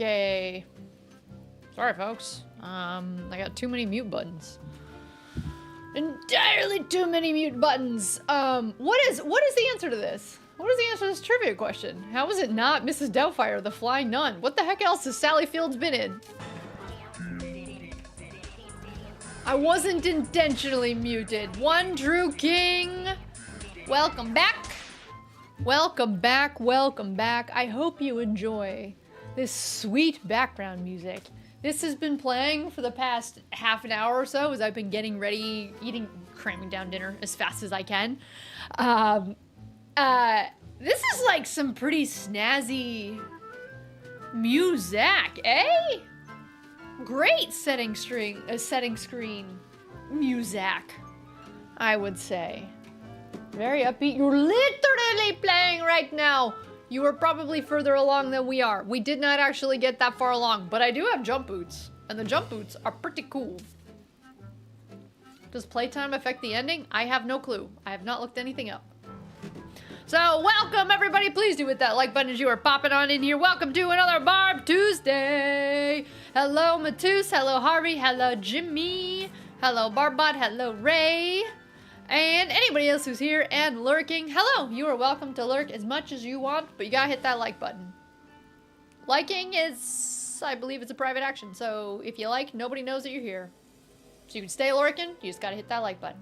Okay. Sorry, folks. I got too many mute buttons. Entirely too many mute buttons. What is the answer to this? What is the answer to this trivia question? How is it not Mrs. Doubtfire, the Flying Nun? What the heck else has Sally Fields been in? I wasn't intentionally muted. One Drew King. Welcome back. Welcome back. Welcome back. I hope you enjoy this sweet background music. This has been playing for the past half an hour or so as I've been getting ready, cramming down dinner as fast as I can. This is like some pretty snazzy music, eh? Great setting screen music, I would say. Very upbeat. You're literally playing right now. You are probably further along than we are. We did not actually get that far along, but I do have jump boots, and the jump boots are pretty cool. Does playtime affect the ending? I have no clue. I have not looked anything up. So, welcome everybody. Please do hit that like button as you are popping on in here. Welcome to another Barb Tuesday. Hello, Matus. Hello, Harvey. Hello, Jimmy. Hello, Barbot. Hello, Ray. And anybody else who's here and lurking, hello. You are welcome to lurk as much as you want, but you gotta hit that like button. Liking is, I believe it's a private action, so if you like, nobody knows that you're here. So you can stay lurking, you just gotta hit that like button.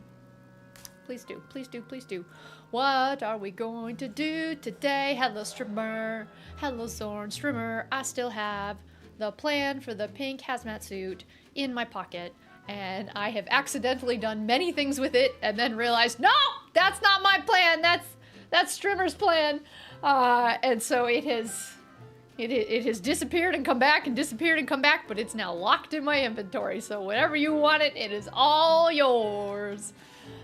Please do, please do, please do. What are we going to do today? Hello, Strimmer. Hello, Zorn. Strimmer, I still have the plan for the pink hazmat suit in my pocket, and I have accidentally done many things with it and then realized, no, that's not my plan. That's Strimmer's plan. And so it has disappeared and come back and disappeared and come back, but it's now locked in my inventory. So whenever you want it, it is all yours.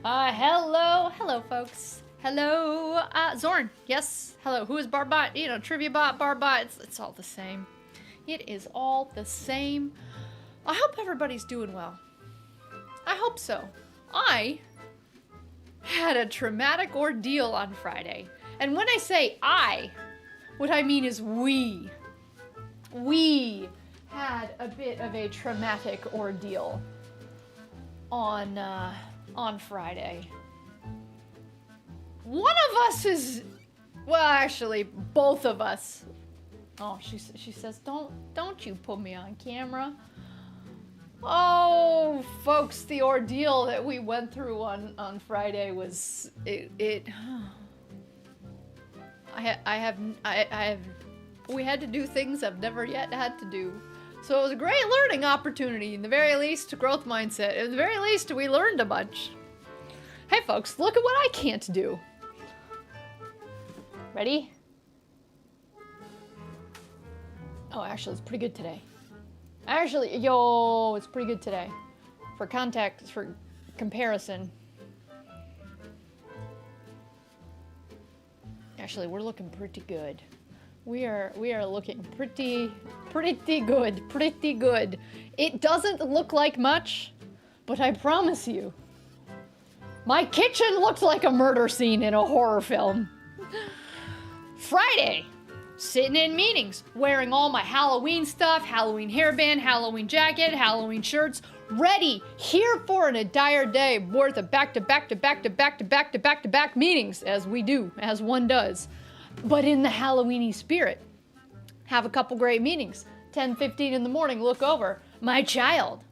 Hello, folks. Hello, Zorn. Yes, hello. Who is Barbot? You know, Trivia Bot, Barbot. It's all the same. It is all the same. I hope everybody's doing well. I hope so. I had a traumatic ordeal on Friday. And when I say I, what I mean is we. We had a bit of a traumatic ordeal on Friday. One of us is, well, actually, both of us. Oh, she says, don't you put me on camera. Oh, folks, the ordeal that we went through on Friday was we had to do things I've never yet had to do. So it was a great learning opportunity, in the very least, growth mindset. At the very least, we learned a bunch. Hey folks, look at what I can't do. Ready? Oh, actually, it's pretty good today. Actually, it's pretty good today. For comparison. Actually, we're looking pretty good. We are looking pretty good. It doesn't look like much, but I promise you, my kitchen looked like a murder scene in a horror film. Friday, sitting in meetings, wearing all my Halloween stuff, Halloween hairband, Halloween jacket, Halloween shirts, ready, here for an entire day worth of back-to-back meetings, as we do, as one does. But in the Halloweeny spirit, have a couple great meetings. 10:15 in the morning, look over. My child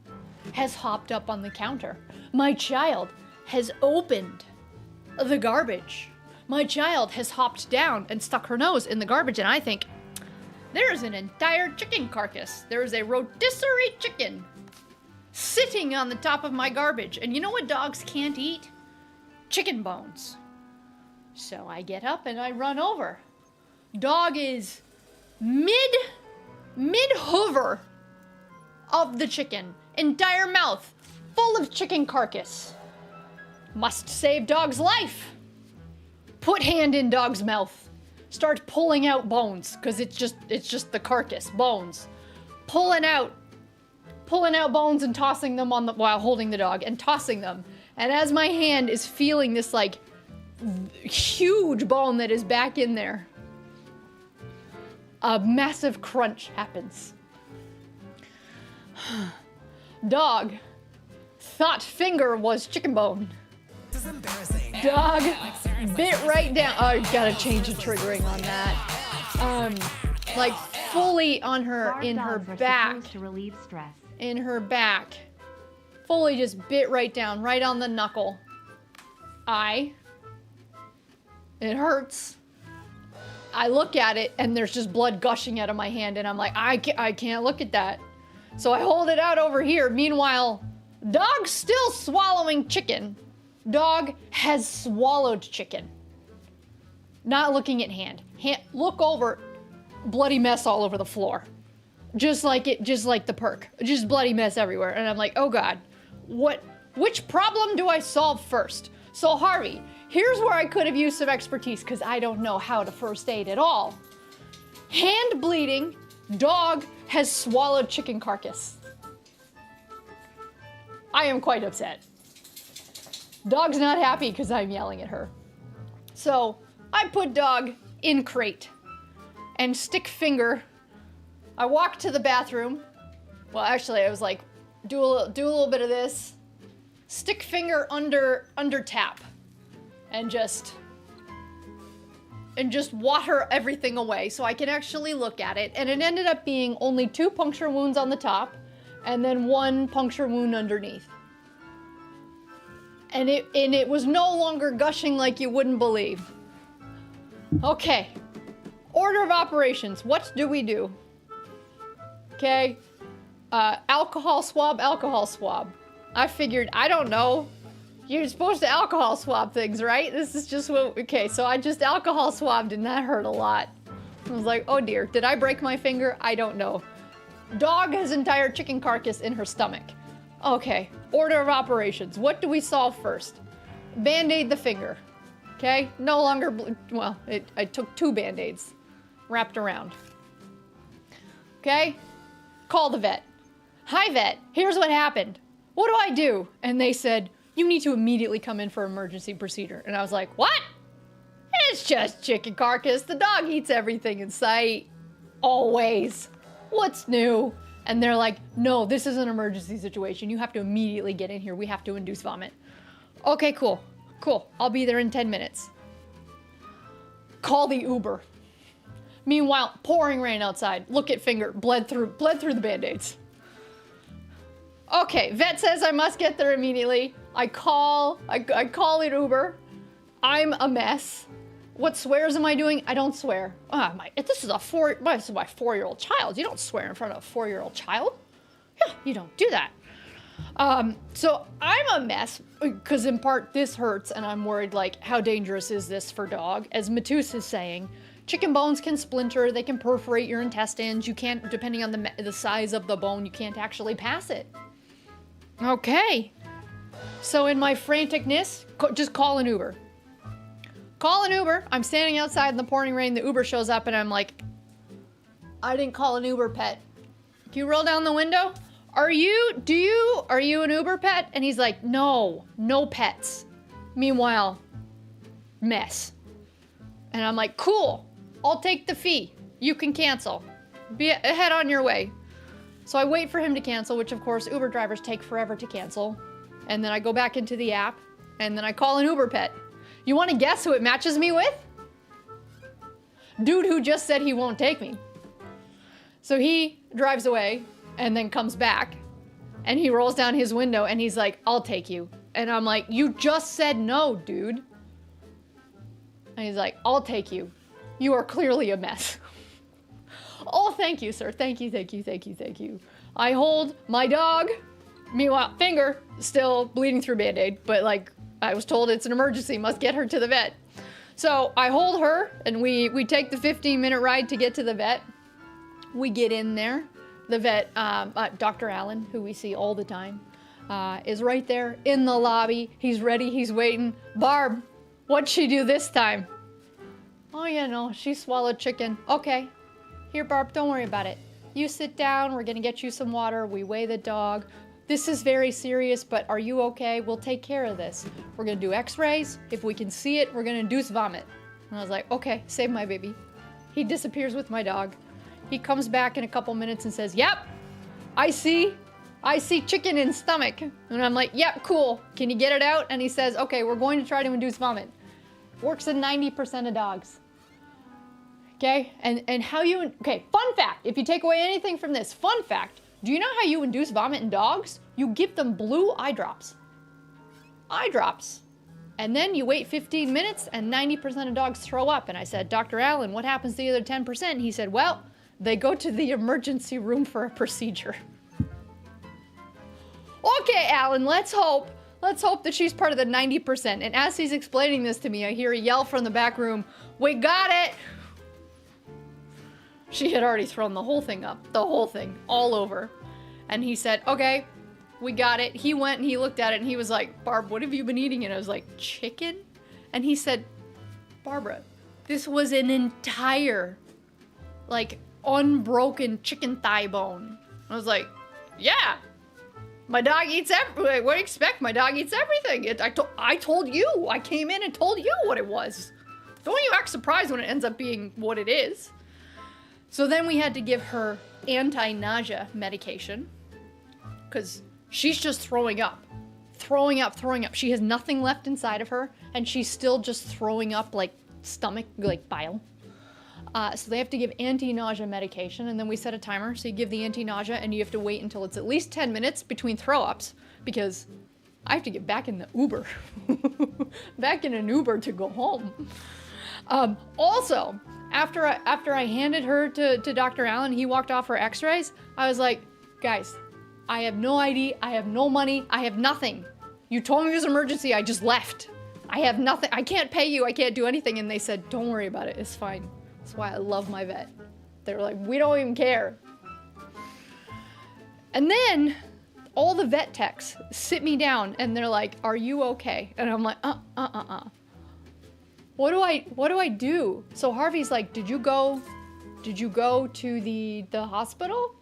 has hopped up on the counter. My child has opened the garbage. My child has hopped down and stuck her nose in the garbage, and I think, there's an entire chicken carcass. There is a rotisserie chicken sitting on the top of my garbage. And you know what dogs can't eat? Chicken bones. So I get up and I run over. Dog is mid-hoover of the chicken. Entire mouth full of chicken carcass. Must save dog's life. Put hand in dog's mouth. Start pulling out bones, because it's just the carcass, bones. Pulling out bones and tossing them while holding the dog and tossing them. And as my hand is feeling this like huge bone that is back in there, a massive crunch happens. Dog thought finger was chicken bone. Dog bit right down. Oh, you gotta change the triggering on that. Like fully on her, in her back. To relieve stress. In her back. Fully just bit right down, right on the knuckle. It hurts. I look at it and there's just blood gushing out of my hand and I'm like, I can't look at that. So I hold it out over here. Meanwhile, dog's still swallowing chicken. Dog has swallowed chicken. Not looking at hand. Look over, bloody mess all over the floor. Just like the perk. Just bloody mess everywhere. And I'm like, oh God, which problem do I solve first? So Harvey, here's where I could have used some expertise because I don't know how to first aid at all. Hand bleeding, dog has swallowed chicken carcass. I am quite upset. Dog's not happy because I'm yelling at her. So I put dog in crate and stick finger. I walked to the bathroom. Well, actually, I was like, do a little bit of this. Stick finger under tap. And just water everything away so I can actually look at it. And it ended up being only 2 puncture wounds on the top and then 1 puncture wound underneath. And it was no longer gushing like you wouldn't believe. Okay. Order of operations. What do we do? Okay. Alcohol swab, alcohol swab. I figured, I don't know. You're supposed to alcohol swab things, right? This is just what, okay, so I just alcohol swabbed and that hurt a lot. I was like, oh dear, did I break my finger? I don't know. Dog has entire chicken carcass in her stomach. Okay, order of operations. What do we solve first? Band-aid the finger. Okay, no longer, well, I took 2 Band-Aids wrapped around. Okay, call the vet. Hi vet, here's what happened. What do I do? And they said, you need to immediately come in for emergency procedure. And I was like, what? It's just chicken carcass. The dog eats everything in sight. Always. What's new? And they're like, no, this is an emergency situation. You have to immediately get in here. We have to induce vomit. Okay, cool. Cool. I'll be there in 10 minutes. Call the Uber. Meanwhile, pouring rain outside. Look at finger. Bled through the Band-Aids. Okay, vet says I must get there immediately. I call an Uber. I'm a mess. What swears am I doing? I don't swear. This is my 4-year-old child. You don't swear in front of a 4-year-old child. Yeah, you don't do that. So I'm a mess because in part this hurts and I'm worried like how dangerous is this for dog? As Matus is saying, chicken bones can splinter, they can perforate your intestines. You can't, depending on the size of the bone, you can't actually pass it. Okay. So in my franticness, just call an Uber. Call an Uber. I'm standing outside in the pouring rain. The Uber shows up and I'm like, I didn't call an Uber, pet. Can you roll down the window? Are you an Uber pet? And he's like, no pets. Meanwhile, mess. And I'm like, cool. I'll take the fee. You can cancel. Head on your way. So I wait for him to cancel, which of course Uber drivers take forever to cancel. And then I go back into the app and then I call an Uber pet. You want to guess who it matches me with? Dude who just said he won't take me. So he drives away and then comes back and he rolls down his window and he's like, I'll take you. And I'm like, you just said no, dude. And he's like, I'll take you. You are clearly a mess. Oh, thank you, sir. Thank you, thank you, thank you, thank you. I hold my dog. Meanwhile, finger still bleeding through Band-Aid, but like I was told it's an emergency, must get her to the vet. So I hold her and we take the 15-minute ride to get to the vet. We get in there. The vet, Dr. Allen, who we see all the time, is right there in the lobby. He's ready, he's waiting. Barb, what'd she do this time? Oh, yeah, no, she swallowed chicken. Okay. Here, Barb, don't worry about it. You sit down, we're gonna get you some water, we weigh the dog. This is very serious, but are you okay? We'll take care of this. We're gonna do x-rays. If we can see it, we're gonna induce vomit. And I was like, okay, save my baby. He disappears with my dog. He comes back in a couple minutes and says, yep, I see chicken in stomach. And I'm like, yep, cool. Can you get it out? And he says, okay, we're going to try to induce vomit. Works in 90% of dogs. Okay, and how you, okay, fun fact, if you take away anything from this, fun fact, do you know how you induce vomit in dogs? You give them blue eye drops. Eye drops. And then you wait 15 minutes and 90% of dogs throw up. And I said, Dr. Allen, what happens to the other 10%? He said, well, they go to the emergency room for a procedure. Okay, Allen, let's hope that she's part of the 90%. And as he's explaining this to me, I hear a yell from the back room, we got it! She had already thrown the whole thing up, the whole thing, all over. And he said, okay, we got it. He went and he looked at it and he was like, Barb, what have you been eating? And I was like, chicken? And he said, Barbara, this was an entire, like, unbroken chicken thigh bone. I was like, yeah, my dog eats everything. What do you expect? My dog eats everything. I told you. I came in and told you what it was. Don't you act surprised when it ends up being what it is. So then we had to give her anti-nausea medication because she's just throwing up. She has nothing left inside of her and she's still just throwing up like stomach, like bile. So they have to give anti-nausea medication and then we set a timer. So you give the anti-nausea and you have to wait until it's at least 10 minutes between throw-ups because I have to get back in the Uber. Back in an Uber to go home. Also, after I handed her to Dr. Allen, he walked off her x-rays. I was like, guys, I have no ID, I have no money, I have nothing. You told me it was an emergency, I just left. I have nothing, I can't pay you, I can't do anything. And they said, don't worry about it, it's fine. That's why I love my vet. They were like, we don't even care. And then all the vet techs sit me down and they're like, are you okay? And I'm like, What do I do? So Harvey's like, did you go to the hospital?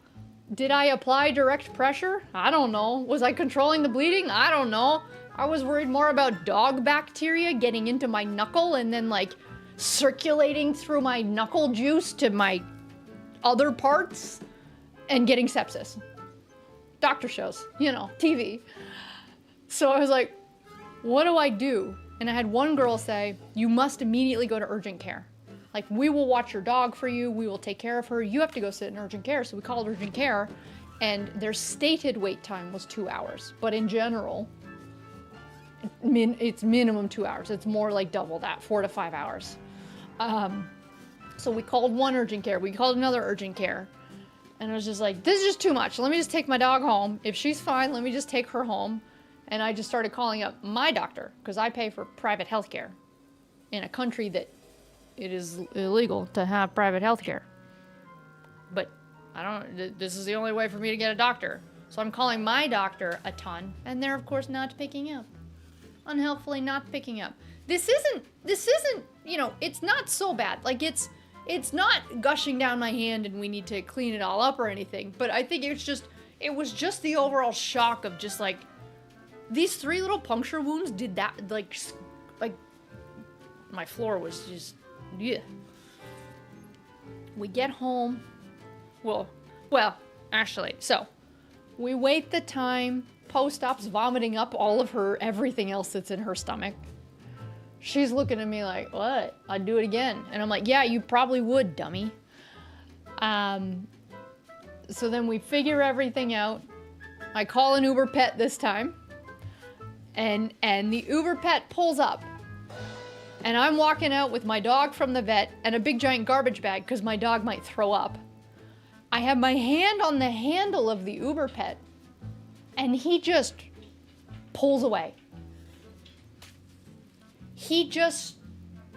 Did I apply direct pressure? I don't know. Was I controlling the bleeding? I don't know. I was worried more about dog bacteria getting into my knuckle and then like circulating through my knuckle juice to my other parts and getting sepsis. Doctor shows, TV. So I was like, what do I do? And I had one girl say, you must immediately go to urgent care. Like, we will watch your dog for you. We will take care of her. You have to go sit in urgent care. So we called urgent care, and their stated wait time was 2 hours. But in general, it's minimum 2 hours. It's more like double that, 4 to 5 hours. So we called one urgent care. We called another urgent care. And I was just like, this is just too much. Let me just take my dog home. If she's fine, let me just take her home. And I just started calling up my doctor because I pay for private health care in a country that it is illegal to have private health care. But this is the only way for me to get a doctor. So I'm calling my doctor a ton, and they're of course not picking up. Unhelpfully not picking up. This isn't, it's not so bad. Like it's not gushing down my hand and we need to clean it all up or anything. But I think it was just the overall shock of just like, these 3 little puncture wounds did that, like my floor was just, yeah. We get home, well, actually, so we wait the time, Poe stops vomiting up all of everything else that's in her stomach. She's looking at me like, what? I'd do it again. And I'm like, yeah, you probably would, dummy. So then we figure everything out. I call an Uber Pet this time. And the Uber Pet pulls up. And I'm walking out with my dog from the vet and a big giant garbage bag because my dog might throw up. I have my hand on the handle of the Uber Pet and he just pulls away. He just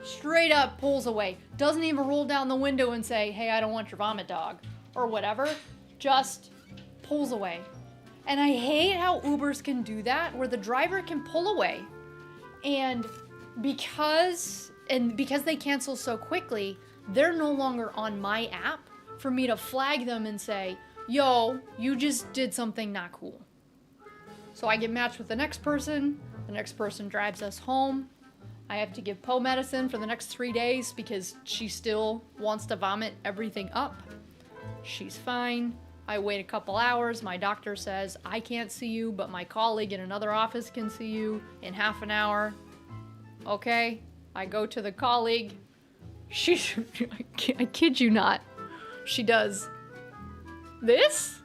straight up pulls away. Doesn't even roll down the window and say, hey, I don't want your vomit, dog, or whatever. Just pulls away. And I hate how Ubers can do that, where the driver can pull away. And because they cancel so quickly, they're no longer on my app for me to flag them and say, yo, you just did something not cool. So I get matched with the next person drives us home. I have to give Poe medicine for the next 3 days because she still wants to vomit everything up. She's fine. I wait a couple hours. My doctor says, I can't see you, but my colleague in another office can see you in half an hour. Okay. I go to the colleague. I kid you not. She does this.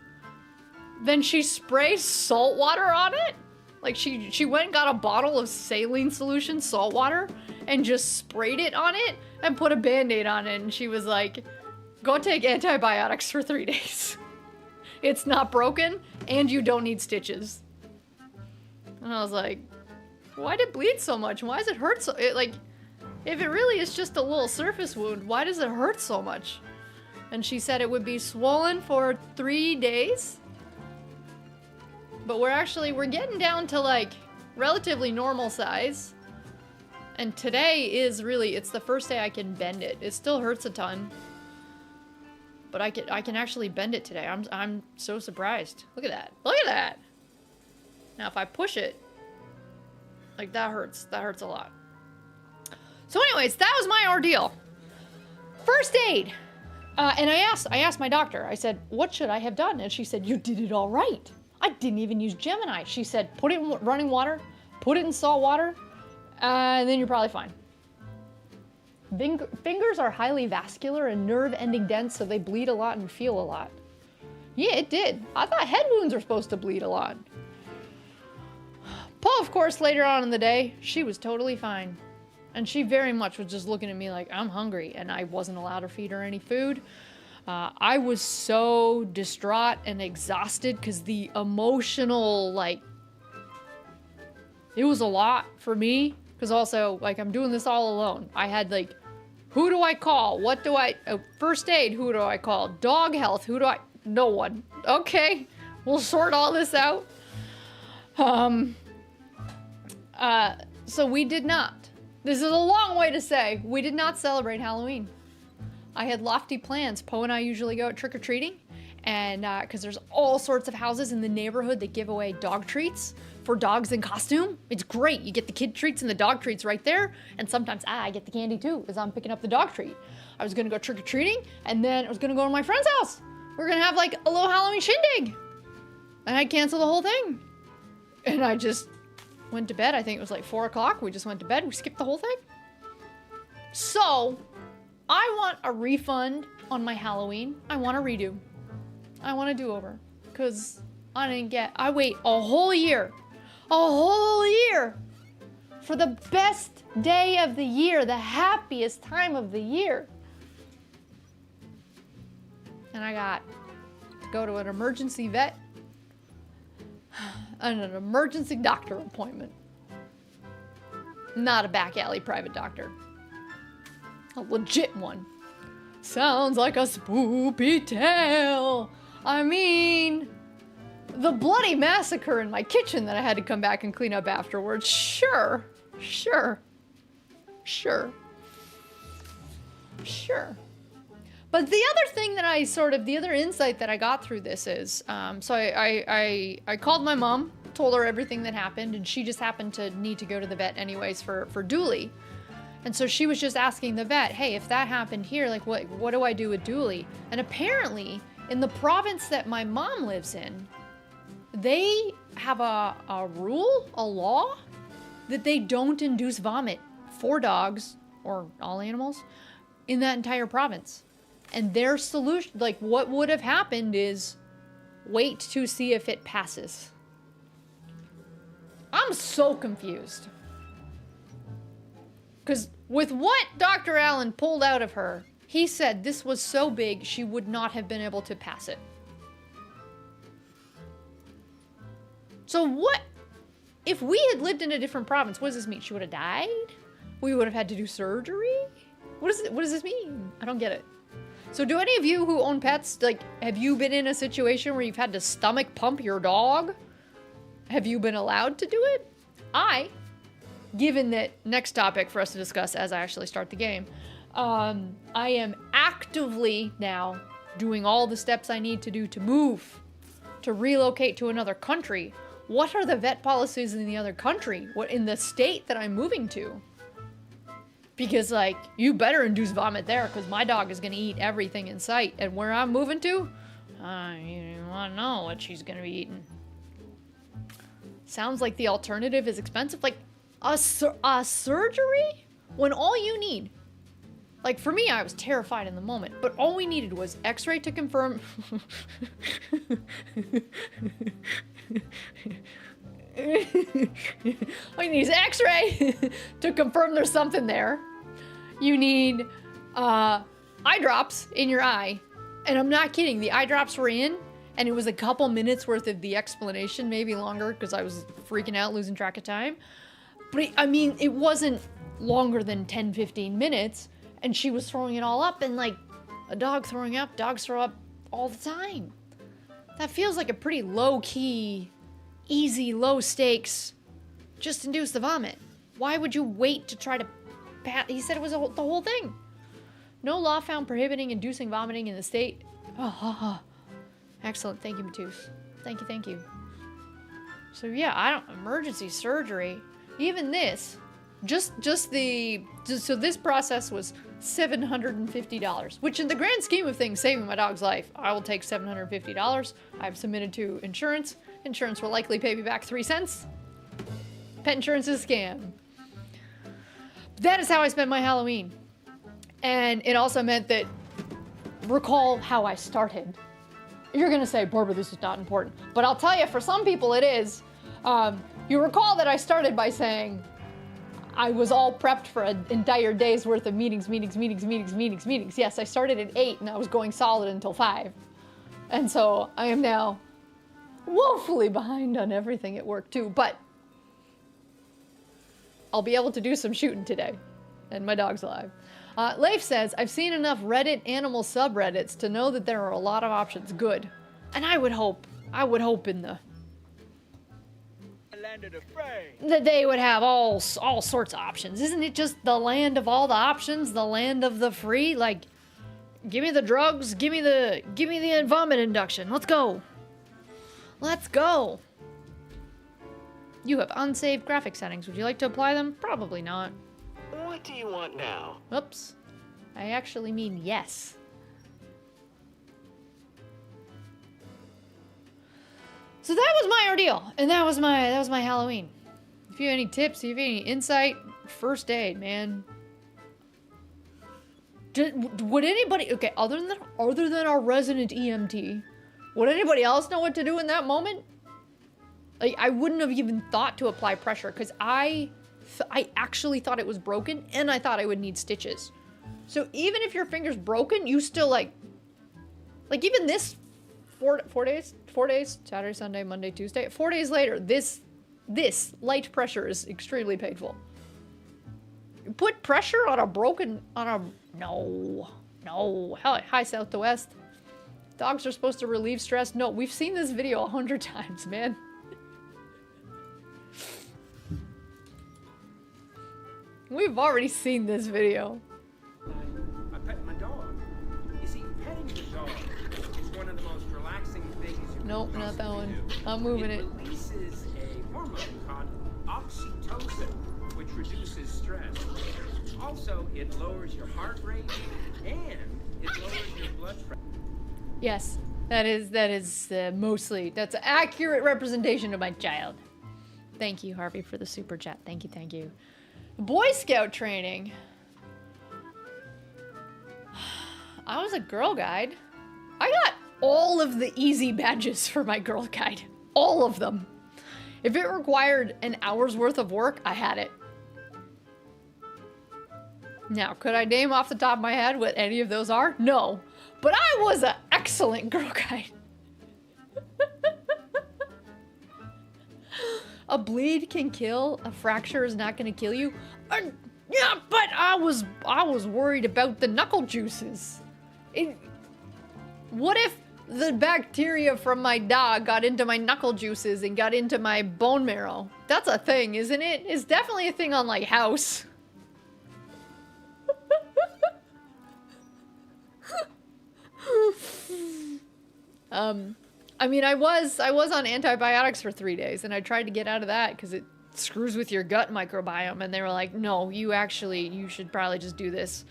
Then she sprays salt water on it. Like she went and got a bottle of saline solution salt water and just sprayed it on it and put a Band-Aid on it. And she was like, go take antibiotics for 3 days. It's not broken and you don't need stitches. And I was like, why did it bleed so much? Why does it hurt so, if it really is just a little surface wound, why does it hurt so much? And she said it would be swollen for 3 days. But we're getting down to like relatively normal size. And today is really, it's the first day I can bend it. It still hurts a ton. But I can actually bend it today. I'm so surprised. Look at that. Look at that. Now if I push it, like that hurts a lot. So anyways, that was my ordeal. First aid. And I asked my doctor, I said, what should I have done? And she said, you did it all right. I didn't even use Gemini. She said, put it in running water, put it in salt water, and then you're probably fine. Fingers are highly vascular and nerve ending dense, so they bleed a lot and feel a lot. Yeah, it did. I thought head wounds are supposed to bleed a lot. Paul, of course, later on in the day, she was totally fine. And she very much was just looking at me like, I'm hungry, and I wasn't allowed to feed her any food. I was so distraught and exhausted because the emotional, like, it was a lot for me. Because also, like, I'm doing this all alone. I had, like, who do I call? What do I, first aid, who do I call? Dog health, who do I, no one. Okay, we'll sort all this out. So we did not. This is a long way to say, we did not celebrate Halloween. I had lofty plans. Poe and I usually go trick-or-treating, and because there's all sorts of houses in the neighborhood that give away dog treats for dogs in costume. It's great. You get the kid treats and the dog treats right there, and sometimes I get the candy too, because I'm picking up the dog treat. I was gonna go trick-or-treating, and then I was gonna go to my friend's house. We were gonna have like a little Halloween shindig, and I canceled the whole thing. And I just went to bed. I think it was like 4 o'clock. We just went to bed. We skipped the whole thing. So I want a refund on my Halloween. I want a redo. I want a do-over. Because I wait a whole year for the best day of the year, the happiest time of the year. And I got to go to an emergency vet and an emergency doctor appointment. Not a back alley private doctor. A legit one. Sounds like a spoopy tale. I mean, the bloody massacre in my kitchen that I had to come back and clean up afterwards. Sure. But the other thing that the other insight that I got through this is, so I called my mom, told her everything that happened, and she just happened to need to go to the vet anyways for Dooley. And so she was just asking the vet, hey, if that happened here, like what do I do with Dooley? And apparently, in the province that my mom lives in, they have a law, that they don't induce vomit for dogs, or all animals, in that entire province. And their solution, like what would have happened is wait to see if it passes. I'm so confused. Because with what Dr. Allen pulled out of her, he said this was so big she would not have been able to pass it. So what, if we had lived in a different province, what does this mean? She would have died? We would have had to do surgery? What does this mean? I don't get it. So do any of you who own pets, like, have you been in a situation where you've had to stomach pump your dog? Have you been allowed to do it? Given that next topic for us to discuss as I actually start the game, I am actively now doing all the steps I need to do to move, to relocate to another country. What are the vet policies in the other country? What in the state that I'm moving to? Because, like, you better induce vomit there, because my dog is going to eat everything in sight. And where I'm moving to, you want to know what she's going to be eating. Sounds like the alternative is expensive. Like, a surgery? When all you need... Like, for me, I was terrified in the moment, but all we needed was x-ray to confirm... all you need is x-ray to confirm there's something there. You need eye drops in your eye. And I'm not kidding, the eye drops were in, and it was a couple minutes worth of the explanation, maybe longer, because I was freaking out, losing track of time. But I mean, it wasn't longer than 10, 15 minutes, and she was throwing it all up, and like, a dog throwing up, dogs throw up all the time. That feels like a pretty low-key, easy, low stakes, just induce the vomit. Why would you wait to try to he said it was the whole thing. No law found prohibiting inducing vomiting in the state. Excellent. Thank you, Matus. Thank you. So yeah, emergency surgery. Even this, so this process was $750, which in the grand scheme of things, saving my dog's life, I will take $750. I've submitted to insurance. Insurance will likely pay me back 3 cents. Pet insurance is a scam. That is how I spent my Halloween. And it also meant that, recall how I started. You're gonna say, Barbara, this is not important. But I'll tell you, for some people it is. You recall that I started by saying I was all prepped for an entire day's worth of meetings. Yes, I started at 8 and I was going solid until 5. And so I am now woefully behind on everything at work too, but I'll be able to do some shooting today. And my dog's alive. Leif says, I've seen enough Reddit animal subreddits to know that there are a lot of options. Good. And I would hope in the... that they would have all sorts of options. Isn't it just the land of all the options? The land of the free? Like, give me the drugs, give me the vomit induction. Let's go. Let's go. You have unsaved graphic settings. Would you like to apply them? Probably not. What do you want now? Oops. I actually mean yes. So that was my ordeal, and that was my Halloween. If you have any tips, if you have any insight, first aid, man. Would anybody, okay, other than our resident EMT, would anybody else know what to do in that moment? Like, I wouldn't have even thought to apply pressure, because I actually thought it was broken, and I thought I would need stitches. So even if your finger's broken, you still like even this 4 days, Saturday, Sunday, Monday, Tuesday, 4 days later, this light pressure is extremely painful. You put pressure on a broken, no, hi south to west. Dogs are supposed to relieve stress. No, we've seen this video 100 times, man. We've already seen this video. I pet my dog. You see, petting the dog is one of the most relaxing things you can Nope, not that one. do. I'm moving it. It releases a hormone called oxytocin, which reduces stress. Also, it lowers your heart rate and it lowers your blood pressure. Yes, that is mostly, that's an accurate representation of my child. Thank you, Harvey, for the super chat. Thank you. Boy Scout training. I was a Girl Guide. I got all of the easy badges for my Girl Guide. All of them. If it required an hour's worth of work, I had it. Now, could I name off the top of my head what any of those are? No. But I was an excellent Girl Guide. A bleed can kill. A fracture is not going to kill you. Yeah, but I was worried about the knuckle juices. What if the bacteria from my dog got into my knuckle juices and got into my bone marrow? That's a thing, isn't it? It's definitely a thing on, like, House. I mean, I was on antibiotics for 3 days, and I tried to get out of that because it screws with your gut microbiome. And they were like, no, you should probably just do this.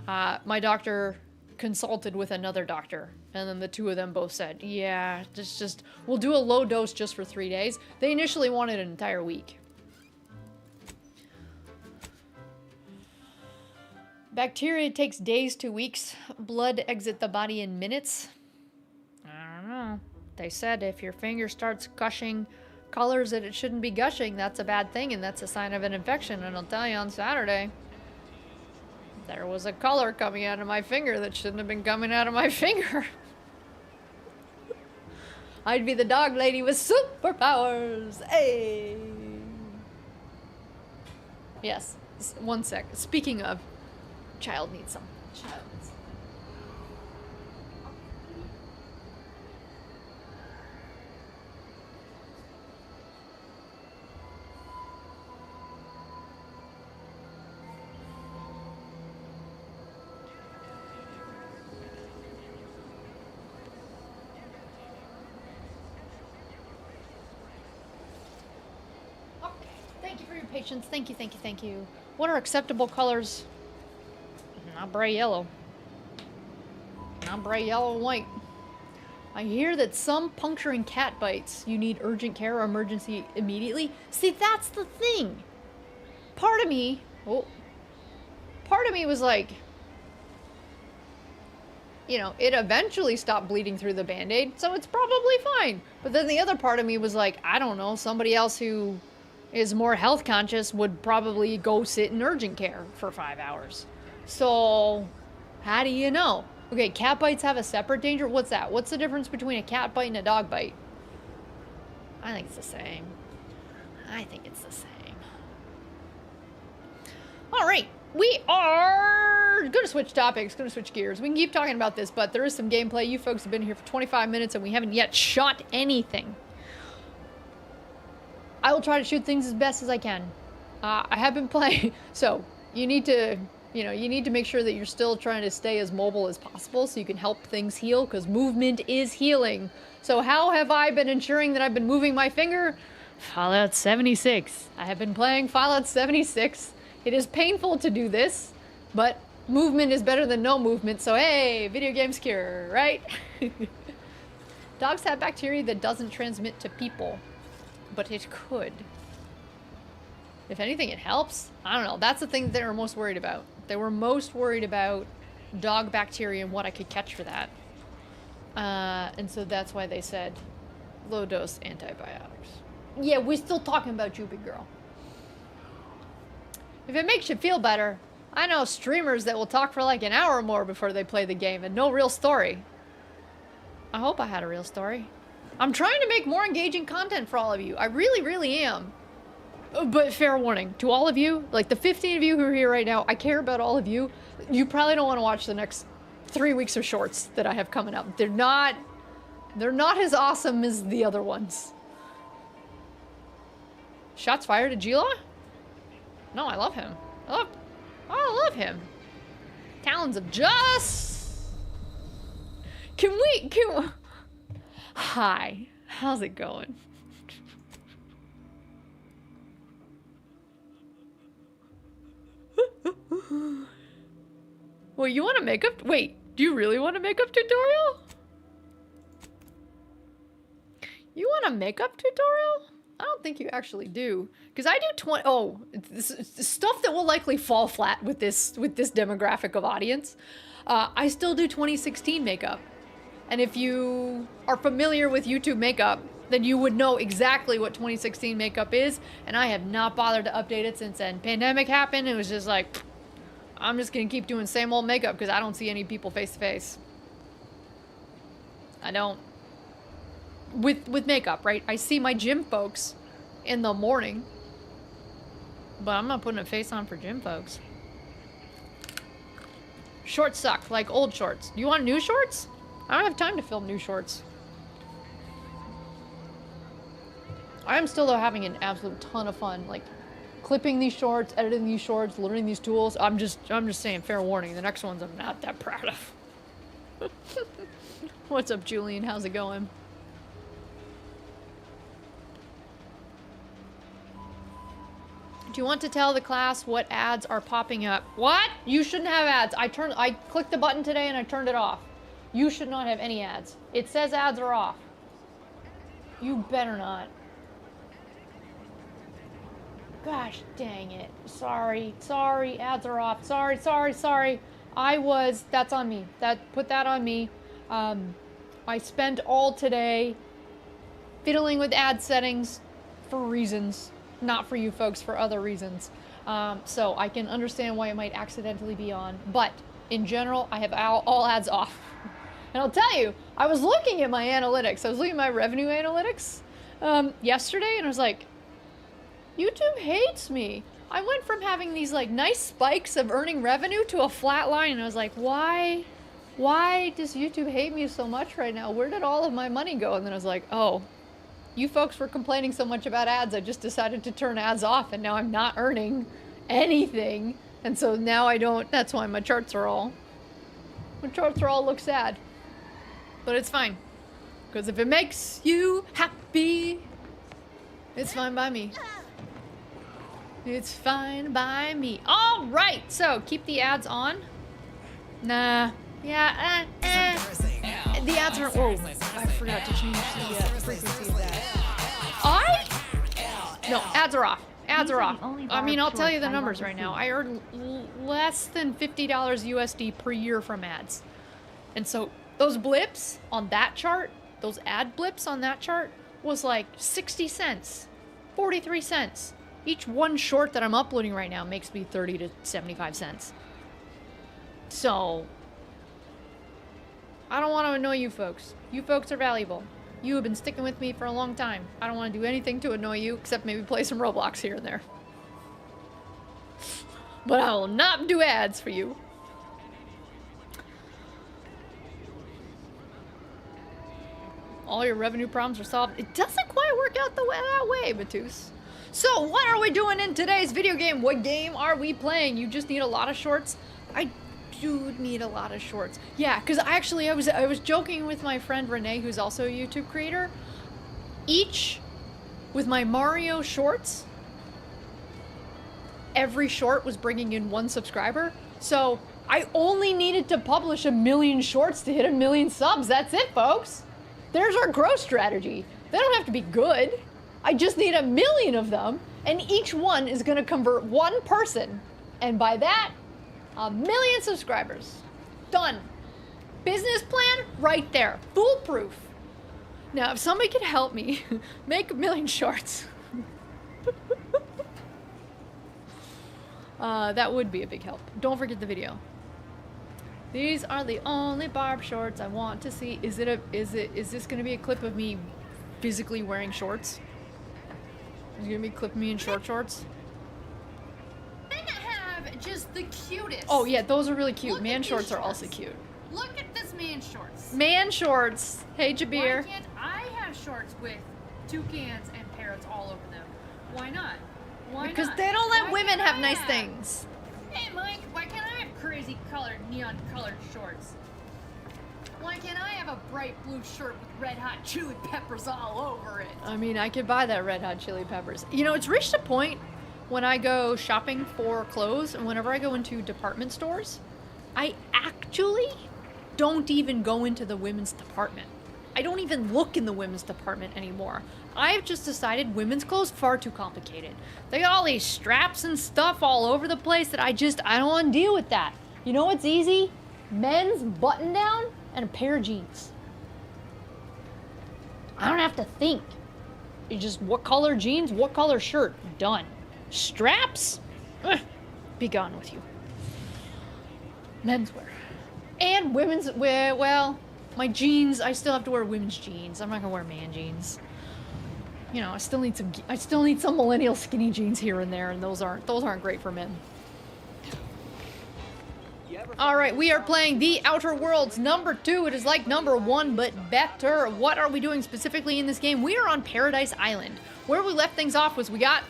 My doctor consulted with another doctor, and then the two of them both said, yeah, just we'll do a low dose just for 3 days. They initially wanted an entire week. Bacteria takes days to weeks. Blood exit the body in minutes. I don't know. They said if your finger starts gushing colors that it shouldn't be gushing, that's a bad thing, and that's a sign of an infection. And I'll tell you, on Saturday, there was a color coming out of my finger that shouldn't have been coming out of my finger. I'd be the dog lady with superpowers. Hey. Yes. 1 sec. Speaking of, child needs some. Child needs some. Thank you for your patience. Thank you, thank you, thank you. What are acceptable colors? Not bright yellow. Not bright yellow and white. I hear that some puncturing cat bites, you need urgent care or emergency immediately. See, that's the thing. Part of me was like, you know, it eventually stopped bleeding through the Band-Aid, so it's probably fine. But then the other part of me was like, I don't know, somebody else who is more health conscious would probably go sit in urgent care for 5 hours. So, how do you know? Okay, cat bites have a separate danger. What's that? What's the difference between a cat bite and a dog bite? I think it's the same. I think it's the same. All right, we are going to switch topics, going to switch gears. We can keep talking about this, but there is some gameplay. You folks have been here for 25 minutes and we haven't yet shot anything. I will try to shoot things as best as I can. I have been playing, so you need to make sure that you're still trying to stay as mobile as possible so you can help things heal, because movement is healing. So how have I been ensuring that I've been moving my finger? Fallout 76. I have been playing Fallout 76. It is painful to do this, but movement is better than no movement, so hey, video games cure, right? Dogs have bacteria that doesn't transmit to people. But it could. If anything, it helps. I don't know. That's the thing they were most worried about. They were most worried about dog bacteria and what I could catch for that. And so that's why they said low dose antibiotics. Yeah, we're still talking about you, big girl. If it makes you feel better, I know streamers that will talk for like an hour or more before they play the game and no real story. I hope I had a real story. I'm trying to make more engaging content for all of you. I really, really am. But fair warning to all of you, like the 15 of you who are here right now, I care about all of you. You probably don't want to watch the next 3 weeks of shorts that I have coming up. They're not as awesome as the other ones. Shots fired at Gila? No, I love him. I love him. Talons of Just. Can we? Hi, how's it going? Well, you want a makeup? Wait, do you really want a makeup tutorial? You want a makeup tutorial? I don't think you actually do, because I do 20. Oh, this stuff that will likely fall flat with this demographic of audience. I still do 2016 makeup. And if you are familiar with YouTube makeup, then you would know exactly what 2016 makeup is. And I have not bothered to update it since then. Pandemic happened. It was just like, I'm just going to keep doing same old makeup because I don't see any people face to face. I don't. With makeup, right? I see my gym folks in the morning. But I'm not putting a face on for gym folks. Shorts suck, like old shorts. Do you want new shorts? I don't have time to film new shorts. I am still though having an absolute ton of fun, like clipping these shorts, editing these shorts, learning these tools. I'm just saying, fair warning, the next ones I'm not that proud of. What's up, Julian? How's it going? Do you want to tell the class what ads are popping up? What? You shouldn't have ads. I clicked the button today and I turned it off. You should not have any ads. It says ads are off. You better not. Gosh dang it. Sorry, ads are off. Sorry. That's on me. Put that on me. I spent all today fiddling with ad settings for reasons. Not for you folks, for other reasons. So I can understand why it might accidentally be on. But in general, I have all ads off. And I'll tell you, I was looking at my analytics. I was looking at my revenue analytics yesterday, and I was like, YouTube hates me. I went from having these like nice spikes of earning revenue to a flat line, and I was like, why does YouTube hate me so much right now? Where did all of my money go? And then I was like, oh, you folks were complaining so much about ads, I just decided to turn ads off, and now I'm not earning anything. And so now I don't, that's why my charts are all look sad. But it's fine. Because if it makes you happy, it's fine by me. It's fine by me. All right, so keep the ads on. Nah. Yeah, the ads are, oh, I forgot to change the frequency of that. No, ads are off. Ads are off. I mean, I'll tell you the numbers right now. I earned less than $50 USD per year from ads. And so those blips on that chart, those ad blips on that chart was like 60 cents, 43 cents. Each one short that I'm uploading right now makes me 30 to 75 cents. So I don't want to annoy you folks. You folks are valuable. You have been sticking with me for a long time. I don't want to do anything to annoy you except maybe play some Roblox here and there. But I will not do ads for you. All your revenue problems are solved. It doesn't quite work out that way, Batus. So what are we doing in today's video game? What game are we playing? You just need a lot of shorts? I do need a lot of shorts. Yeah, because actually I was joking with my friend Renee, who's also a YouTube creator. With my Mario shorts, every short was bringing in 1 subscriber. So I only needed to publish 1 million shorts to hit 1 million subs. That's it, folks. There's our growth strategy. They don't have to be good. I just need 1 million of them, and each one is gonna convert 1 person. And by that, 1 million subscribers. Done. Business plan right there. Foolproof. Now, if somebody could help me make 1 million shorts, that would be a big help. Don't forget the video. These are the only Barb shorts I want to see. Is this gonna be a clip of me physically wearing shorts? Is it gonna be a clip of me in shorts? Then have just the cutest. Oh yeah, those are really cute. Look Man at shorts these are also cute. Look at this man shorts. Man shorts. Hey, Why Jabir. can't I have shorts with toucans and parrots all over them? Why not? Why Because not? they don't let Why women can't have I nice things. Hey Mike, why can't I have crazy colored, neon colored shorts? Why can't I have a bright blue shirt with red hot chili peppers all over it? I mean, I could buy that red hot chili peppers. You know, it's reached a point when I go shopping for clothes and whenever I go into department stores, I actually don't even go into the women's department. I don't even look in the women's department anymore. I've just decided women's clothes far too complicated. They got all these straps and stuff all over the place that I don't want to deal with that. You know what's easy? Men's button down and a pair of jeans. I don't have to think. It's just what color jeans, what color shirt. Done. Straps? Be gone with you. Menswear. And women's wear, well, my jeans, I still have to wear women's jeans. I'm not gonna wear man jeans. You know, I still need some millennial skinny jeans here and there, and those aren't great for men. All right, we are playing The Outer Worlds number 2. It is like number 1, but better. What are we doing specifically in this game? We are on Paradise Island. Where we left things off was we got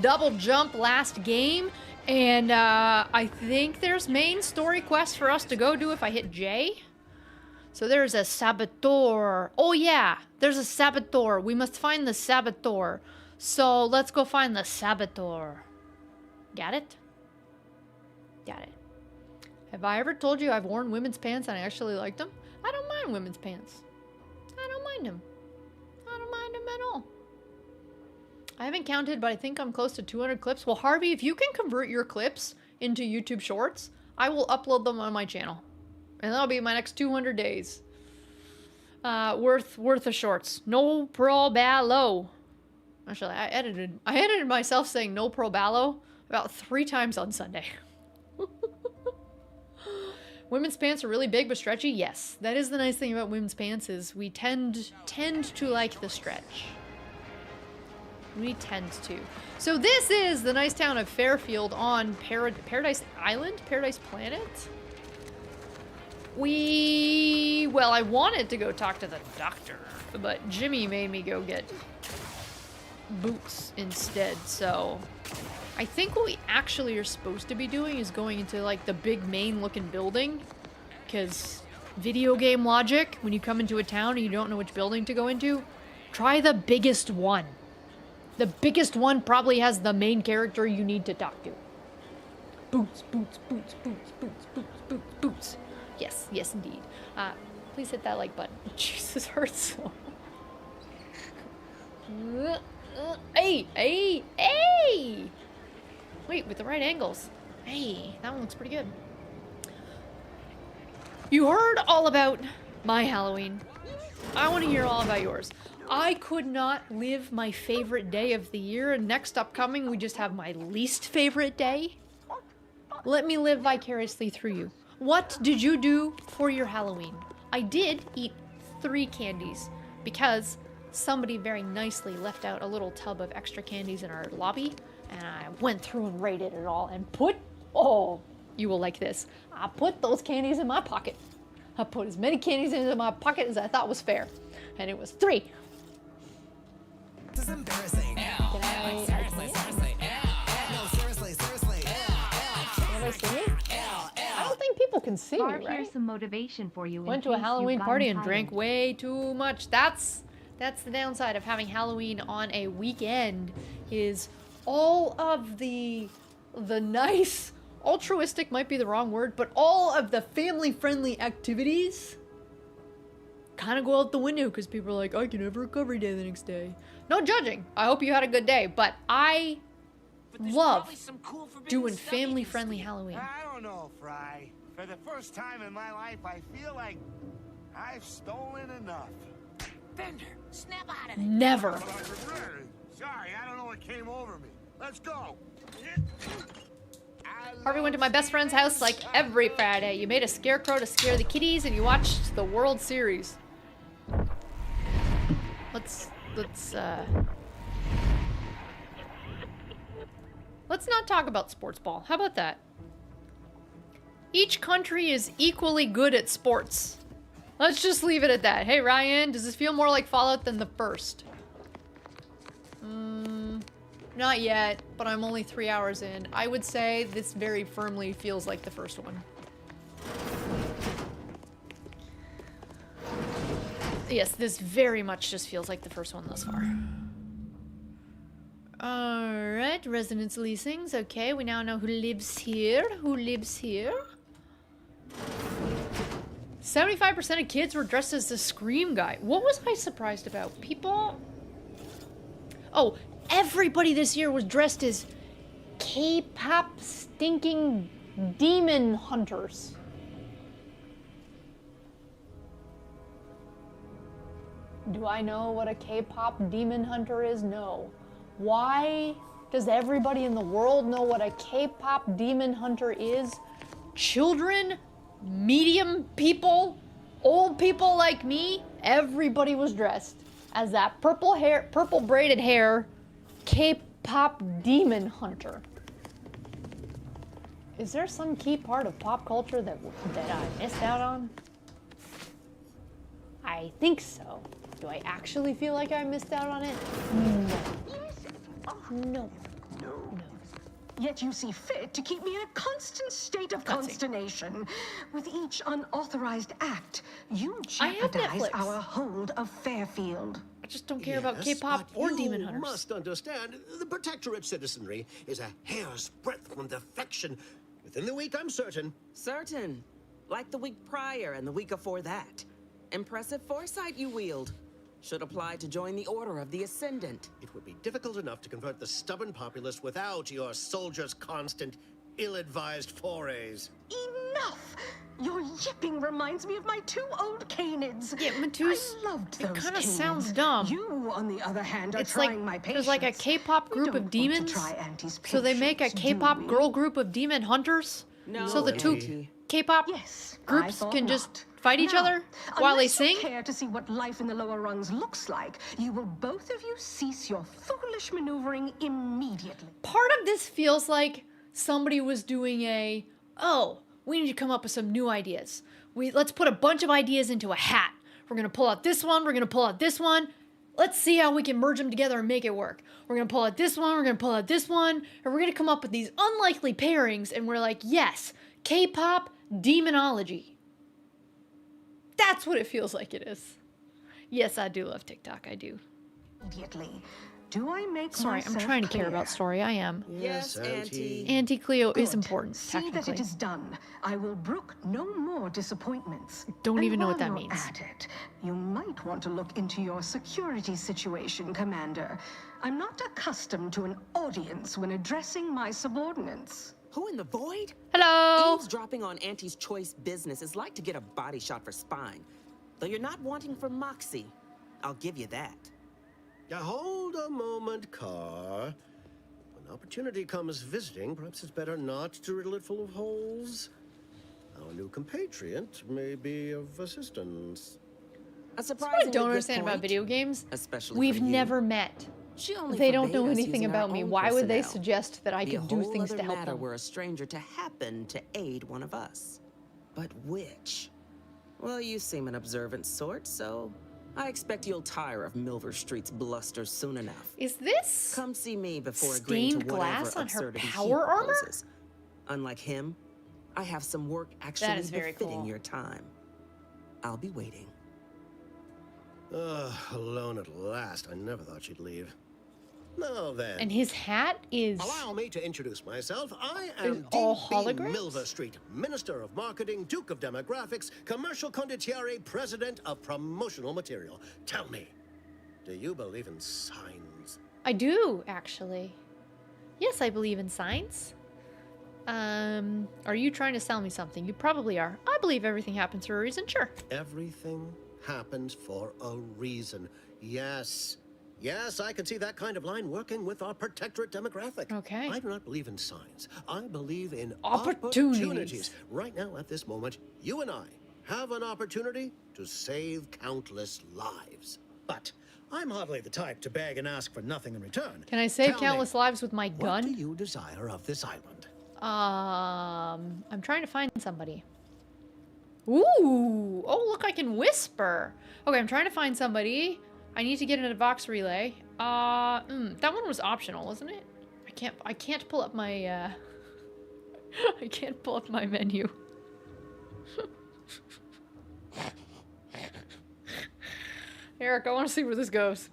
double jump last game, and I think there's main story quests for us to go do if I hit J. So there's a saboteur. Oh yeah, there's a saboteur. We must find the saboteur. So let's go find the Saboteur. Got it? Got it. Have I ever told you I've worn women's pants and I actually like them? I don't mind women's pants. I don't mind them. I don't mind them at all. I haven't counted, but I think I'm close to 200 clips. Well, Harvey, if you can convert your clips into YouTube Shorts, I will upload them on my channel. And that'll be my next 200 days. Worth of shorts. No problemo. Actually, I edited myself saying no problemo about 3 times on Sunday. Women's pants are really big but stretchy. Yes, that is the nice thing about women's pants is we tend to like the stretch. We tend to. So this is the nice town of Fairfield on Paradise Island? Paradise Planet? Well, I wanted to go talk to the doctor, but Jimmy made me go get boots instead, so I think what we actually are supposed to be doing is going into like the big main looking building, because video game logic, when you come into a town and you don't know which building to go into, try the biggest one. The biggest one probably has the main character you need to talk to. Boots, boots, boots, boots, boots, boots, boots, boots. Yes, yes indeed. Please hit that like button. Jesus, hurts so. Hey, hey, hey! Wait, with the right angles. Hey, that one looks pretty good. You heard all about my Halloween. I want to hear all about yours. I could not live my favorite day of the year, and next upcoming we just have my least favorite day. Let me live vicariously through you. What did you do for your Halloween? I did eat 3 candies because somebody very nicely left out a little tub of extra candies in our lobby, and I went through and rated it all and put, oh, you will like this. I put those candies in my pocket. I put as many candies into my pocket as I thought was fair, and it was 3. This is embarrassing. I don't think people can see me, Barb, right? here's some motivation for you. Went to a Halloween party and drank way too much. That's the downside of having Halloween on a weekend, is all of the nice, altruistic might be the wrong word, but all of the family-friendly activities kind of go out the window because people are like, I can have a recovery day the next day. No judging. I hope you had a good day, but I love doing family-friendly Halloween. I don't know, Fry. For the first time in my life, I feel like I've stolen enough. Bender, snap out of it. Never. Sorry, I don't know what came over me. Let's go. Harvey went to my best friend's house like every Friday. You made a scarecrow to scare the kitties and you watched the World Series. Let's not talk about sports ball. How about that? Each country is equally good at sports. Let's just leave it at that. Hey Ryan, does this feel more like Fallout than the first? Not yet, but I'm only 3 hours in. I would say this very firmly feels like the first one. Yes, this very much just feels like the first one thus far. Alright, residence leasings. Okay, we now know who lives here. Who lives here? 75% of kids were dressed as the Scream guy. What was I surprised about? People... Oh, everybody this year was dressed as K-pop stinking demon hunters. Do I know what a K-pop demon hunter is? No. Why does everybody in the world know what a K-pop demon hunter is? Children, medium people, old people like me, everybody was dressed as that purple braided hair K-pop demon hunter. Is there some key part of pop culture that I missed out on? I think so. Do I actually feel like I missed out on it? No. No. No. Yet you see fit to keep me in a constant state of consternation. With each unauthorized act, you I have jeopardize Netflix. our hold of Fairfield. I just don't care about Yes, K-pop but or Demon You Hunters. must understand, the Protectorate citizenry is a hair's breadth from defection. Within the week, I'm certain. Certain. Like the week prior and the week before that. Impressive foresight you wield. Should apply to join the Order of the Ascendant. It would be difficult enough to convert the stubborn populace without your soldiers' constant, ill-advised forays. Enough! Your yipping reminds me of my 2 old canids. Yeah, Matus, I loved those it kind of canids. sounds dumb. You, on the other hand, are It's like trying my patience. there's like a K-pop We group don't of want to demons, try Auntie's so they make a patience, K-pop do we? girl group of demon hunters. No, So the two Auntie. K-pop Yes, I groups thought can not. just fight each Now, other while they unless you sing. care to see what life in the lower rungs looks like, you will both of you cease your foolish maneuvering immediately. Part of this feels like somebody was doing we need to come up with some new ideas. Let's put a bunch of ideas into a hat. We're gonna pull out this one, we're gonna pull out this one. Let's see how we can merge them together and make it work. We're gonna pull out this one, we're gonna pull out this one, and we're gonna come up with these unlikely pairings, and we're like, yes, K-pop demonology. That's what it feels like it is. Yes, I do love TikTok, I do. Immediately. Do I make Sorry, I'm myself trying to care clear? about story, I am. Yes, Auntie. Auntie Cleo is Good. important, See that technically. it is done. I will brook no more disappointments. Don't And even know what while that you're means. At it, you might want to look into your security situation, Commander. I'm not accustomed to an audience when addressing my subordinates. Who in the void? Hello! Eavesdropping on Auntie's choice business is like to get a body shot for spine. Though you're not wanting for moxie. I'll give you that. Now, hold a moment, Car. When opportunity comes visiting, perhaps it's better not to riddle it full of holes. Our new compatriot may be of assistance. A What I surprisingly don't good understand about point, video games, especially we've from you. never met. She only They don't forbade know us anything using our about me. own Why would they personnel. suggest that I Be a could do whole things other to help matter them? were a stranger to happen to aid one of us. But which? Well, you seem an observant sort, so I expect you'll tire of Milver Street's bluster soon enough. Is this? Come see me before agreeing to Stained whatever glass on her absurdity he power armor? proposes. Unlike him, I have some work actually is very befitting cool. your time. I'll be waiting. Alone at last. I never thought she'd leave. Now then. And his hat is... Allow me to introduce myself. I Is am all D.B. holograms? Milver Street, Minister of Marketing, Duke of Demographics, Commercial Condottiere, President of Promotional Material. Tell me, do you believe in signs? I do, actually. Yes, I believe in signs. Are you trying to sell me something? You probably are. I believe everything happens for a reason, sure. Everything happens for a reason. Yes. Yes, I can see that kind of line working with our protectorate demographic. Okay. I do not believe in signs. I believe in Opportunities. opportunities. Right now, at this moment, you and I have an opportunity to save countless lives. But I'm hardly the type to beg and ask for nothing in return. Can I save Tell me, countless lives with my what gun? do you desire of this island? I'm trying to find somebody. Ooh! Oh, look, I can whisper. Okay, I'm trying to find somebody. I need to get in a Vox relay. That one was optional, wasn't it? I can't pull up my, I can't pull up my menu. Eric, I want to see where this goes.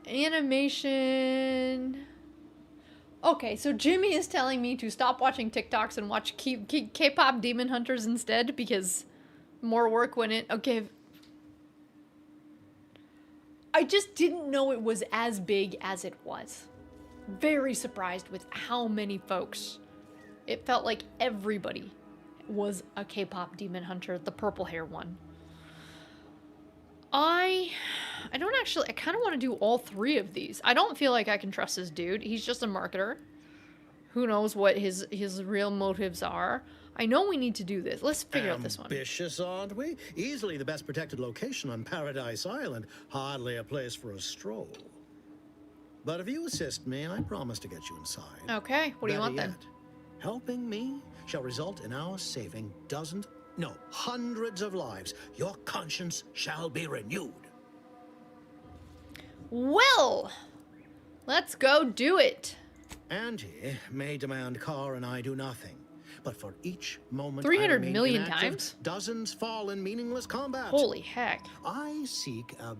Animation. Okay, so Jimmy is telling me to stop watching TikToks and watch K-pop Demon Hunters instead because more work when it... Okay. I just didn't know it was as big as it was. Very surprised with how many folks. It felt like everybody was a K-pop Demon Hunter, the purple hair one. I don't actually... I kind of want to do all three of these. I don't feel like I can trust this dude. He's just a marketer. Who knows what his real motives are. I know we need to do this. Let's figure out this one. Ambitious, aren't we? Easily the best protected location on Paradise Island. Hardly a place for a stroll. But if you assist me, I promise to get you inside. Okay, what do you Better want then? yet, helping me shall result in our saving hundreds of lives. Your conscience shall be renewed. Well, Let's go do it. Ante may demand Carr and I do nothing, but for each moment 300 I remain million inactive, times? dozens fall in meaningless combat. Holy heck. I seek a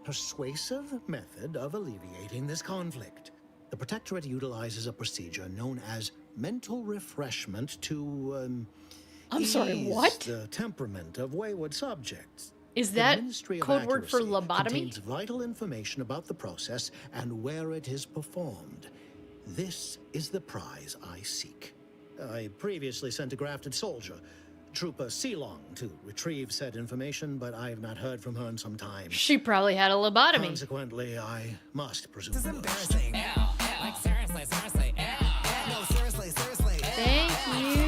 persuasive method of alleviating this conflict. The Protectorate utilizes a procedure known as mental refreshment to I'm sorry, ease what? the temperament of wayward subjects. Is The that Ministry of code word for Accuracy lobotomy? contains vital information about the process and where it is performed. This is the prize I seek. I previously sent a grafted soldier, Trooper Sealong, to retrieve said information, but I have not heard from her in some time. She probably had a lobotomy. Consequently, I must presume This is the worst. embarrassing. Like, seriously, seriously. No, seriously, seriously. Thank you.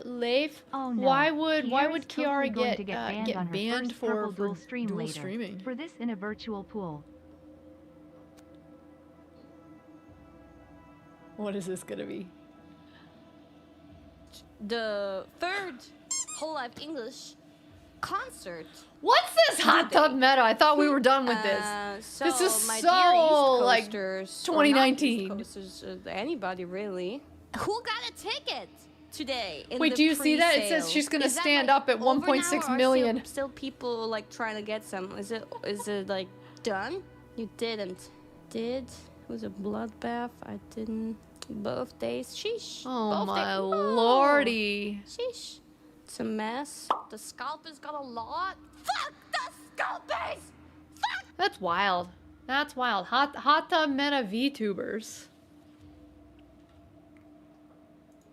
Leif. Oh no. Why would Kiara's Kiara totally going get to get banned get on her banned first purple for dual stream dual later. streaming? For this in a virtual pool. What is this gonna be? The third Whole Life English concert. What's this hot tub meta? I thought we were done with this. So This is my so, dear East like, Coasters, or not East 2019. Coasters, anybody really? Who got a ticket today? In Wait, the do you see that? It says pre-sale? she's gonna Is that, stand like, up at over now, 1.6 or are million. Still people like trying to get some. Is it like done? You didn't. Did? It was a bloodbath. I didn't. Both days. Sheesh. Oh Both my days. lordy. Sheesh. It's a mess. The scalpers got a lot. Fuck the scalpers! Fuck! That's wild. That's wild. Hot tub meta VTubers.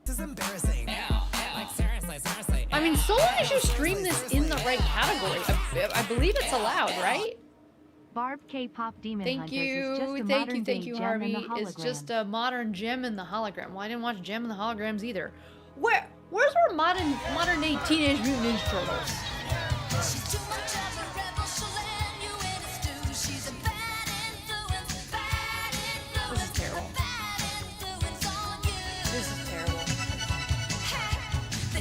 This is embarrassing. Like, seriously, seriously. I mean, so long as you stream this in the right category, I believe it's allowed, right? Barb K-pop Demon Thank Hunters you, is just a thank modern you, day thank you, gem Harvey. in the It's just hologram. a modern gem in the hologram. Well, I didn't watch Gem in the Holograms either. Where's our modern day Teenage Mutant Ninja Turtles? She's too much of a rebel, she'll land you in a stew. She's a bad influence, This is terrible. bad influence on you. This is terrible.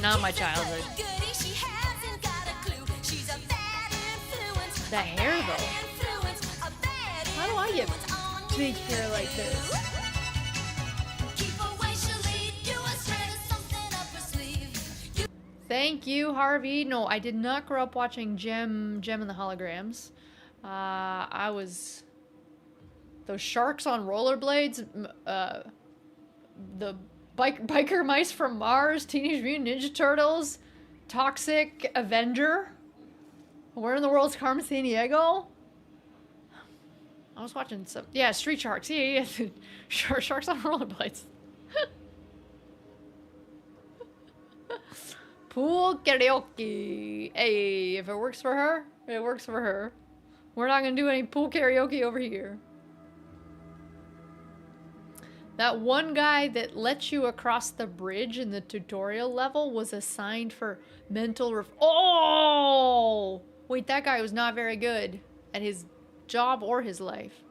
Not my childhood. Goody, she hasn't got a clue. She's a bad influence. The hair though. Influence, a bad How do I get influence on big hair like this? Keep away, she'll lead you astray with something up her sleeve. Thank you, Harvey. No, I did not grow up watching Gem in the Holograms. I was those sharks on rollerblades, the biker mice from Mars, Teenage Mutant Ninja Turtles, Toxic Avenger. Where in the world's Carmen Sandiego? I was watching some, yeah, Street Sharks. Yeah. Sharks on rollerblades. Pool karaoke. Hey, if it works for her, it works for her. We're not gonna do any pool karaoke over here. That one guy that lets you across the bridge in the tutorial level was assigned for Oh! Wait, that guy was not very good at his job or his life.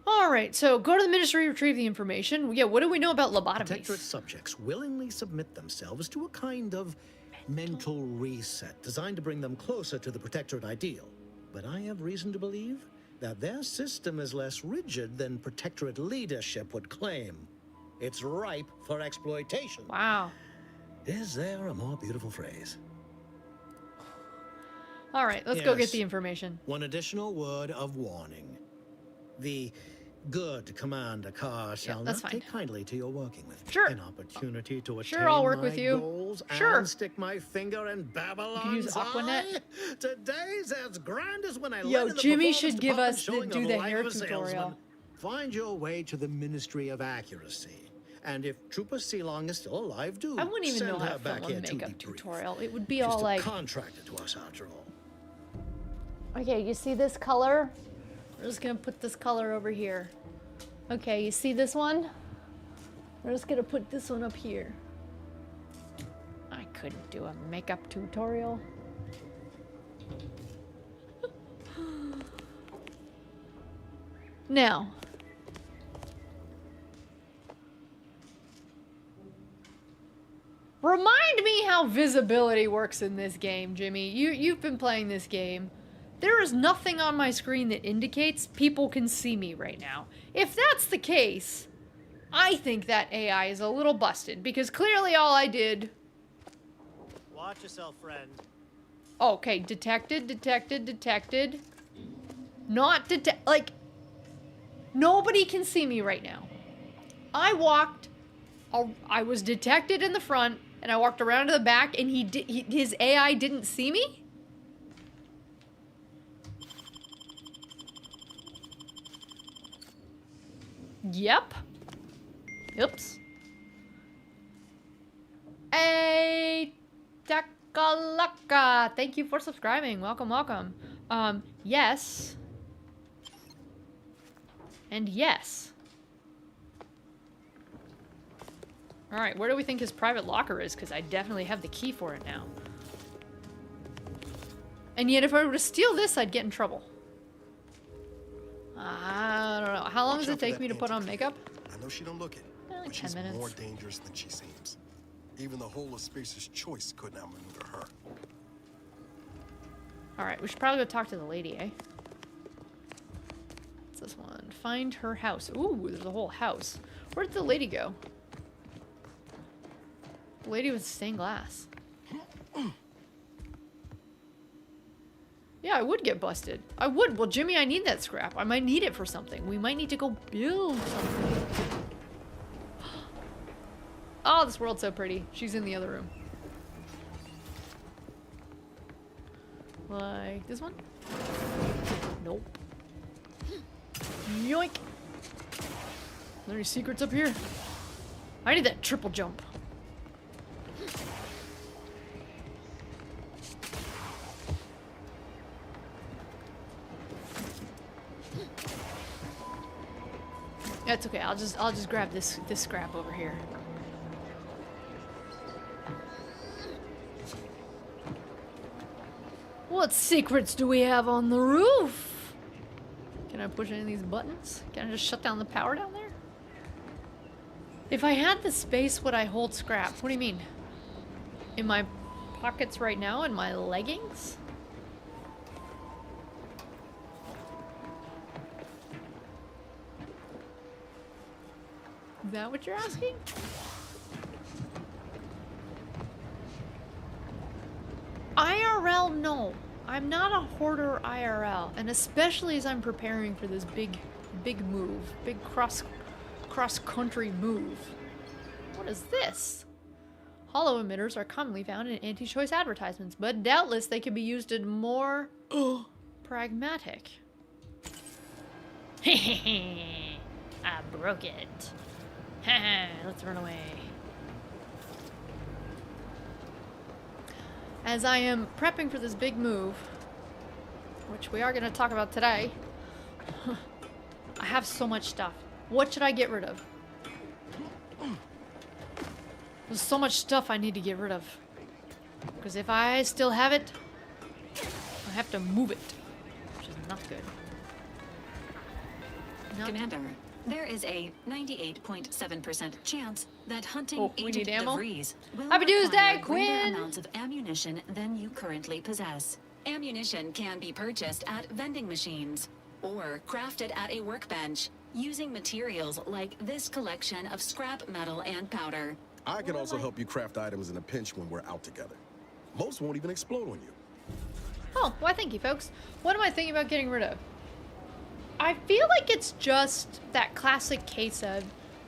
Alright, so go to the ministry, retrieve the information. Yeah, what do we know about lobotomies? Protectorate subjects willingly submit themselves to a kind of mental reset designed to bring them closer to the Protectorate ideal. But I have reason to believe that their system is less rigid than Protectorate leadership would claim. It's ripe for exploitation. Wow. Is there a more beautiful phrase? Alright, let's go get Yes. the information. One additional word of warning. The good Commander Carr shall that's not fine. take kindly to your working with me. Sure. An opportunity to attain Sure, I'll work my with you. goals Sure. and stick my finger in Babylon's use Aquanet. eye. Today's as grand as when I Yo, led in the Jimmy performance should give department us showing do of the Life hair of a Salesman. tutorial. Find your way to the Ministry of Accuracy. And if Trooper Sealong is still alive, do I wouldn't even send know how her to back film a here to makeup debrief. tutorial. It would be She's all still like, contracted to us after all. okay, you see this color? We're just gonna put this color over here. Okay, you see this one? We're just gonna put this one up here. I couldn't do a makeup tutorial. Now. Remind me how visibility works in this game, Jimmy. You've been playing this game. There is nothing on my screen that indicates people can see me right now. If that's the case, I think that AI is a little busted, because clearly all I did... Watch yourself, friend. Okay, detected. Not detect... Like, nobody can see me right now. I was detected in the front, and I walked around to the back, and his AI didn't see me? Yep. Oops. Hey, Takalaka. Thank you for subscribing. Welcome, welcome. Yes. And yes. Alright, where do we think his private locker is? Because I definitely have the key for it now. And yet if I were to steal this, I'd get in trouble. I don't know. How long does it take me to put on makeup? I know she don't look it, Like but 10 she's minutes. more dangerous than she seems. Even the whole of Spacer's choice couldn't outmaneuver her. Alright, we should probably go talk to the lady, eh? What's this one? Find her house. Ooh, there's a whole house. Where did the lady go? The lady with stained glass. Yeah, I would get busted. I would. Well, Jimmy, I need that scrap. I might need it for something. We might need to go build something. Oh, this world's so pretty. She's in the other room. Like this one? Nope. Yoink! Are there any secrets up here? I need that triple jump. That's okay. I'll just grab this scrap over here. What secrets do we have on the roof? Can I push any of these buttons? Can I just shut down the power down there? If I had the space, would I hold scrap? What do you mean? In my pockets right now? In my leggings? Is that what you're asking? IRL, no. I'm not a hoarder IRL, and especially as I'm preparing for this big move, big cross-country move. What is this? Hollow emitters are commonly found in anti-choice advertisements, but doubtless they can be used in more pragmatic. I broke it. Let's run away. As I am prepping for this big move, which we are going to talk about today, I have so much stuff. What should I get rid of? There's so much stuff I need to get rid of. Because if I still have it, I have to move it, which is not good. Commander, there is a 98.7% chance that hunting Agent DeVries will Happy Tuesday, require Quinn! greater amounts of ammunition than you currently possess. Ammunition can be purchased at vending machines or crafted at a workbench using materials like this collection of scrap metal and powder. I can also help you craft items in a pinch when we're out together. Most won't even explode on you. Oh, why thank you, folks. What am I thinking about getting rid of? I feel like it's just that classic case of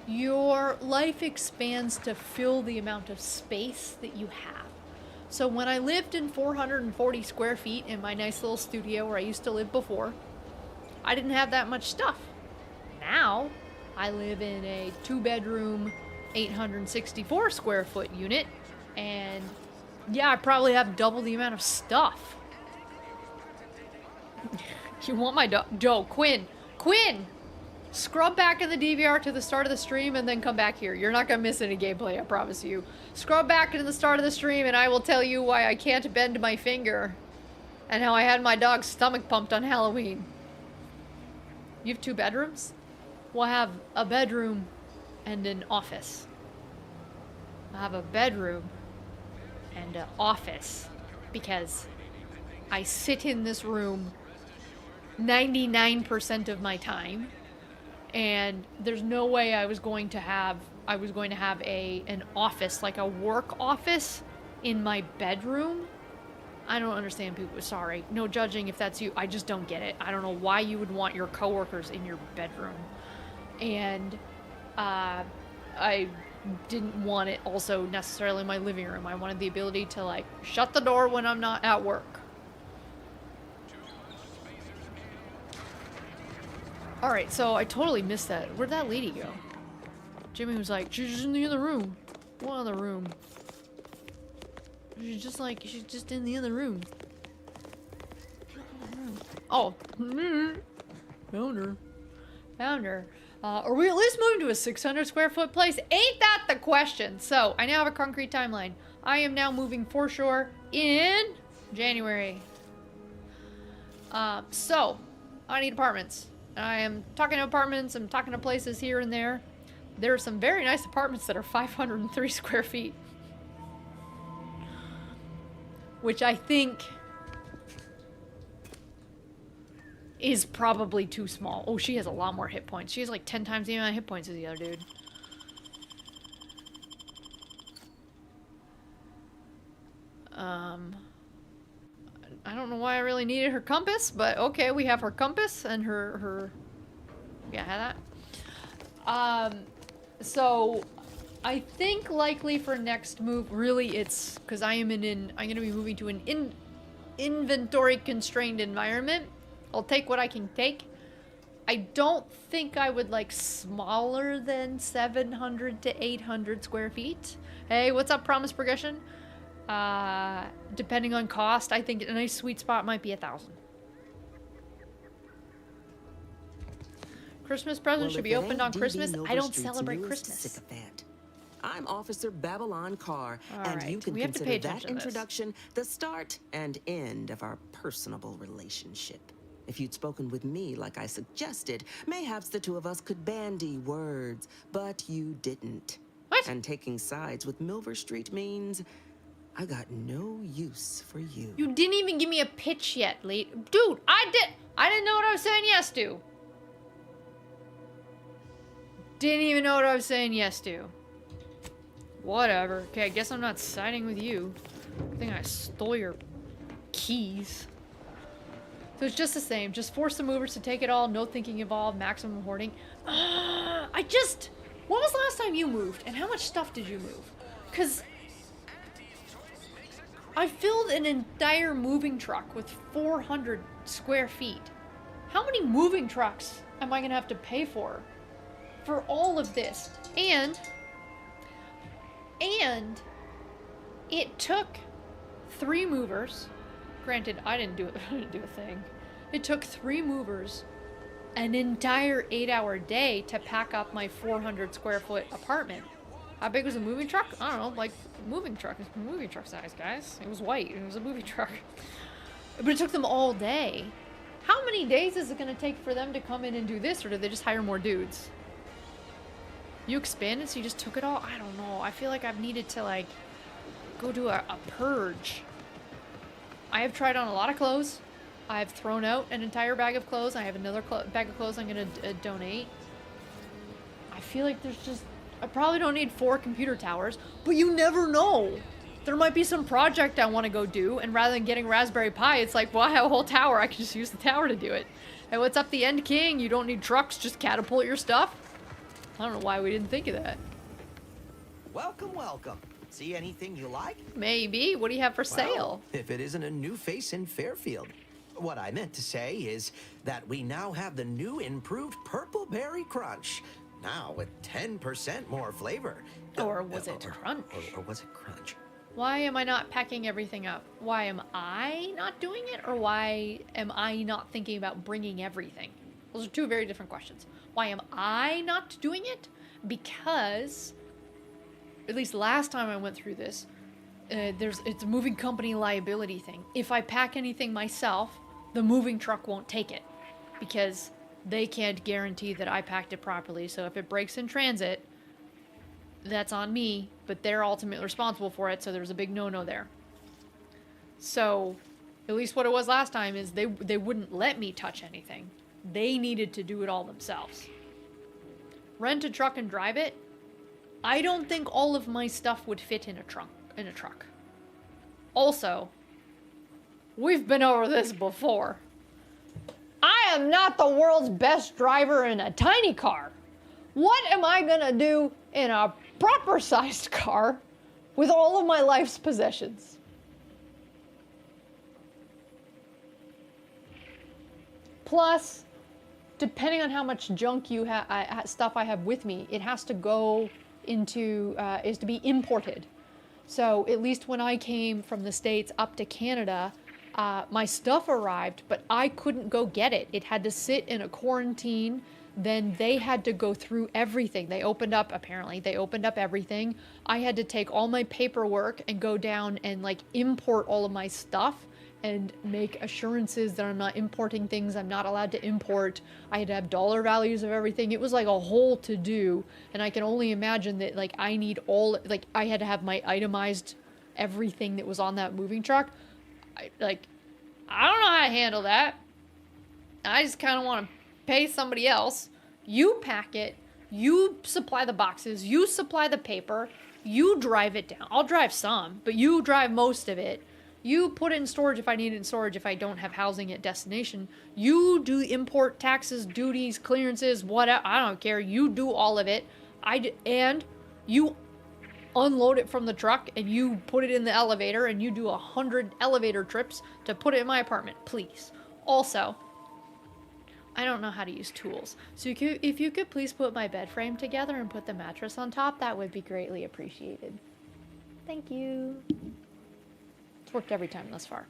your life expands to fill the amount of space that you have. So when I lived in 440 square feet in my nice little studio where I used to live before, I didn't have that much stuff. Now, I live in a 2-bedroom, 864 square foot unit, and yeah, I probably have double the amount of stuff. You want my dog? Joe, Quinn! Scrub back in the DVR to the start of the stream and then come back here. You're not gonna miss any gameplay, I promise you. Scrub back into the start of the stream and I will tell you why I can't bend my finger. And how I had my dog's stomach pumped on Halloween. You have 2 bedrooms? We'll have a bedroom and an office. I'll have a bedroom and an office. Because I sit in this room 99% of my time. And there's no way I was going to have an office, like a work office in my bedroom. I don't understand people. Sorry. No judging if that's you. I just don't get it. I don't know why you would want your coworkers in your bedroom. And I didn't want it also necessarily in my living room. I wanted the ability to like shut the door when I'm not at work. Alright, so I totally missed that. Where'd that lady go? Jimmy was like, she's just in the other room. What other room? She's just in the other room. Oh. Found her. Are we at least moving to a 600 square foot place? Ain't that the question? So, I now have a concrete timeline. I am now moving foreshore in January. So, I need apartments. I am talking to apartments, I'm talking to places here and there. There are some very nice apartments that are 503 square feet. Which I think is probably too small. Oh, she has a lot more hit points. She has like 10 times the amount of hit points as the other dude. I don't know why I really needed her compass, but okay, we have her compass and her yeah, that. So I think likely for next move, really it's because I'm gonna be moving to an inventory constrained environment. I'll take what I can take. I don't think I would like smaller than 700 to 800 square feet. Hey, what's up, Promise Progression? Depending on cost, I think a nice sweet spot might be 1,000. Christmas presents should be opened on Christmas. I don't celebrate Christmas. Sycophant. I'm Officer Babylon Carr, All and right, you can we have to consider pay that attention to this. introduction the start and end of our personable relationship. If you'd spoken with me like I suggested, mayhaps the two of us could bandy words, but you didn't. What? And taking sides with Milver Street means I got no use for you. You didn't even give me a pitch yet, late. Dude, I didn't know what I was saying yes to. Didn't even know what I was saying yes to. Whatever. Okay, I guess I'm not siding with you. I think I stole your keys. So it's just the same. Just force the movers to take it all. No thinking involved. Maximum hoarding. When was the last time you moved? And how much stuff did you move? Because I filled an entire moving truck with 400 square feet. How many moving trucks am I going to have to pay for all of this? And it took 3 movers. Granted, I didn't do a thing. It took 3 movers an entire 8-hour day to pack up my 400 square foot apartment. How big was a moving truck? I don't know, like moving truck. It's moving truck size, guys. It was white. It was a moving truck. But it took them all day. How many days is it going to take for them to come in and do this, or did they just hire more dudes? You expanded, so you just took it all? I don't know. I feel like I've needed to, like, go do a purge. I have tried on a lot of clothes. I've thrown out an entire bag of clothes. I have another bag of clothes I'm going to donate. I feel like there's just... I probably don't need 4 computer towers, but you never know. There might be some project I want to go do, and rather than getting Raspberry Pi, it's like, well, I have a whole tower. I can just use the tower to do it. Hey, what's up, the End King? You don't need trucks. Just catapult your stuff. I don't know why we didn't think of that. Welcome, welcome. See anything you like? Maybe. What do you have for sale? If it isn't a new face in Fairfield. What I meant to say is that we now have the new improved Purple Berry Crunch. Now with 10% more flavor. Or was it crunch? Or was it crunch? Why am I not packing everything up? Why am I not doing it? Or why am I not thinking about bringing everything? Those are 2 very different questions. Why am I not doing it? Because, at least last time I went through this, it's a moving company liability thing. If I pack anything myself, the moving truck won't take it. Because they can't guarantee that I packed it properly. So if it breaks in transit, that's on me, but they're ultimately responsible for it, so there's a big no-no there. So At least what it was last time is they wouldn't let me touch anything. They needed to do it all themselves. Rent a truck and drive it? I don't think all of my stuff would fit in a truck. Also, we've been over this before. I am not the world's best driver in a tiny car. What am I gonna do in a proper sized car with all of my life's possessions? Plus, depending on how much junk you stuff I have with me, it has to go into, is to be imported. So at least when I came from the States up to Canada, my stuff arrived, but I couldn't go get it. It had to sit in a quarantine. Then they had to go through everything. They opened up everything. I had to take all my paperwork and go down and like import all of my stuff and make assurances that I'm not importing things I'm not allowed to import. I had to have dollar values of everything. It was like a whole to-do, and I can only imagine that like I had to have my itemized everything that was on that moving truck. I don't know how to handle that. I just kind of want to pay somebody else. You pack it, you supply the boxes, you supply the paper, you drive it down. I'll drive some, but you drive most of it. You put it in storage if I need it in storage if I don't have housing at destination. You do import taxes, duties, clearances, whatever. I don't care. You do all of it. And you unload it from the truck and you put it in the elevator and you do 100 elevator trips to put it in my apartment, please. Also, I don't know how to use tools. So if you could please put my bed frame together and put the mattress on top, that would be greatly appreciated. Thank you. Worked every time thus far.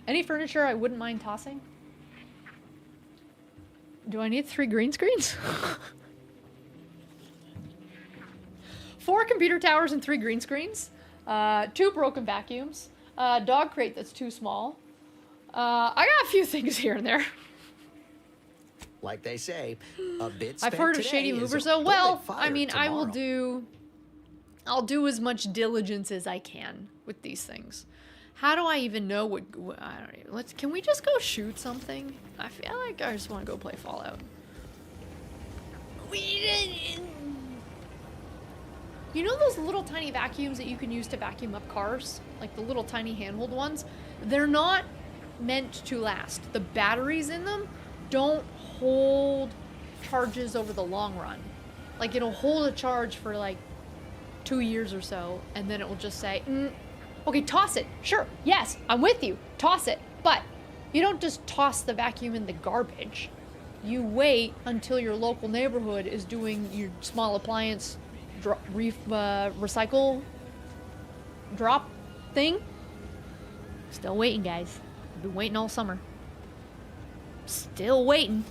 Any furniture I wouldn't mind tossing? Do I need 3 green screens? 4 computer towers and 3 green screens. 2 broken vacuums. Dog crate that's too small. I got a few things here and there. Like they say, a bit I've heard of shady movers though. Well, I mean, I'll do as much diligence as I can with these things. How do I even know what I don't even, can we just go shoot something? I feel like I just want to go play Fallout. You know those little tiny vacuums that you can use to vacuum up cars? Like the little tiny handheld ones? They're not meant to last. The batteries in them don't hold charges over the long run. Like it'll hold a charge for like 2 years or so, and then it will just say, okay, toss it. Sure, yes, I'm with you. Toss it. But you don't just toss the vacuum in the garbage. You wait until your local neighborhood is doing your small appliance recycle drop thing. Still waiting, guys. I've been waiting all summer. Still waiting.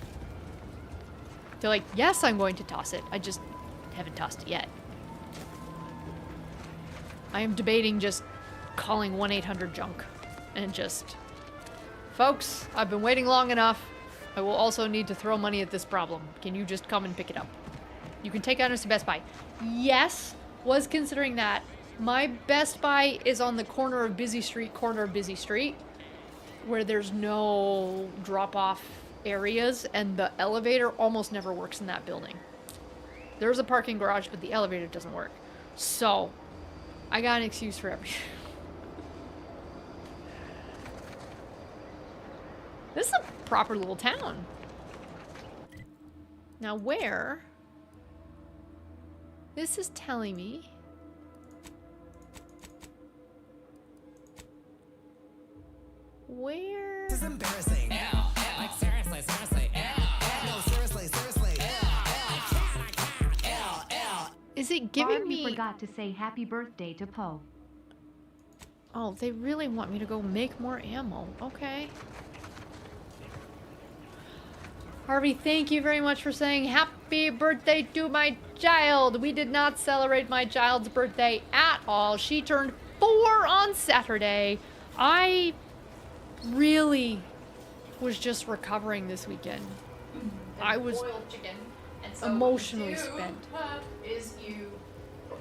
They're like, yes, I'm going to toss it. I just haven't tossed it yet. I am debating just calling 1-800-JUNK and just, folks, I've been waiting long enough. I will also need to throw money at this problem. Can you just come and pick it up? You can take items to Best Buy. Yes, was considering that. My Best Buy is on the corner of Busy Street, where there's no drop-off areas, and the elevator almost never works in that building. There's a parking garage, but the elevator doesn't work. So, I got an excuse for everything. This is a proper little town. Now where? This is telling me. Where? This is embarrassing. Like seriously. No, seriously. Is it giving me? You forgot to say happy birthday to Poe. Oh, they really want me to go make more ammo. Okay. Harvey, thank you very much for saying happy birthday to my child. We did not celebrate my child's birthday at all. She turned 4 on Saturday. I really was just recovering this weekend. I was emotionally spent. Is you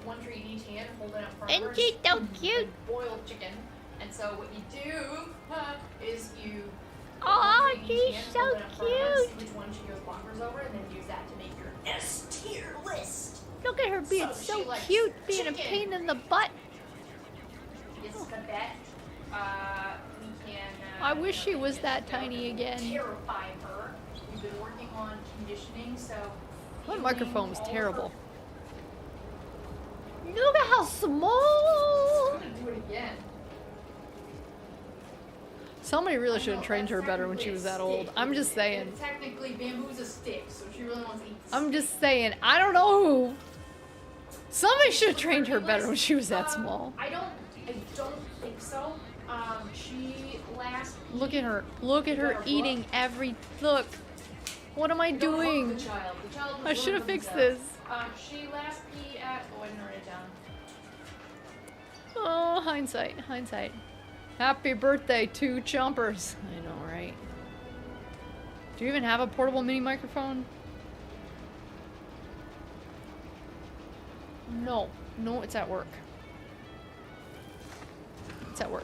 one treat in each hand, hold it out in front And of her. she's so It's cute. boiled chicken. And so what you do is you Oh, put one treat in each she's hand, so hold it out in front of her, cute. see which one she goes bonkers over, and then use that to make your S tier list. Look at her being So so she likes cute, being a chicken. pain in the butt. Yes, but that we can. I wish she was that tiny again. Terrify her. We've been working on conditioning, so. My microphone was all of terrible. her- Look at how small. I'm gonna do it again. Somebody really should have trained her better when she was that old. I'm just saying. Technically, bamboo's a stick, so she really wants to eat. I'm just saying. I don't know who. Somebody should have trained her better when she was that small. I don't think so. She last. Look at her. Look at her eating every. Look. What am I doing? The child. The child was I should have ruined fixed himself. this. She last peed at. Oh, I didn't write it down. Oh, hindsight. Hindsight. Happy birthday, 2 chompers. I know, right? Do you even have a portable mini microphone? No. No, it's at work. It's at work.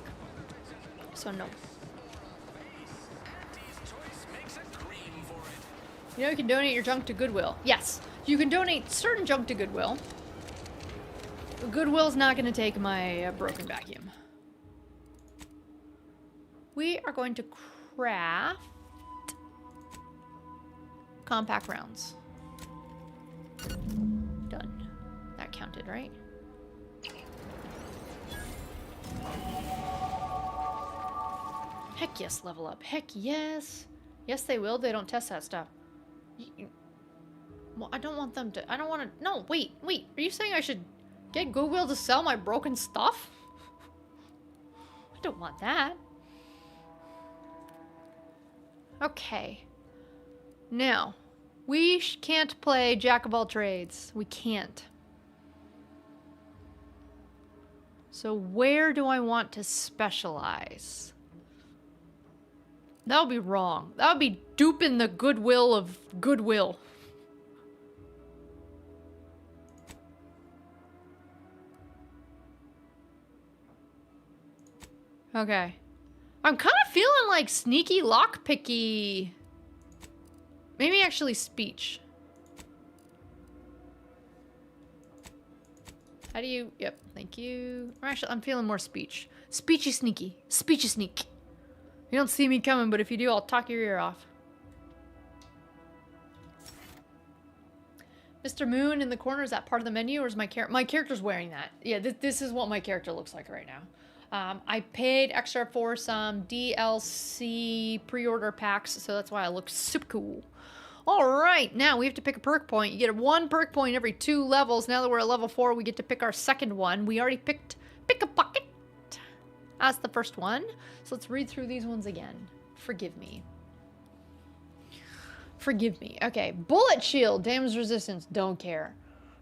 So no. You know you can donate your junk to Goodwill. Yes. You can donate certain junk to Goodwill. Goodwill's not going to take my broken vacuum. We are going to craft compact rounds. Done. That counted, right? Heck yes, level up. Heck yes. Yes, they will. They don't test that stuff. Well, I don't want them to. I don't want to. No, wait. Are you saying I should get Goodwill to sell my broken stuff? I don't want that. Okay. Now, we can't play Jack of all trades. We can't. So where do I want to specialize? That would be wrong. That would be duping the goodwill of Goodwill. Okay. I'm kind of feeling like sneaky lockpicky. Maybe actually speech. How do you... Yep, thank you. Or actually, I'm feeling more speech. Speechy sneaky. Speechy sneak. You don't see me coming, but if you do, I'll talk your ear off. Mr. Moon in the corner, is that part of the menu, or is my character... My character's wearing that. Yeah, this is what my character looks like right now. I paid extra for some DLC pre-order packs, so that's why I look super cool. Alright, now we have to pick a perk point. You get 1 perk point every 2 levels. Now that we're at level 4, we get to pick our second one. We already picked Pick a Pocket as the first one. So let's read through these ones again. Forgive me. Forgive me. Okay, Bullet Shield, damage resistance, don't care.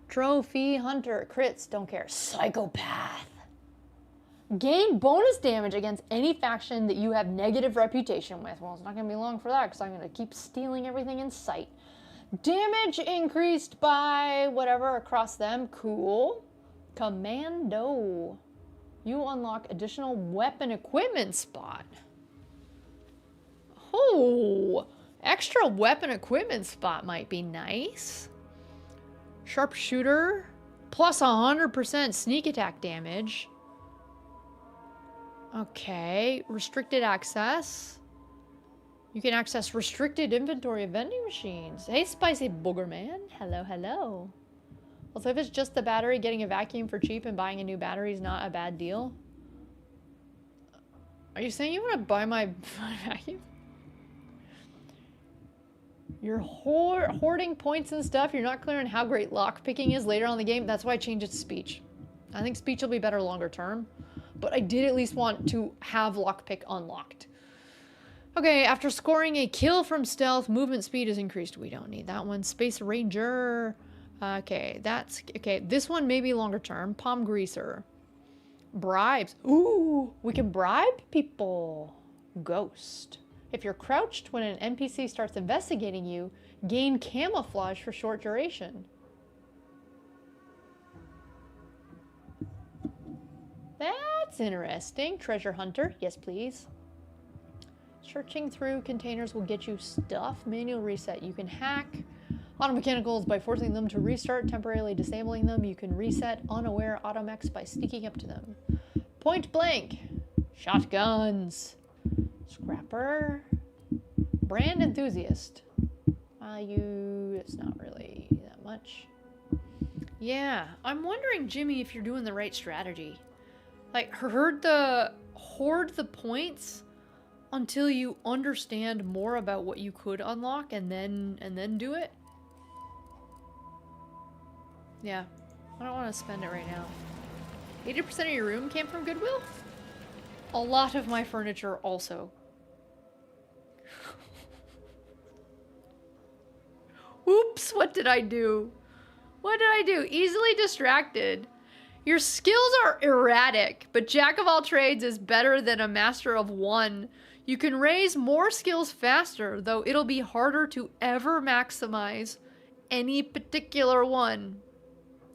Trophy Hunter, crits, don't care. Psychopath. Gain bonus damage against any faction that you have negative reputation with. Well, it's not going to be long for that because I'm going to keep stealing everything in sight. Damage increased by whatever across them. Cool. Commando. You unlock additional weapon equipment spot. Oh, extra weapon equipment spot might be nice. Sharpshooter. Plus 100% sneak attack damage. Okay, restricted access. You can access restricted inventory of vending machines. Hey, Spicy Booger Man. Hello, hello. Also, if it's just the battery, getting a vacuum for cheap and buying a new battery is not a bad deal. Are you saying you want to buy my vacuum? You're hoarding points and stuff. You're not clear on how great lockpicking is later on in the game. That's why I changed it to speech. I think speech will be better longer term. But I did at least want to have lockpick unlocked. Okay, after scoring a kill from stealth, movement speed is increased. We don't need that one. Space Ranger. Okay, that's... Okay, this one may be longer term. Palm Greaser. Bribes. Ooh, we can bribe people. Ghost. If you're crouched when an NPC starts investigating you, gain camouflage for short duration. That's interesting. Treasure hunter. Yes, please. Searching through containers will get you stuff. Manual reset. You can hack auto mechanicals by forcing them to restart, temporarily disabling them. You can reset unaware automechs by sneaking up to them. Point blank. Shotguns. Scrapper. Brand enthusiast. Value, it's not really that much. Yeah, I'm wondering, Jimmy, if you're doing the right strategy. Like, hoard the points until you understand more about what you could unlock, and then do it. Yeah, I don't want to spend it right now. 80% of your room came from Goodwill? A lot of my furniture also. Oops, what did I do? What did I do? Easily distracted. Your skills are erratic, but Jack of all trades is better than a master of one. You can raise more skills faster, though it'll be harder to ever maximize any particular one.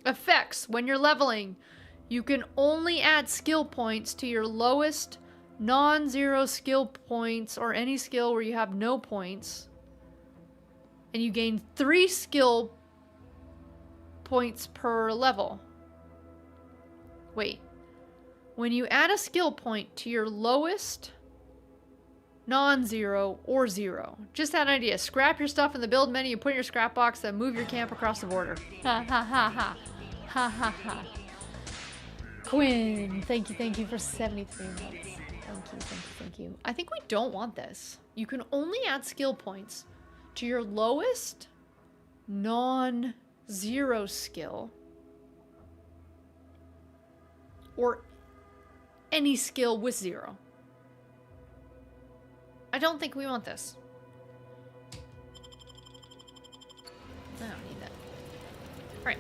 Effects. When you're leveling, you can only add skill points to your lowest non-zero skill points or any skill where you have no points. And you gain 3 skill points per level. Wait. When you add a skill point to your lowest non-zero or 0. Just that idea. Scrap your stuff in the build menu, put in your scrap box, then move your camp across the border. Ha ha ha ha. Ha ha ha. Quinn, thank you for 73 months. Thank you. I think we don't want this. You can only add skill points to your lowest non-zero skill or any skill with 0. I don't think we want this. I don't need that. Alright.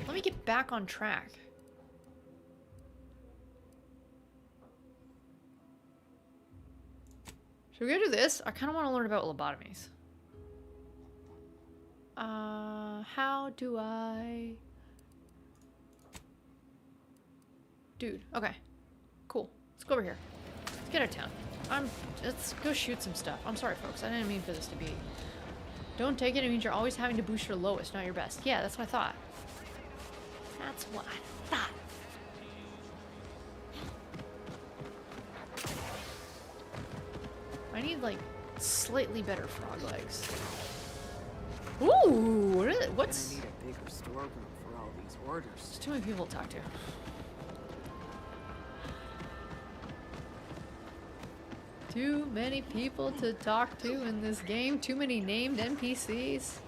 Let me get back on track. Should we go do this? I kind of want to learn about lobotomies. How do I... Dude, okay. Cool. Let's go over here. Let's get out of town. Let's go shoot some stuff. I'm sorry, folks. I didn't mean for this to be... Don't take it. It means you're always having to boost your lowest, not your best. Yeah, that's what I thought. That's what I thought. I need, like, slightly better frog legs. Ooh, what is it? What's... I need a bigger storeroom for all these orders. There's too many people to talk to. Too many people to talk to in this game. Too many named NPCs.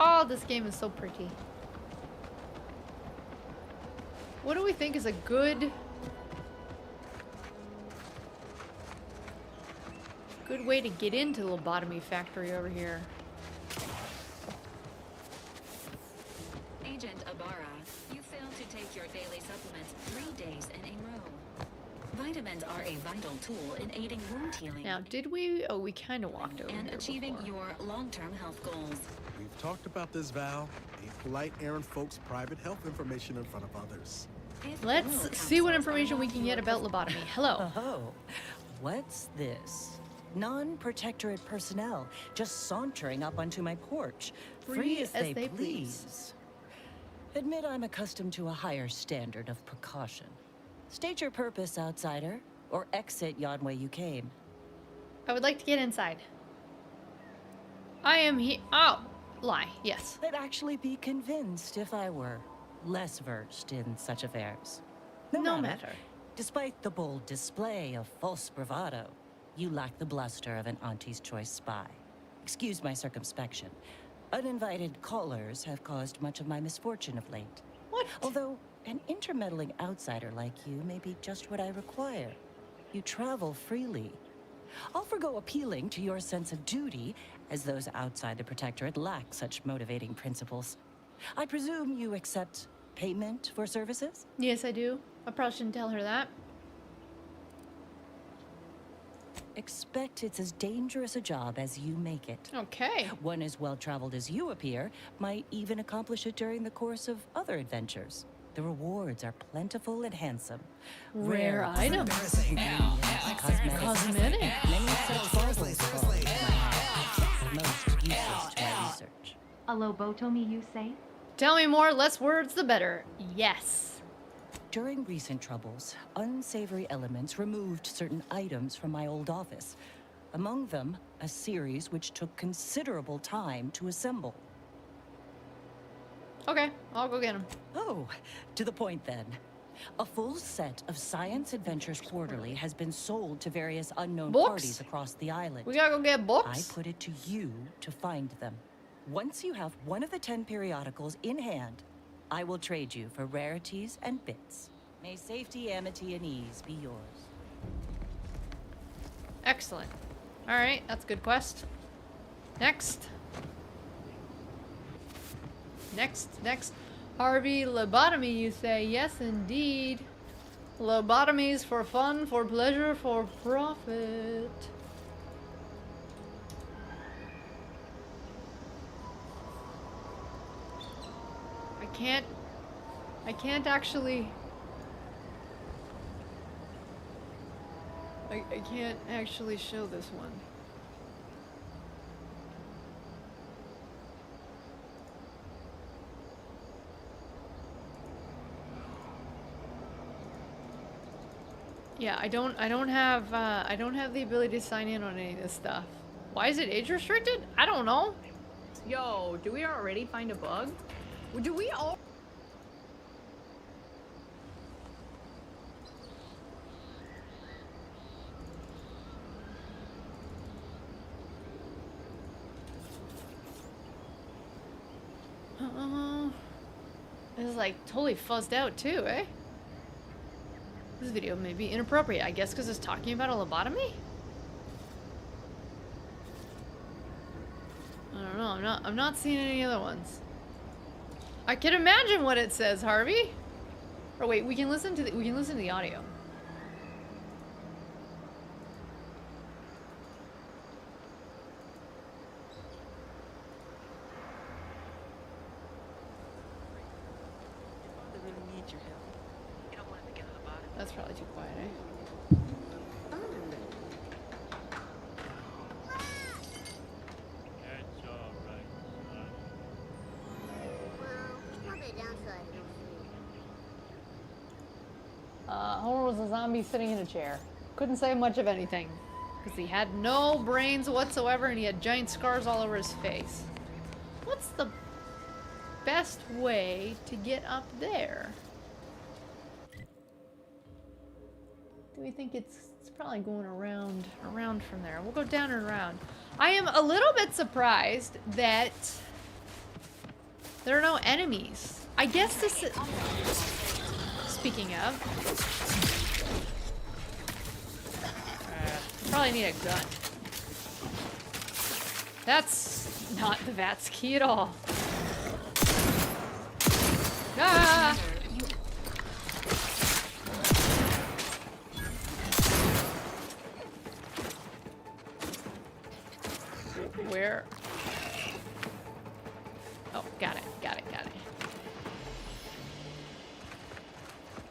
Oh, this game is so pretty. What do we think is a good way to get into the lobotomy factory over here? Agent Ibarra, you failed to take your daily supplements 3 days in a row. Vitamins are a vital tool in aiding wound healing. Now, did we? Oh, we kind of walked over and here achieving before. your long-term health goals. We've talked about this, Val. Ain't polite airing folks' private health information in front of others. Let's see what information we can get about lobotomy. Hello. Oh, what's this? Non-protectorate personnel just sauntering up onto my porch. Free as they please. Admit I'm accustomed to a higher standard of precaution. State your purpose, outsider, or exit yon way you came. I would like to get inside. I am here. Oh, lie. Yes. I'd actually be convinced if I were less versed in such affairs. No matter. Despite the bold display of false bravado, you lack the bluster of an Auntie's Choice spy. Excuse my circumspection. Uninvited callers have caused much of my misfortune of late. What? Although an intermeddling outsider like you may be just what I require. You travel freely. I'll forgo appealing to your sense of duty, as those outside the Protectorate lack such motivating principles. I presume you accept payment for services? Yes, I do. I probably shouldn't tell her that. expect it's as dangerous a job as you make it. Okay. One as well-traveled as you appear might even accomplish it during the course of other adventures. The rewards are plentiful and handsome. Rare items. Cosmetics. Cosmetic. Many such baubles fall into my hands. Most useless to my research. A lobotomy, you say? Tell me more, less words the better. Yes. During recent troubles, unsavory elements removed certain items from my old office. Among them, a series which took considerable time to assemble. Okay, I'll go get him. Oh, to the point then. A full set of Science Adventures Quarterly has been sold to various unknown Books? parties across the island. We gotta go get books? I put it to you to find them. Once you have one of the 10 periodicals in hand, I will trade you for rarities and bits. May safety, amity, and ease be yours. Excellent. Alright, that's a good quest. Next. Next. Harvey, lobotomy, you say? Yes, indeed. Lobotomies for fun, for pleasure, for profit. I can't actually... I can't actually show this one. Yeah, I don't have the ability to sign in on any of this stuff. Why is it age restricted? I don't know. Yo, do we already find a bug? Do we all? This is like totally fuzzed out too, eh? This video may be inappropriate, I guess, because it's talking about a lobotomy? I don't know, I'm not seeing any other ones. I can imagine what it says, Harvey. Or wait, we can listen to the audio. That's probably too quiet, eh? Homer was a zombie sitting in a chair. Couldn't say much of anything. Because he had no brains whatsoever and he had giant scars all over his face. What's the best way to get up there? Do we think it's probably going around from there? We'll go down and around. I am a little bit surprised that there are no enemies. I guess this is... Speaking of... probably need a gun. That's not the VATS key at all. Ah! Where? Oh, got it.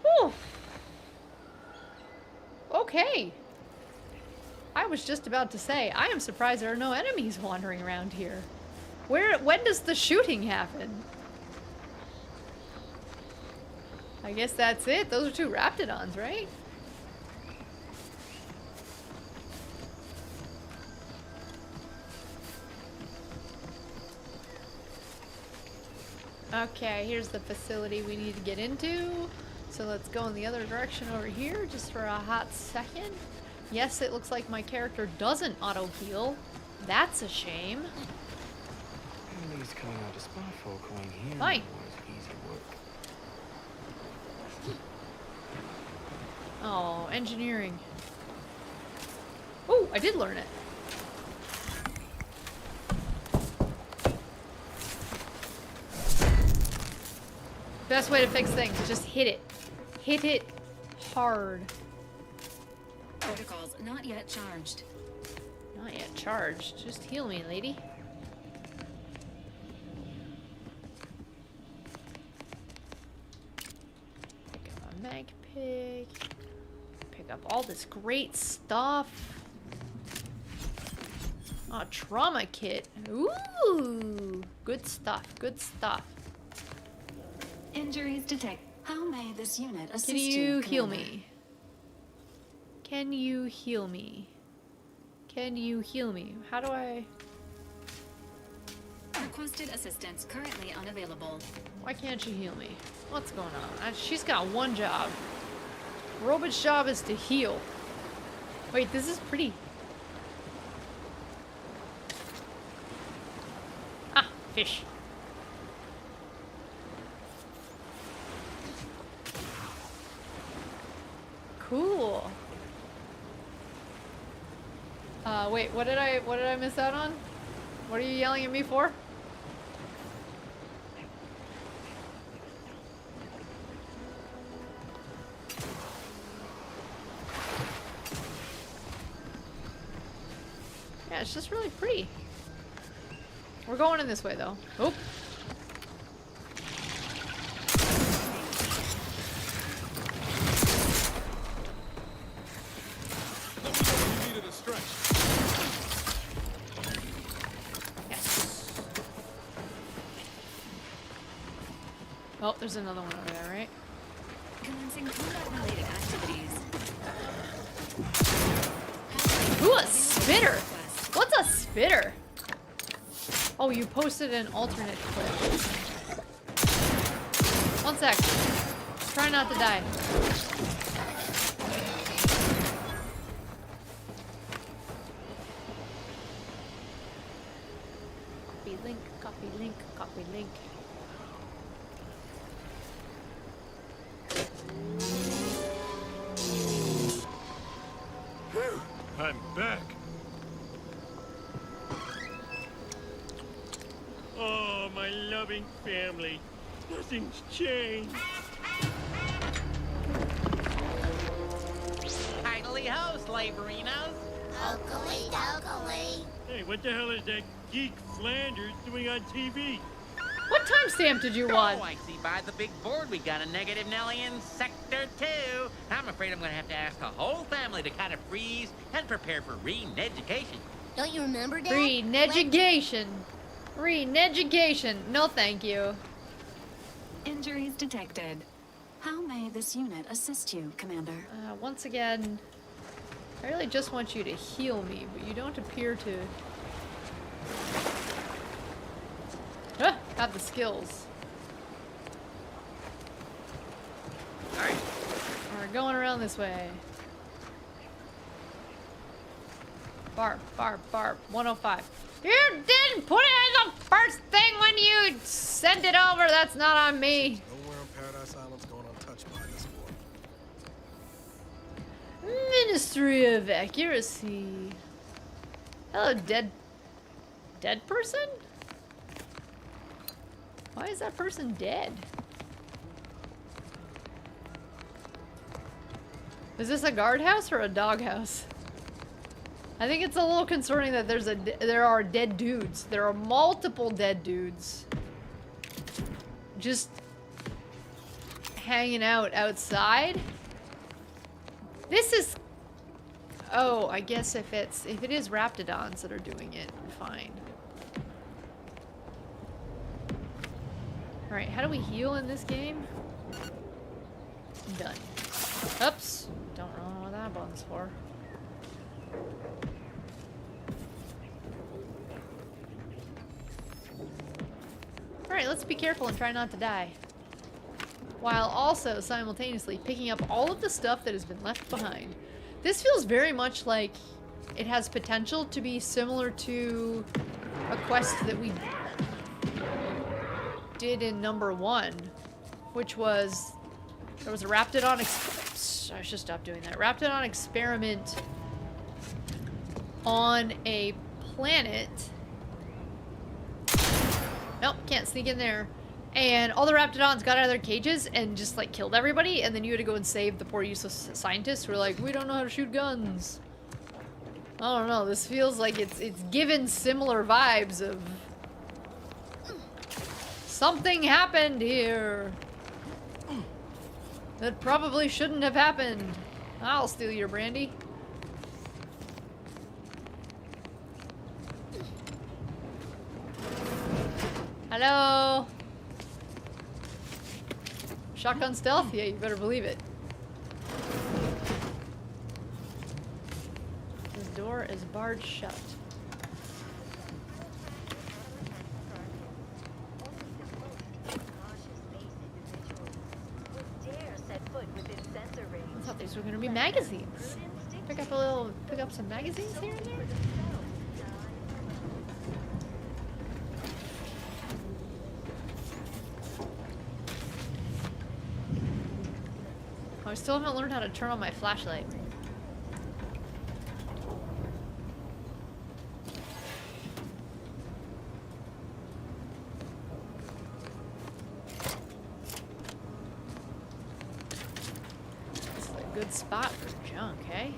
Whew. Okay. I was just about to say, I am surprised there are no enemies wandering around here. When does the shooting happen? I guess that's it. Those are 2 Raptidons, right? Okay, here's the facility we need to get into. So let's go in the other direction over here just for a hot second. Yes, it looks like my character doesn't auto-heal. That's a shame. He's coming out of spot folk going here. Fine. Easy work. Oh, engineering. Oh, I did learn it. Best way to fix things, just hit it. Hit it hard. Protocols not yet charged. Not yet charged. Just heal me, lady. Pick up a mag pick. Pick up all this great stuff. Oh, trauma kit. Ooh, good stuff. Good stuff. Injuries detected. How may this unit assist Can you heal me? Can you heal me? Can you heal me? How do I... Requested assistance currently unavailable. Why can't you heal me? What's going on? She's got one job. Robot's job is to heal. Wait, this is pretty. Ah, fish. Cool. Wait, what did I miss out on? What are you yelling at me for? Yeah, it's just really pretty. We're going in this way though. Oh. Oh, there's another one over there, right? Commencing combat-related activities. Ooh, a spitter! What's a spitter? Oh, you posted an alternate clip. One sec. Try not to die. Copy link, copy link, copy link. I'm back. Oh, my loving family. Nothing's changed. Idly ho, slaverinos. Oakley dokley. Hey, what the hell is that geek Flanders doing on TV? What timestamp did you want? Oh, I see by the big board we got a negative Nelly in Sector 2. I'm afraid I'm going to have to ask the whole family to kind of freeze and prepare for re-education. Don't you remember, Dad? Re-education. Re-education. No, thank you. Injuries detected. How may this unit assist you, Commander? Once again, I really just want you to heal me, but you don't appear to... have the skills. Alright. We're going around this way. Barb, 105. You didn't put it in the first thing when you sent it over. That's not on me. Nowhere in Paradise Island's going untouched by this war. Ministry of Accuracy. Hello, dead person? Why is that person dead? Is this a guardhouse or a doghouse? I think it's a little concerning that there are dead dudes. There are multiple dead dudes. Just hanging out outside. This is... Oh, I guess if it is Raptidons that are doing it, fine. Alright, how do we heal in this game? Done. Oops. Don't know what that button's for. Alright, let's be careful and try not to die. While also simultaneously picking up all of the stuff that has been left behind. This feels very much like it has potential to be similar to a quest that we did in number 1, which was there was a Raptidon I should stop doing that. Raptidon experiment on a planet. Nope, can't sneak in there. And all the Raptidons got out of their cages and just like killed everybody, and then you had to go and save the poor useless scientists who were like, we don't know how to shoot guns. I don't know, this feels like it's given similar vibes of something happened here that probably shouldn't have happened. I'll steal your brandy. Hello? Shotgun stealth? Yeah, you better believe it. This door is barred shut. I thought these were gonna be magazines. Pick up some magazines here and there. I still haven't learned how to turn on my flashlight. This is a good spot for junk, eh?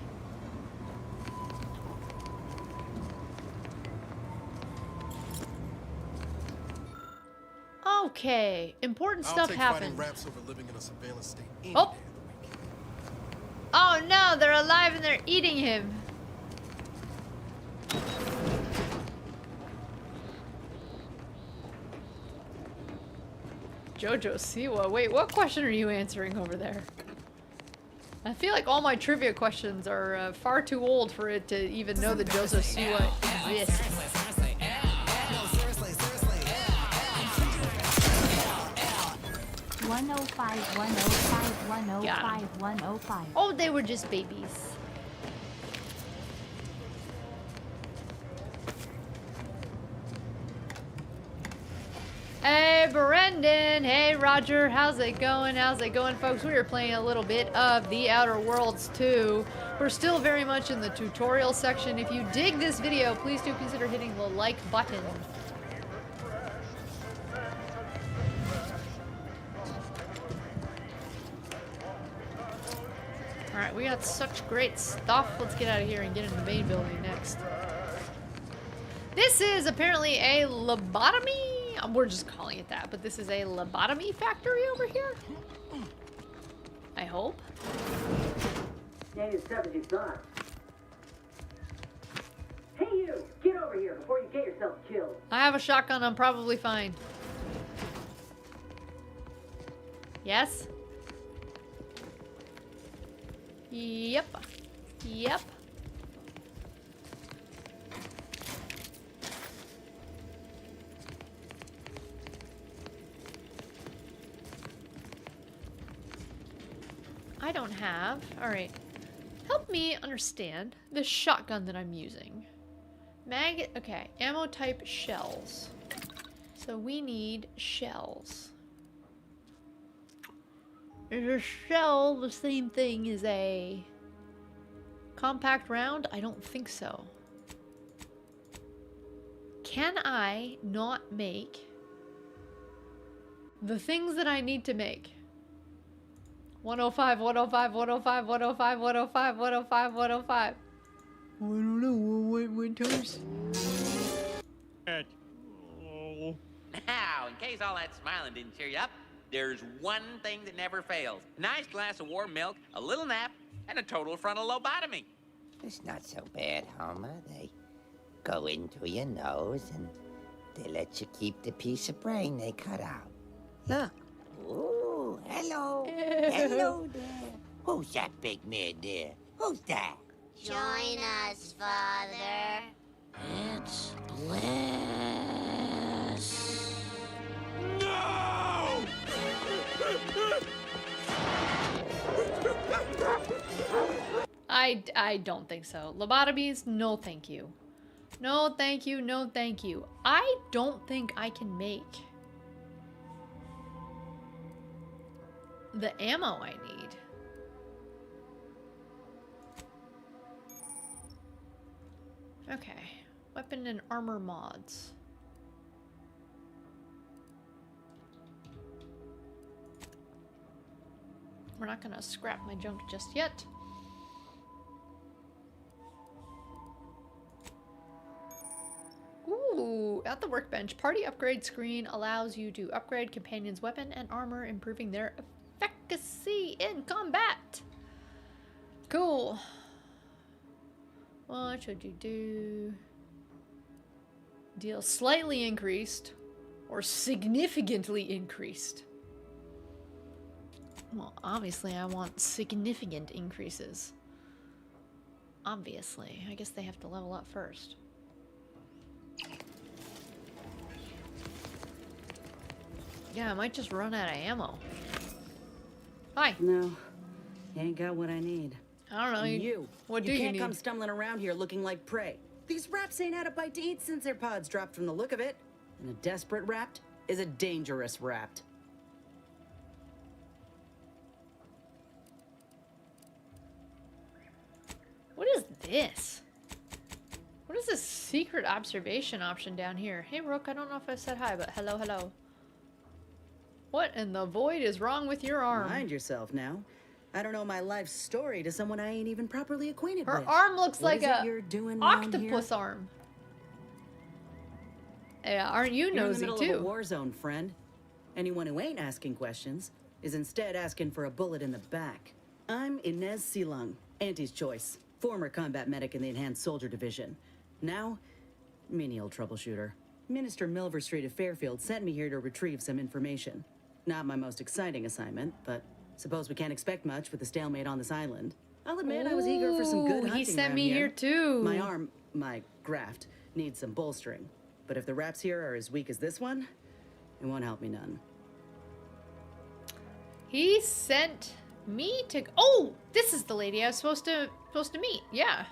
Okay, important stuff happened. Raps over living in a surveillance state. Oh! Oh no, they're alive and they're eating him. Jojo Siwa. Wait, what question are you answering over there? I feel like all my trivia questions are far too old for it to even know that Jojo Siwa exists. 105, 105, 105, 105. Oh, they were just babies. Hey, Brendan. Hey, Roger. How's it going? How's it going, folks? We are playing a little bit of The Outer Worlds 2. We're still very much in the tutorial section. If you dig this video, please do consider hitting the like button. Alright, we got such great stuff. Let's get out of here and get into the main building next. This is apparently a lobotomy. We're just calling it that, but this is a lobotomy factory over here. I hope. Hey, you! Get over here before you get yourself killed. I have a shotgun. I'm probably fine. Yes? Yep. Yep. I don't have. Alright. Help me understand the shotgun that I'm using. Okay. Ammo type shells. So we need shells. Is a shell the same thing as a compact round? I don't think so. Can I not make the things that I need to make? 105, 105, 105, 105, 105, 105, 105. I don't know, what times? Now, in case all that smiling didn't cheer you up, there's one thing that never fails. A nice glass of warm milk, a little nap, and a total frontal lobotomy. It's not so bad, Homer. They go into your nose and they let you keep the piece of brain they cut out. Look. Ooh, hello. Hello there. Who's that big man there? Who's that? Join us, Father. It's Bliss. No! I don't think so. Lobotomies, no thank you. No thank you, no thank you. I don't think I can make the ammo I need. Okay. Weapon and armor mods. we're not gonna scrap my junk just yet. Ooh, at the workbench, party upgrade screen allows you to upgrade companions' weapon and armor, improving their efficacy in combat. Cool. What should you do? Deal slightly increased or significantly increased. Well, obviously I want significant increases. Obviously. I guess they have to level up first. Yeah, I might just run out of ammo. Hi. No, you ain't got what I need. I don't know. What do you can't need? come stumbling around here looking like prey. These raps ain't had a bite to eat since their pods dropped from the look of it. And a desperate rapt is a dangerous rapt. What is this? What is this secret observation option down here? Hey, Rook, I don't know if I said hi, but hello, hello. What in the void is wrong with your arm? Mind yourself now. I don't know my life story to someone I ain't even properly acquainted with. Her arm looks What like is it a you're doing around octopus here? arm. Yeah, aren't you You're in the nosy middle too? of a war zone, friend. Anyone who ain't asking questions is instead asking for a bullet in the back. I'm Inez Silung, Auntie's choice, former combat medic in the Enhanced Soldier Division. Now, menial troubleshooter. Minister Milver Street of Fairfield sent me here to retrieve some information. Not my most exciting assignment, but suppose we can't expect much with a stalemate on this island. I'll admit I was eager for some good Ooh, hunting he sent around me here too. My arm, my graft, needs some bolstering. But if the raps here are as weak as this one, it won't help me none. He sent me to. Oh, this is the lady I was supposed to meet. Yeah.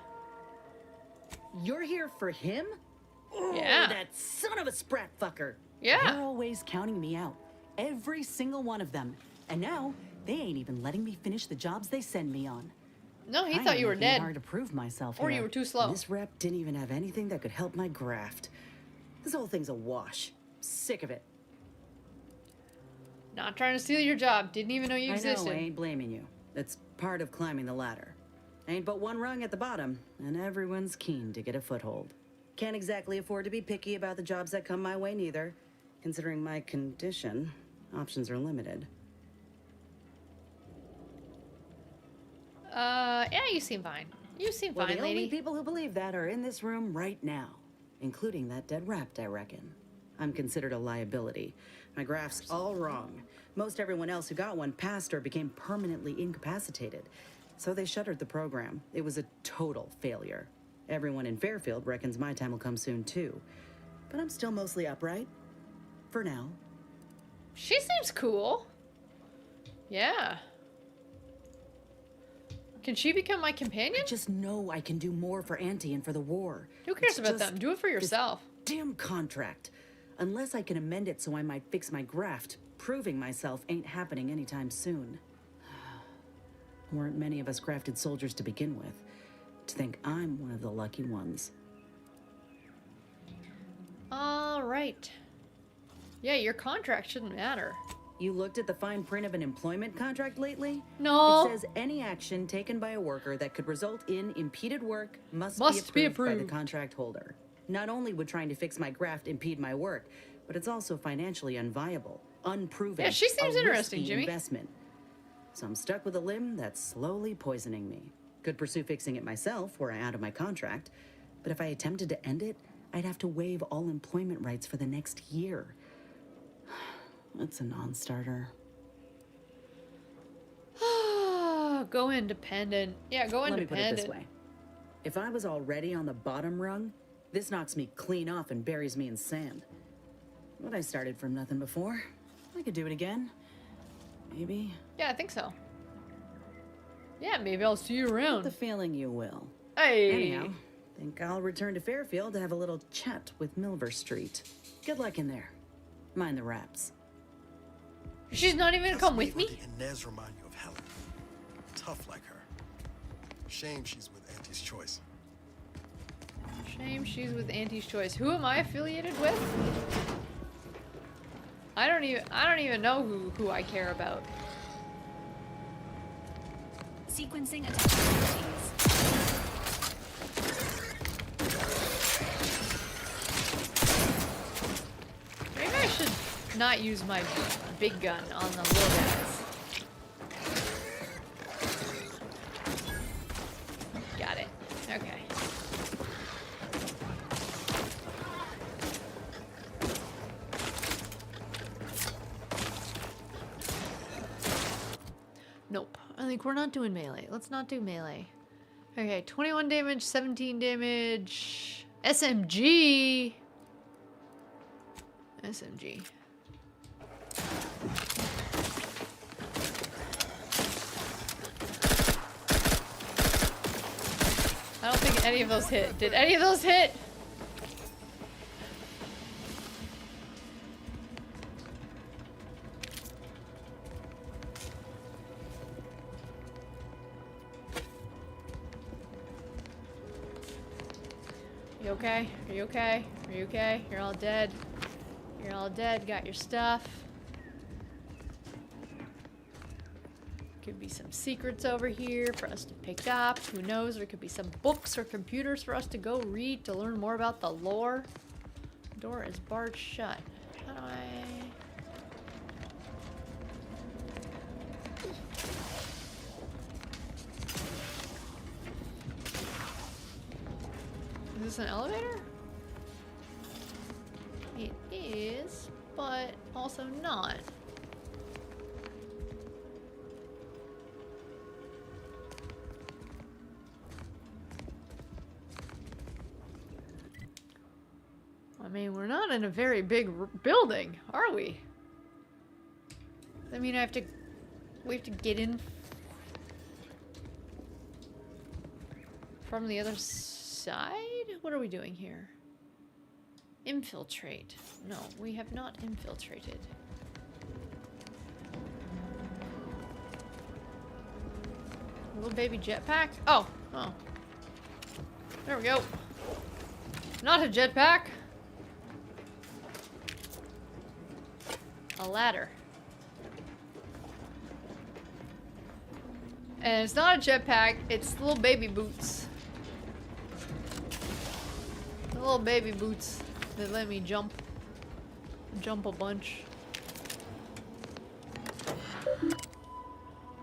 You're here for him? Oh, Yeah. that son of a sprat fucker. Yeah. They're always counting me out. Every single one of them. And now, they ain't even letting me finish the jobs they send me on. No, he I thought ain't you were making it dead. hard to prove myself Or here. you were too slow. And this rep didn't even have anything that could help my graft. This whole thing's a wash. Sick of it. Not trying to steal your job. Didn't even know you existed. I know, I ain't blaming you. That's part of climbing the ladder. Ain't but one rung at the bottom, and everyone's keen to get a foothold. Can't exactly afford to be picky about the jobs that come my way neither. Considering my condition, options are limited. Yeah, you seem fine. You seem Well, fine, the lady. only people who believe that are in this room right now, including that dead rapt, I reckon. I'm considered a liability. My graft's all wrong. Most everyone else who got one passed or became permanently incapacitated. So they shuttered the program. It was a total failure. Everyone in Fairfield reckons my time will come soon too. But I'm still mostly upright. For now. She seems cool. Yeah. Can she become my companion? I just know I can do more for Auntie and for the war. Who cares It's about just them? Do it for yourself. this damn contract. Unless I can amend it so I might fix my graft, proving myself ain't happening anytime soon. Weren't many of us grafted soldiers to begin with. To think I'm one of the lucky ones. All right. Yeah, your contract shouldn't matter. You looked at the fine print of an employment contract lately? No. It says any action taken by a worker that could result in impeded work must be by approved. the contract holder. Not only would trying to fix my graft impede my work, but it's also financially unviable, unproven. Yeah, she seems a interesting, risky Jimmy. investment. So I'm stuck with a limb that's slowly poisoning me. Could pursue fixing it myself were I out of my contract, but if I attempted to end it, I'd have to waive all employment rights for the next year. That's a non-starter. Go independent. Yeah, go Let me independent. put it this way. If I was already on the bottom rung, this knocks me clean off and buries me in sand. But I started from nothing before. I could do it again. Maybe. Yeah, I think so. Yeah, maybe I'll see you around. Get the feeling you will. Hey. Anyhow, think I'll return to Fairfield to have a little chat with Milver Street. Good luck in there. Mind the raps. She's not even gonna come with me? Inez remind you of Helen. Tough like her. Shame she's with Auntie's choice. Shame she's with Auntie's choice. Who am I affiliated with? I don't even know who I care about. Sequencing attack abilities. Maybe I should not use my big gun on the little guys. Got it. Okay. Nope. I think we're not doing melee. Let's not do melee. Okay, 21 damage, 17 damage. SMG! SMG. I don't think any of those hit. Did any of those hit? You okay? Are you okay? Are you okay? You're all dead. You're all dead. Got your stuff. Could be some secrets over here for us to pick up. Who knows? There could be some books or computers for us to go read to learn more about the lore. Door is barred shut. How do I... Is this an elevator? It is, but also not. I mean, we're not in a very big building, are we? I mean, we have to get in from the other side? What are we doing here? Infiltrate. No, we have not infiltrated. Little baby jetpack? Oh. There we go. Not a jetpack. A ladder. And it's not a jetpack, it's little baby boots. The little baby boots that let me jump a bunch.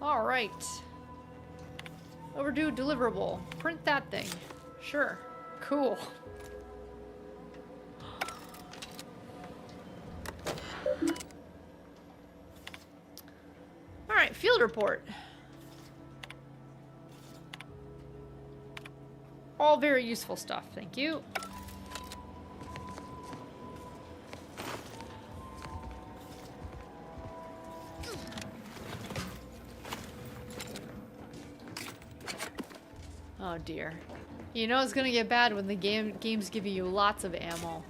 Alright. Overdue deliverable. Print that thing. Sure. Cool. Alright, field report. All very useful stuff, thank you. Oh dear. You know it's gonna get bad when the game's giving you lots of ammo.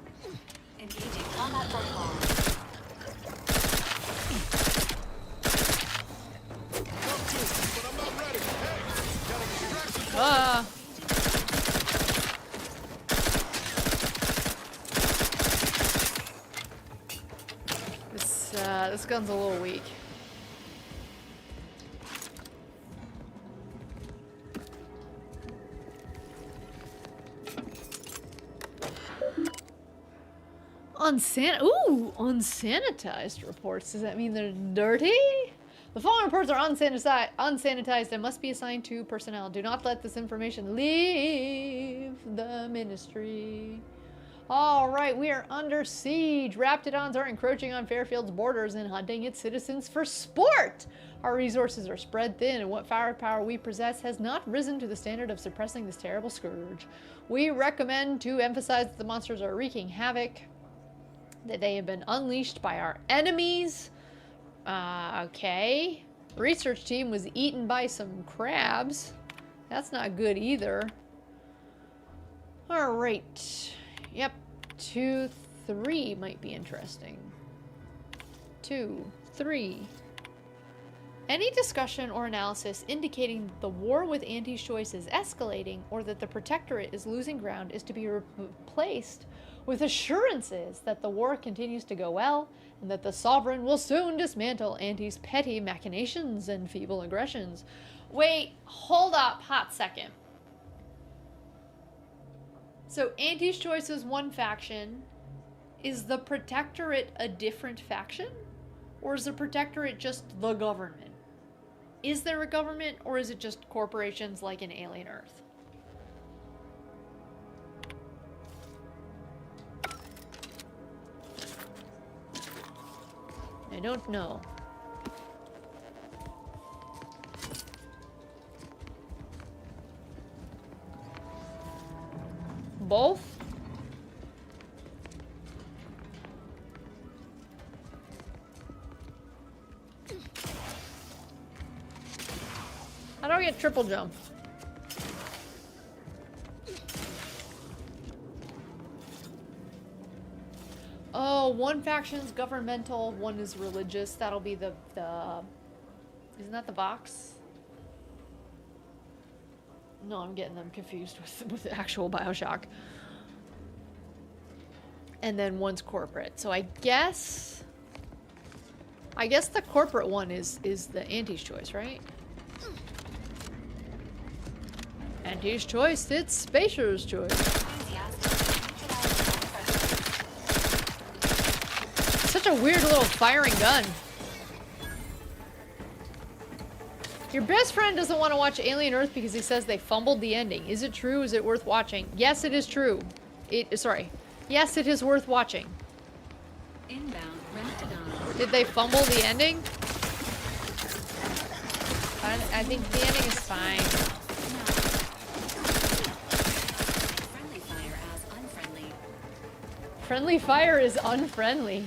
Engaging combat protocol. This gun's a little weak. Unsanitized reports. Does that mean they're dirty? The following reports are unsanitized and must be assigned to personnel. Do not let this information leave the ministry. Alright, we are under siege. Raptidons are encroaching on Fairfield's borders and hunting its citizens for sport. Our resources are spread thin, and what firepower we possess has not risen to the standard of suppressing this terrible scourge. We recommend to emphasize that the monsters are wreaking havoc, that they have been unleashed by our enemies. Okay. Research team was eaten by some crabs. That's not good either. Alright. Yep. 2, 3 might be interesting. 2, 3. Any discussion or analysis indicating that the war with Auntie's Choice is escalating or that the Protectorate is losing ground is to be replaced with assurances that the war continues to go well and that the Sovereign will soon dismantle Auntie's petty machinations and feeble aggressions. Wait, hold up, hot second. So Auntie's Choice is one faction. Is the Protectorate a different faction? Or is the Protectorate just the government? Is there a government, or is it just corporations like in Alien Earth? I don't know. Both? How do I get triple jump? Oh, one faction's governmental, one is religious. That'll be the isn't that the box? No, I'm getting them confused with the actual BioShock. And then one's corporate. So I guess the corporate one is the Auntie's Choice, right? Auntie's Choice, it's Spacer's Choice. Such a weird little firing gun. Your best friend doesn't want to watch Alien Earth because he says they fumbled the ending. Is it true? Is it worth watching? Yes, it is true. Yes, it is worth watching. Inbound Macdonald. Did they fumble the ending? I think the ending is fine. Friendly fire as unfriendly. Friendly fire is unfriendly.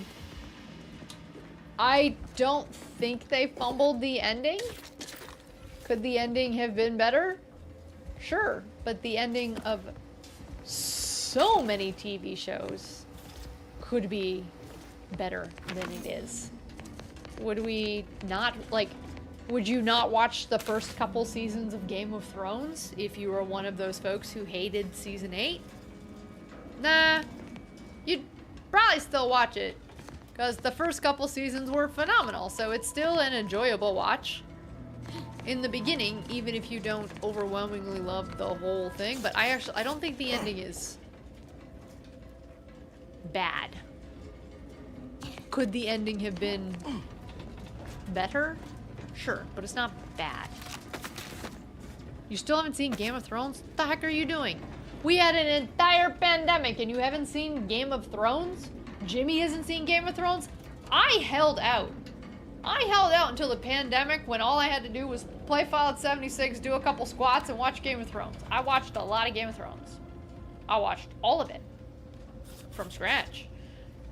I don't think they fumbled the ending. Could the ending have been better? Sure, but the ending of so many TV shows could be better than it is. Would we not, like, would you not watch the first couple seasons of Game of Thrones if you were one of those folks who hated season 8? Nah, you'd probably still watch it because the first couple seasons were phenomenal, so it's still an enjoyable watch in the beginning, even if you don't overwhelmingly love the whole thing. But I don't think the ending is bad. Could the ending have been better? Sure, but it's not bad. You still haven't seen Game of Thrones? What the heck are you doing? We had an entire pandemic and you haven't seen Game of Thrones? Jimmy hasn't seen Game of Thrones? I held out. I held out until the pandemic when all I had to do was play Fallout 76, do a couple squats, and watch Game of Thrones. I watched a lot of Game of Thrones. I watched all of it from scratch.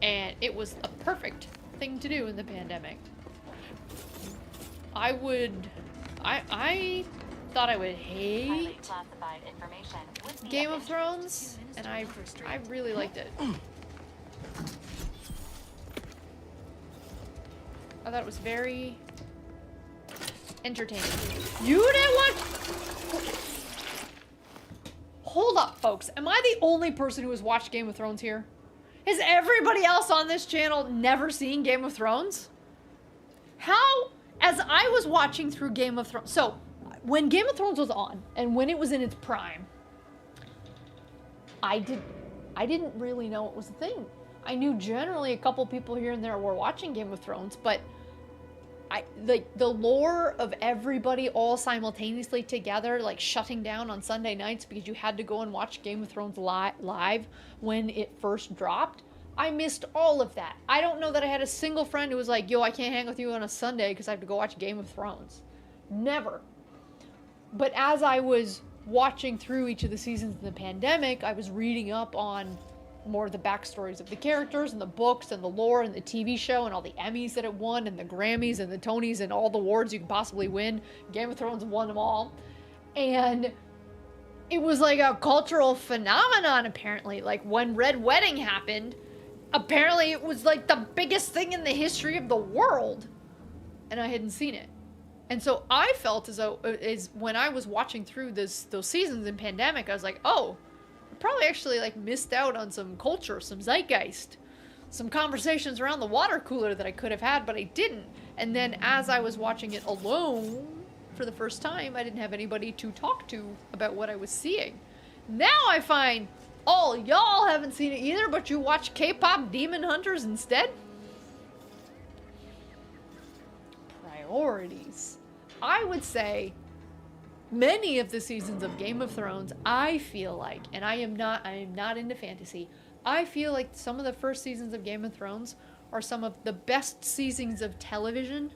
And it was a perfect thing to do in the pandemic. I thought I would hate Game of Thrones, and I really liked it. I thought it was very entertaining. You didn't watch? Hold up, folks. Am I the only person who has watched Game of Thrones here? Has everybody else on this channel never seen Game of Thrones? How, as I was watching through Game of Thrones, so when Game of Thrones was on and when it was in its prime, I didn't really know it was a thing. I knew generally a couple people here and there were watching Game of Thrones, but like the lore of everybody all simultaneously together, like shutting down on Sunday nights because you had to go and watch Game of Thrones live when it first dropped. I missed all of that. I don't know that I had a single friend who was like, yo, I can't hang with you on a Sunday because I have to go watch Game of Thrones. Never. But as I was watching through each of the seasons of the pandemic, I was reading up on more of the backstories of the characters and the books and the lore and the TV show and all the Emmys that it won and the Grammys and the Tonys and all the awards you could possibly win. Game of Thrones won them all. And it was like a cultural phenomenon, apparently. Like when Red Wedding happened, apparently it was like the biggest thing in the history of the world. And I hadn't seen it. And so I felt as though, when I was watching through those seasons in Pandemic, I was like, oh, I probably actually like missed out on some culture, some zeitgeist, some conversations around the water cooler that I could have had, but I didn't. And then as I was watching it alone for the first time, I didn't have anybody to talk to about what I was seeing. Now I find all y'all haven't seen it either, but you watch K-pop Demon Hunters instead? Priorities. I would say many of the seasons of Game of Thrones, I feel like, and I am not into fantasy, I feel like some of the first seasons of Game of Thrones are some of the best seasons of television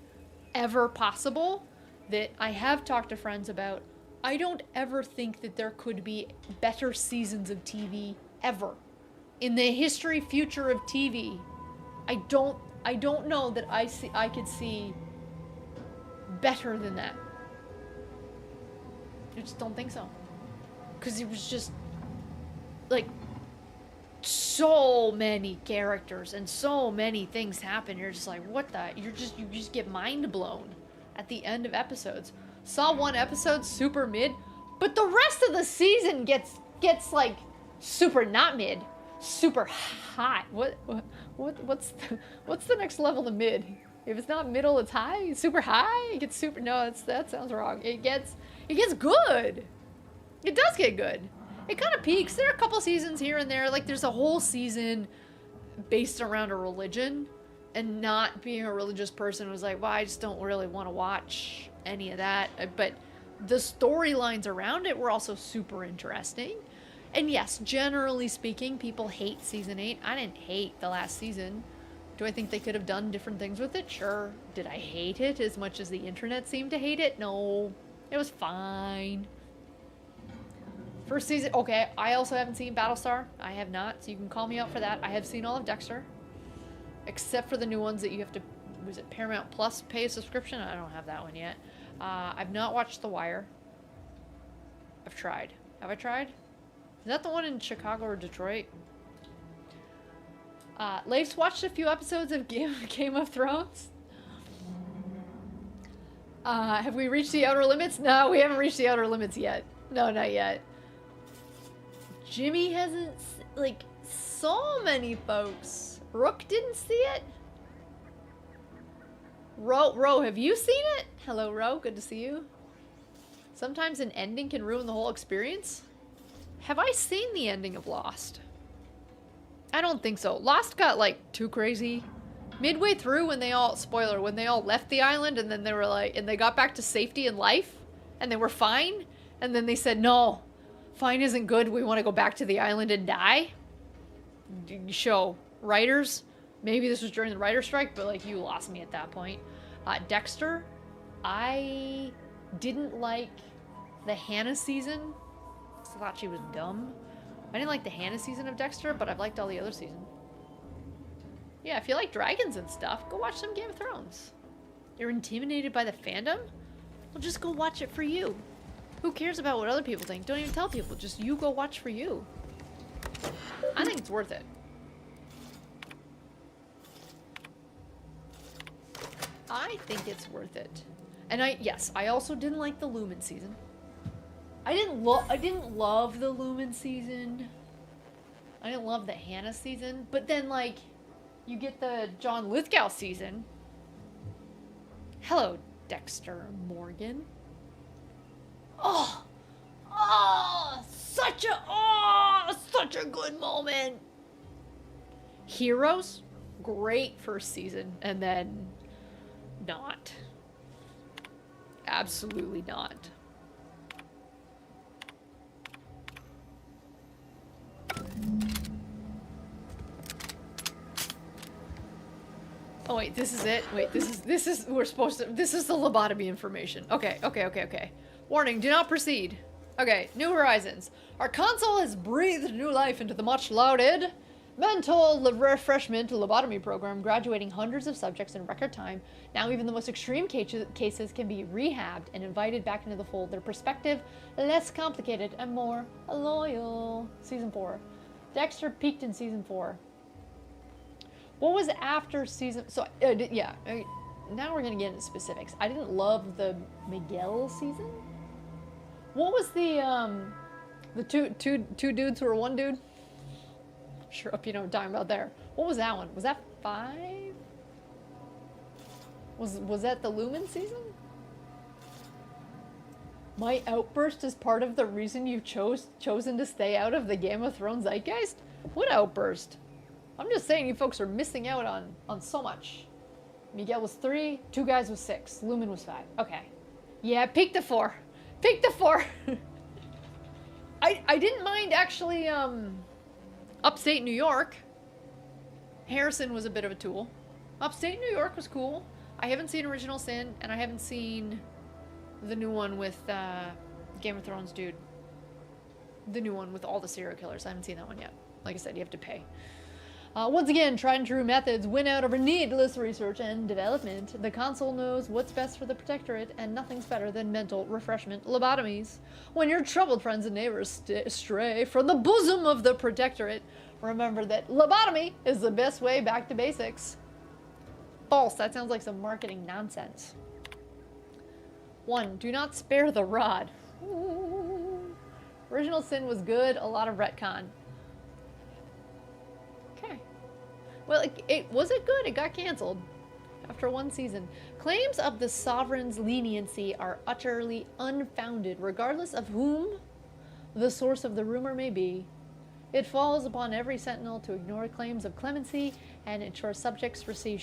ever possible that I have talked to friends about. I don't ever think that there could be better seasons of TV ever. In the future of TV, I don't know that I could see better than that. I just don't think so. Because it was just, like, so many characters and so many things happen. You're just like, what the? You just get mind blown at the end of episodes. Saw one episode super mid, but the rest of the season gets like super not mid, super high. What's the next level of mid? If it's not middle, it's high. Super high. It gets super. No, that sounds wrong. It gets good. It does get good. It kind of peaks. There are a couple seasons here and there. Like there's a whole season based around a religion, and not being a religious person was like, well, I just don't really want to watch any of that. But the storylines around it were also super interesting. And yes, generally speaking, people hate season 8. I didn't hate the last season. Do I think they could have done different things with it? Sure. Did I hate it as much as the internet seemed to hate it? No. It was fine. First season, okay, I also haven't seen Battlestar. I have not, so you can call me out for that. I have seen all of Dexter. Except for the new ones that you have to, was it Paramount Plus pay a subscription? I don't have that one yet. I've not watched The Wire. I've tried. Have I tried? Is that the one in Chicago or Detroit? Leif's watched a few episodes of Game of Thrones. Have we reached the outer limits? No, we haven't reached the outer limits yet. No, not yet. Jimmy hasn't, like, so many folks. Rook didn't see it? Ro, have you seen it? Hello, Ro, good to see you. Sometimes an ending can ruin the whole experience. Have I seen the ending of Lost? I don't think so. Lost got, like, too crazy. Midway through when they all, spoiler, when they all left the island and then they were like, and they got back to safety and life and they were fine. And then they said, no, fine isn't good. We want to go back to the island and die. Show. Writers, maybe this was during the writer's strike, but like you lost me at that point. Dexter, I didn't like the Hannah season. I thought she was dumb. I didn't like the Hannah season of Dexter, but I've liked all the other seasons. Yeah, if you like dragons and stuff, go watch some Game of Thrones. You're intimidated by the fandom? Well, just go watch it for you. Who cares about what other people think? Don't even tell people. Just you go watch for you. I think it's worth it. I think it's worth it. And I also didn't like the Lumen season. I didn't love the Lumen season. I didn't love the Hannah season. But then, like, you get the John Lithgow season. Hello, Dexter Morgan. Such a good moment. Heroes, great first season, and then not. Absolutely not. Oh wait, this is it? Wait, this is we're supposed to, this is the lobotomy information. Okay. Warning, do not proceed. Okay, New Horizons. Our console has breathed new life into the much lauded mental refreshment lobotomy program, graduating hundreds of subjects in record time. Now even the most extreme cases can be rehabbed and invited back into the fold. Their perspective, less complicated and more loyal. Season 4. Dexter peaked in Season 4. What was after Season... So, yeah. now we're gonna get into specifics. I didn't love the Miguel season. What was the two dudes who were one dude? Sure hope you know what I'm talking about there. What was that one? Was that 5? Was that the Lumen season? My outburst is part of the reason you've chosen to stay out of the Game of Thrones zeitgeist? What outburst? I'm just saying you folks are missing out on so much. Miguel was 3, 2 guys was 6, Lumen was 5. Okay. Yeah, peak to 4. Peak to 4. I didn't mind actually Upstate New York. Harrison was a bit of a tool. Upstate New York was cool. I haven't seen Original Sin, and I haven't seen the new one with Game of Thrones dude. The new one with all the serial killers. I haven't seen that one yet. Like I said, you have to pay. Once again, tried and true methods win out over needless research and development. The console knows what's best for the Protectorate, and nothing's better than mental refreshment lobotomies. When your troubled friends and neighbors stray from the bosom of the Protectorate, remember that lobotomy is the best way back to basics. False. That sounds like some marketing nonsense. 1. Do not spare the rod. Ooh. Original Sin was good. A lot of retcon. Okay. Well, was it good? It got canceled after 1 season. Claims of the Sovereign's leniency are utterly unfounded, regardless of whom the source of the rumor may be. It falls upon every sentinel to ignore claims of clemency and ensure subjects receive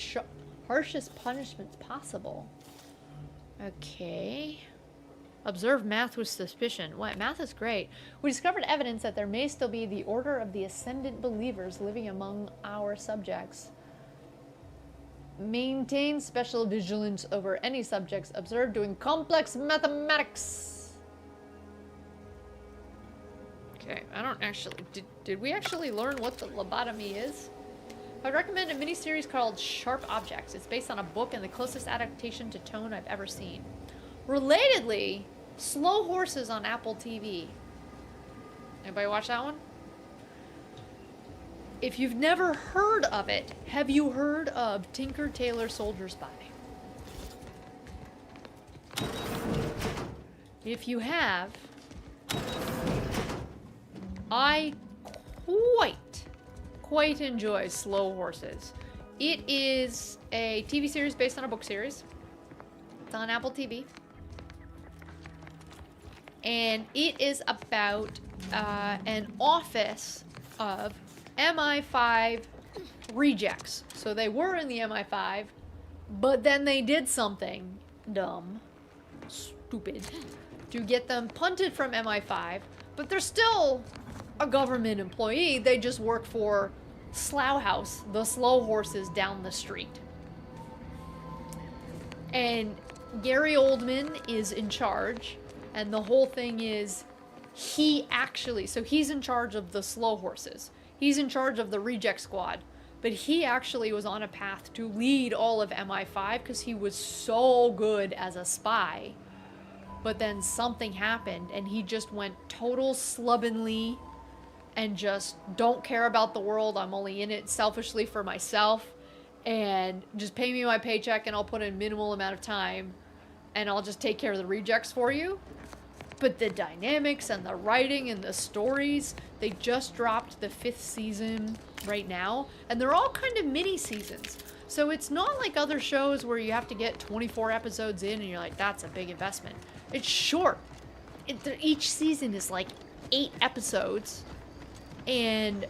harshest punishments possible. Okay. Observe math with suspicion. What? Math is great. We discovered evidence that there may still be the Order of the Ascendant Believers living among our subjects. Maintain special vigilance over any subjects observed doing complex mathematics. Okay, I don't actually... Did we actually learn what the lobotomy is? I'd recommend a miniseries called Sharp Objects. It's based on a book and the closest adaptation to tone I've ever seen. Relatedly, Slow Horses on Apple TV. Anybody watch that one? If you've never heard of it, have you heard of Tinker Tailor Soldier Spy? If you have, I quite enjoy Slow Horses. It is a TV series based on a book series. It's on Apple TV. And it is about an office of MI5 rejects. So they were in the MI5, but then they did something dumb, stupid, to get them punted from MI5, but they're still a government employee. They just work for Slough House, the slow horses down the street. And Gary Oldman is in charge, and the whole thing is he's in charge of the slow horses. He's in charge of the reject squad, but he actually was on a path to lead all of MI5 because he was so good as a spy. But then something happened and he just went total slovenly and just don't care about the world. I'm only in it selfishly for myself, and just pay me my paycheck and I'll put in minimal amount of time and I'll just take care of the rejects for you. But the dynamics and the writing and the stories, they just dropped the 5th season right now, and they're all kind of mini seasons. So it's not like other shows where you have to get 24 episodes in and you're like, that's a big investment. It's short. Each season is like 8 episodes, and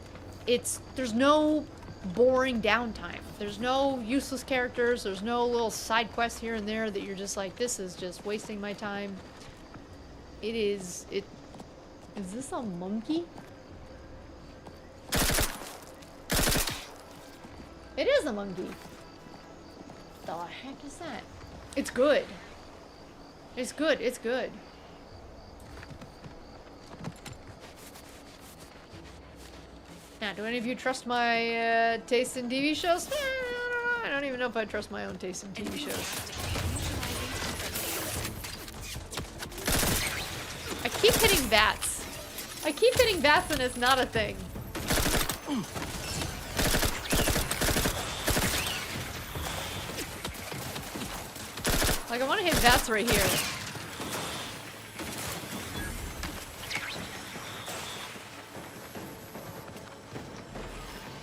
there's no boring downtime. There's no useless characters. There's no little side quests here and there that you're just like, this is just wasting my time. Is this a monkey? It is a monkey. The heck is that? It's good. It's good. It's good. Now, do any of you trust my taste in TV shows? I don't even know if I trust my own taste in TV shows. I keep hitting bats. I keep hitting bats and it's not a thing. Like, I want to hit vats right here.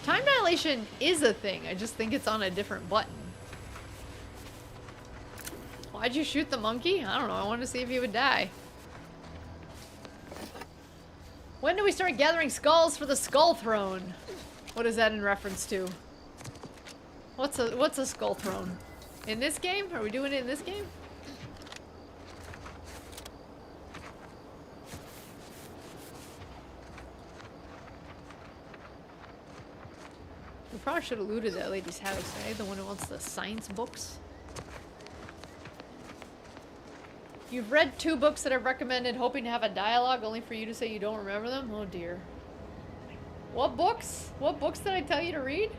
Time dilation is a thing. I just think it's on a different button. Why'd you shoot the monkey? I don't know. I wanted to see if he would die. When do we start gathering skulls for the skull throne? What is that in reference to? What's a skull throne? In this game? Are we doing it in this game? We probably should have looted that lady's house, eh? The one who wants the science books. You've read 2 books that I've recommended, hoping to have a dialogue, only for you to say you don't remember them? Oh dear. What books? What books did I tell you to read?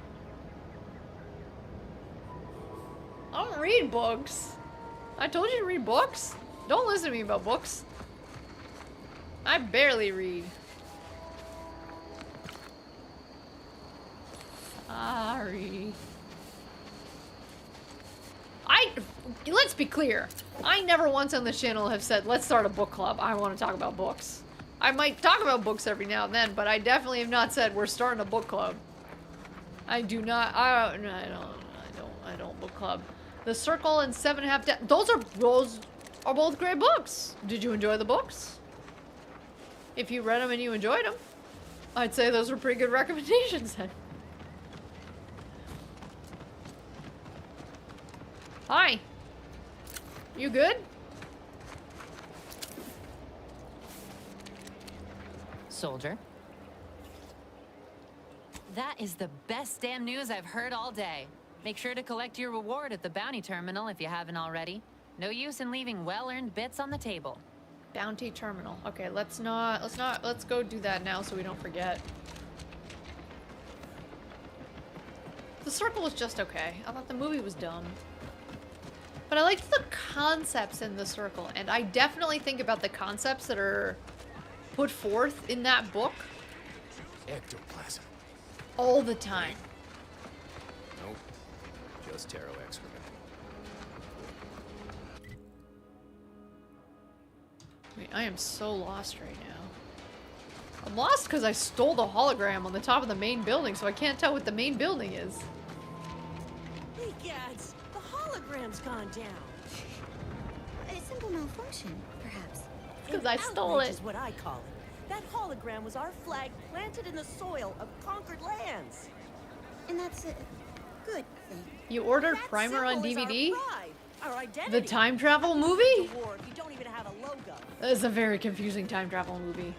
I don't read books. I told you to read books. Don't listen to me about books. I barely read. Sorry. Let's be clear. I never once on this channel have said, let's start a book club. I want to talk about books. I might talk about books every now and then, but I definitely have not said we're starting a book club. I do not. I don't book club. The Circle and 7.5 Those are both great books. Did you enjoy the books? If you read them and you enjoyed them, I'd say those were pretty good recommendations then. Hi. You good? Soldier. That is the best damn news I've heard all day. Make sure to collect your reward at the bounty terminal if you haven't already. No use in leaving well-earned bits on the table. Bounty terminal. Okay, let's go do that now so we don't forget. The Circle was just okay. I thought the movie was dumb. But I liked the concepts in The Circle, and I definitely think about the concepts that are put forth in that book Ectoplasm. all the time. Nope. Just taro excrement. Wait, I am so lost right now. I'm lost because I stole the hologram on the top of the main building, so I can't tell what the main building is. Hey, Gads, the hologram's gone down. A simple malfunction, perhaps. Because I stole it. Is what I call it. That hologram was our flag planted in the soil of conquered lands. And that's a good thing. You ordered That Primer on symbol is DVD? Our pride, our identity. The time travel movie? The war if you don't even have a logo. That is a very confusing time travel movie.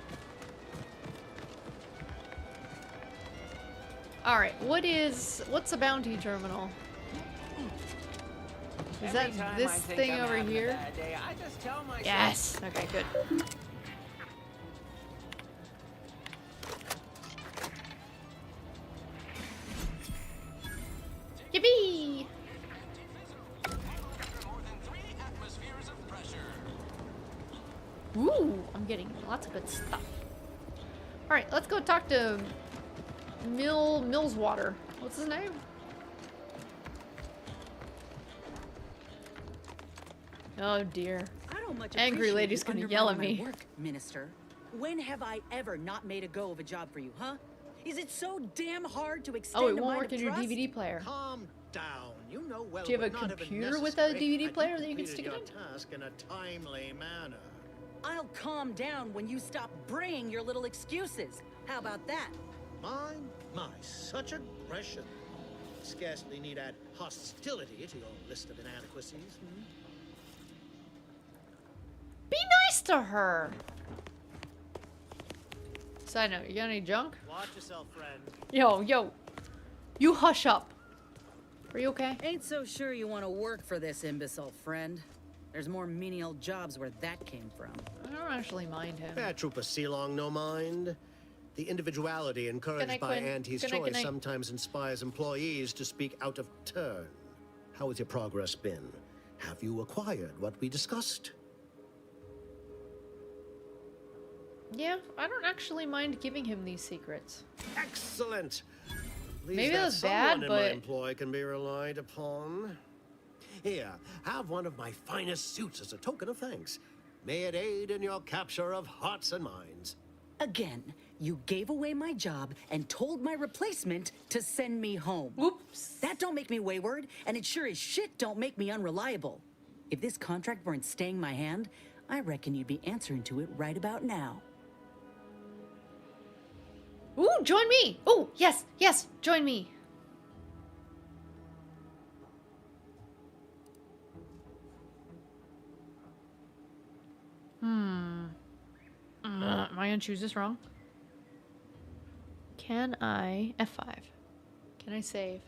Alright, what's a bounty terminal? Is that this thing over here? Yes! Okay, good. Yippee! Ooh, I'm getting lots of good stuff. Alright, let's go talk to Millswater. What's his name? Oh dear. I don't much Angry appreciate lady's you gonna yell at undermining me. my work, Minister. When have I ever not made a go of a job for you, huh? Is it so damn hard to extend Oh, it a won't mind work of in your trust? DVD player. Calm down. You know well. Do you have a but not even computer with a necessary. DVD player that you can stick it Completed in? your task in a timely manner. I'll calm down when you stop bringing your little excuses. How about that? My, such aggression. Scarcely need add hostility to your list of inadequacies. Be nice to her. Side note, you got any junk? Watch yourself, friend. Yo. You hush up. Are you okay? Ain't so sure you want to work for this imbecile, friend. There's more menial jobs where that came from. I don't actually mind him. Trooper Sealong, no mind. The individuality encouraged night, by Quinn. Auntie's Good night, good choice night. sometimes inspires employees to speak out of turn. How has your progress been? Have you acquired what we discussed? Yeah, I don't actually mind giving him these secrets. Excellent! At least Maybe that that's bad, someone in my but employ can be relied upon. Here, have one of my finest suits as a token of thanks. May it aid in your capture of hearts and minds. Again, you gave away my job and told my replacement to send me home. Oops. That don't make me wayward, and it sure as shit don't make me unreliable. If this contract weren't staying my hand, I reckon you'd be answering to it right about now. Ooh, join me. Oh, yes, yes, join me. Am I gonna choose this wrong? Can I F5? Can I save?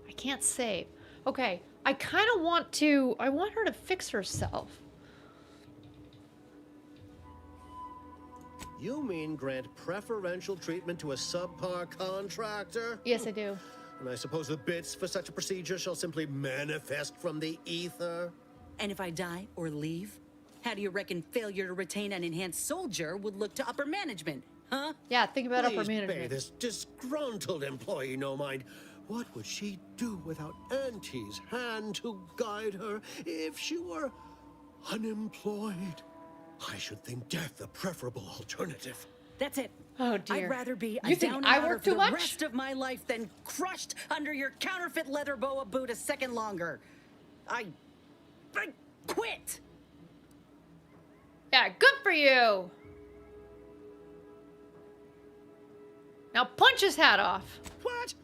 I can't save. Okay, I kind of want to. I want her to fix herself. You mean grant preferential treatment to a subpar contractor? Yes, I do. And I suppose the bits for such a procedure shall simply manifest from the ether? And if I die or leave, how do you reckon failure to retain an enhanced soldier would look to upper management, huh? Yeah, think about upper Please pay management. this disgruntled employee no mind. What would she do without Auntie's hand to guide her if she were unemployed? I should think death a preferable alternative. That's it. Oh dear. I'd rather be a You think down I and outer work for too the much? rest of my life than crushed under your counterfeit leather boa boot a second longer. I quit. Yeah, good for you. Now punch his hat off. What?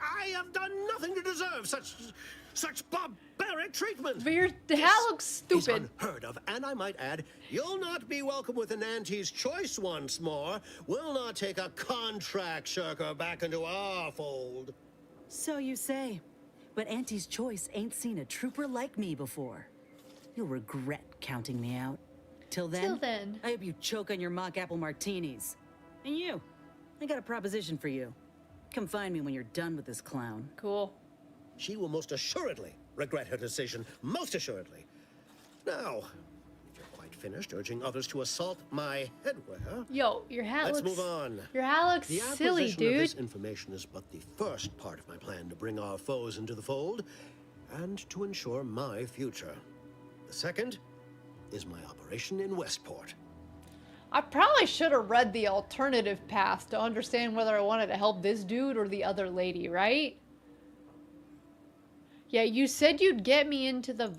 I have done nothing to deserve such barbaric treatment. But your hat looks stupid. It's unheard of, and I might add, you'll not be welcome with an Auntie's choice once more. We'll not take a contract shirker back into our fold. So you say, but Auntie's choice ain't seen a trooper like me before. You'll regret counting me out. Till then, I hope you choke on your mock apple martinis. And you, I got a proposition for you. Come find me when you're done with this clown. Cool. She will most assuredly regret her decision, most assuredly. Now, if you're quite finished urging others to assault my headwear, Yo, your hat let's looks. move on. Your hat looks The silly, acquisition of dude. this information is but the first part of my plan to bring our foes into the fold and to ensure my future. The second is my operation in Westport. I probably should have read the alternative path to understand whether I wanted to help this dude or the other lady, right? Yeah, you said you'd get me into the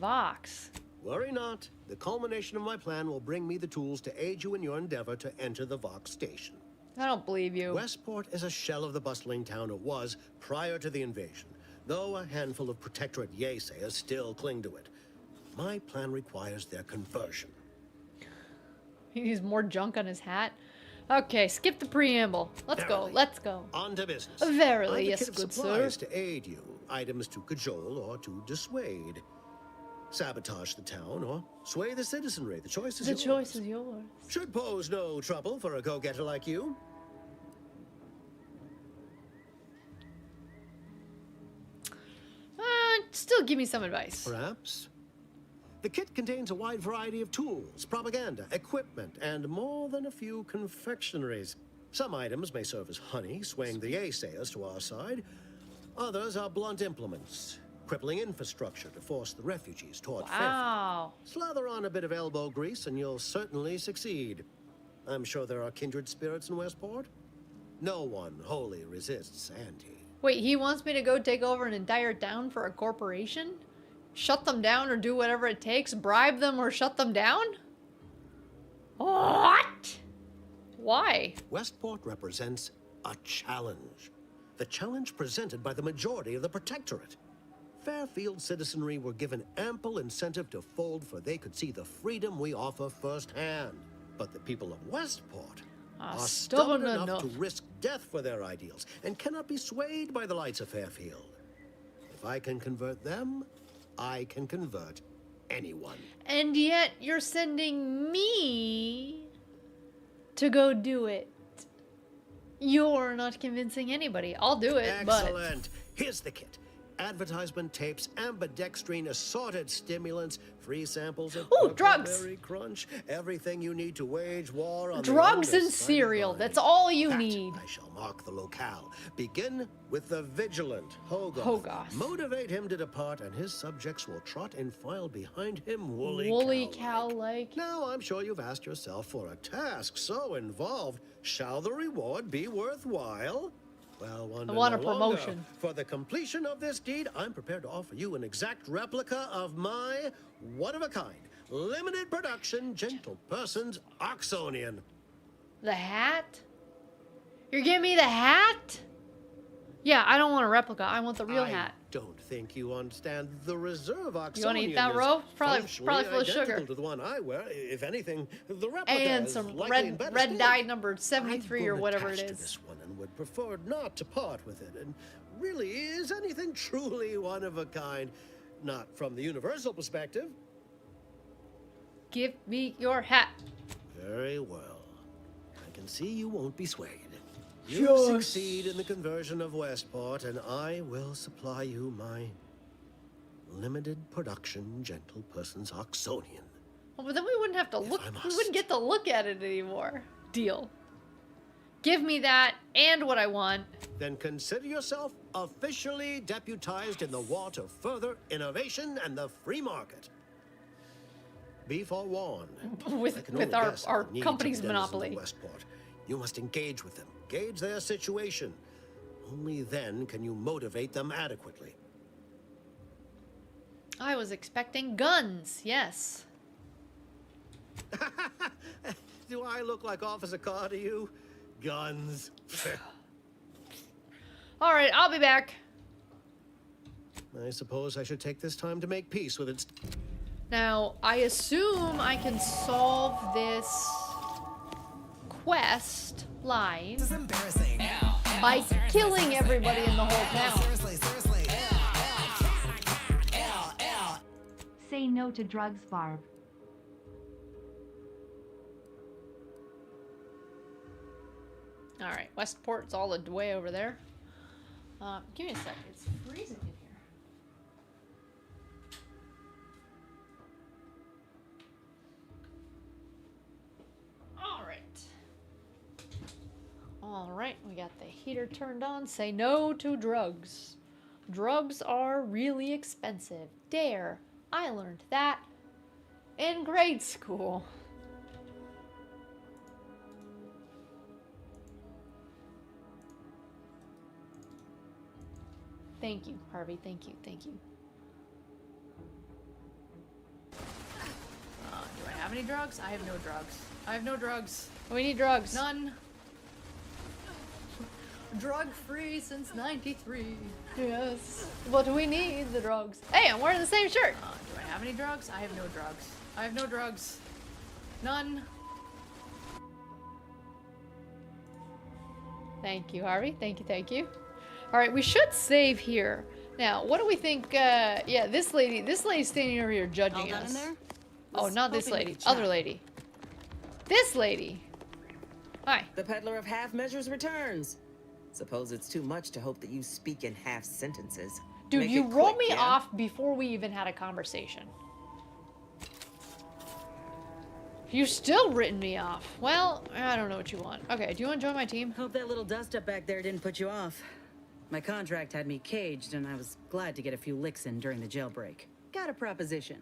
Vox. Worry not. The culmination of my plan will bring me the tools to aid you in your endeavor to enter the Vox station. I don't believe you. Westport is a shell of the bustling town it was prior to the invasion, though a handful of Protectorate Yaysayers still cling to it. My plan requires their conversion. He needs more junk on his hat. Okay, skip the preamble. Let's go. Let's go. On to business. Verily, I've a yes, kit of good sir. supplies to aid you, items to cajole or to dissuade. Sabotage the town or sway the citizenry. The choice is yours. The choice is yours. Should pose no trouble for a go-getter like you. Still give me some advice. Perhaps. The kit contains a wide variety of tools, propaganda, equipment, and more than a few confectionaries. Some items may serve as honey, swaying the Yaysayers to our side. Others are blunt implements, crippling infrastructure to force the refugees toward Wow. Fairfield. Slather on a bit of elbow grease and you'll certainly succeed. I'm sure there are kindred spirits in Westport. No one wholly resists Auntie. Wait, he wants me to go take over an entire town for a corporation? Shut them down or do whatever it takes? Bribe them or shut them down? What? Why? Westport represents a challenge. The challenge presented by the majority of the Protectorate. Fairfield citizenry were given ample incentive to fold, for they could see the freedom we offer firsthand. But the people of Westport are stubborn enough to risk death for their ideals and cannot be swayed by the lights of Fairfield. If I can convert them, I can convert anyone. And yet you're sending me to go do it. You're not convincing anybody. I'll do it, Excellent. Here's the kit. advertisement tapes, ambidextrine, assorted stimulants, free samples of Ooh, drugs. Berry Crunch, everything you need to wage war on Drugs the and cereal. That's all you need. I shall mark the locale. Begin with the vigilant Hogarth. Hogarth. Motivate him to depart, and his subjects will trot in file behind him, Woolly cow-like. Now, I'm sure you've asked yourself, for a task so involved, shall the reward be worthwhile? Well, I want a no longer. promotion. For the completion of this deed, I'm prepared to offer you an exact replica of my one-of-a-kind, limited production, gentle person's Oxonian. The hat? You're giving me the hat? Yeah, I don't want a replica. I want the real hat. Don't think you understand. The reserve Oxonian You want to eat that is row? Probably functionally full of sugar. identical to the one I wear. If anything, the replica And is some likely in better red state. dye number 73 or I've whatever grown it attached is. to this one and would prefer not to part with it. And really, is anything truly one of a kind? Not from the universal perspective. Give me your hat. Very well. I can see you won't be swayed. You Sure. succeed in the conversion of Westport, and I will supply you my limited production gentle person's Oxonian. Oh, but then we wouldn't have to look. We wouldn't get to look at it anymore. Deal. Give me that and what I want. Then consider yourself officially deputized in the war to further innovation and the free market. Be forewarned. With our company's monopoly. Westport. You must engage with them, gauge their situation. Only then can you motivate them adequately. I was expecting guns. Yes. Do I look like Officer Carr to you? Guns. All right, I'll be back. I suppose I should take this time to make peace with its... Now, I assume I can solve this quest line by killing everybody in the whole town. Say no to drugs, Barb. All right, Westport's all the way over there. Give me a sec. It's freezing in here. All right. All right, we got the heater turned on. Say no to drugs. Drugs are really expensive. Dare. I learned that in grade school. Thank you, Harvey. Thank you. Thank you. Do I have any drugs? I have no drugs. I have no drugs. We need drugs. None. Drug-free since '93. Yes. But we need the drugs. Hey, I'm wearing the same shirt. Do I have any drugs? I have no drugs. I have no drugs. None. Thank you, Harvey. Thank you, thank you. All right, we should save here. Now, what do we think? Yeah, this lady's standing over here judging us. Oh, not this lady. Other lady. This lady. Hi. The peddler of half measures returns. Suppose it's too much to hope that you speak in half sentences. Dude, Make you it rolled quick, me yeah? off before we even had a conversation. You still written me off. Well, I don't know what you want. Okay, do you want to join my team? Hope that little dust up back there didn't put you off. My contract had me caged, and I was glad to get a few licks in during the jailbreak. Got a proposition.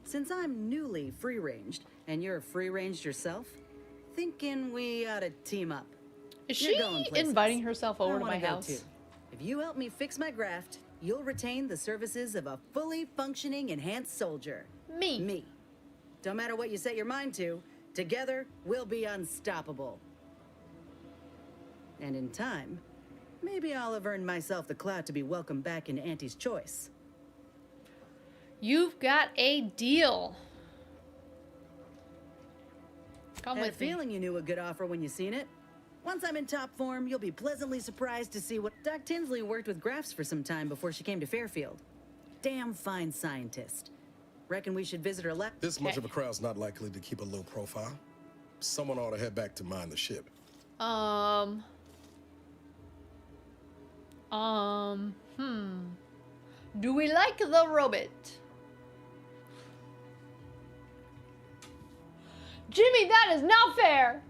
Since I'm newly free-ranged, and you're free-ranged yourself, thinking we ought to team up. Is You're she going places. inviting herself over I to my wanna go house? too. If you help me fix my graft, you'll retain the services of a fully functioning enhanced soldier. Me. Me. Don't matter what you set your mind to, together we'll be unstoppable. And in time, maybe I'll have earned myself the clout to be welcomed back into Auntie's Choice. You've got a deal. Come Had a with me. feeling you knew a good offer when you seen it. Once I'm in top form, you'll be pleasantly surprised to see what Doc Tinsley worked with grafts for some time before she came to Fairfield. Damn fine scientist. Reckon we should visit her lab. This much of a crowd's not likely to keep a low profile. Someone ought to head back to mind the ship. Do we like the robot? Jimmy, that is not fair.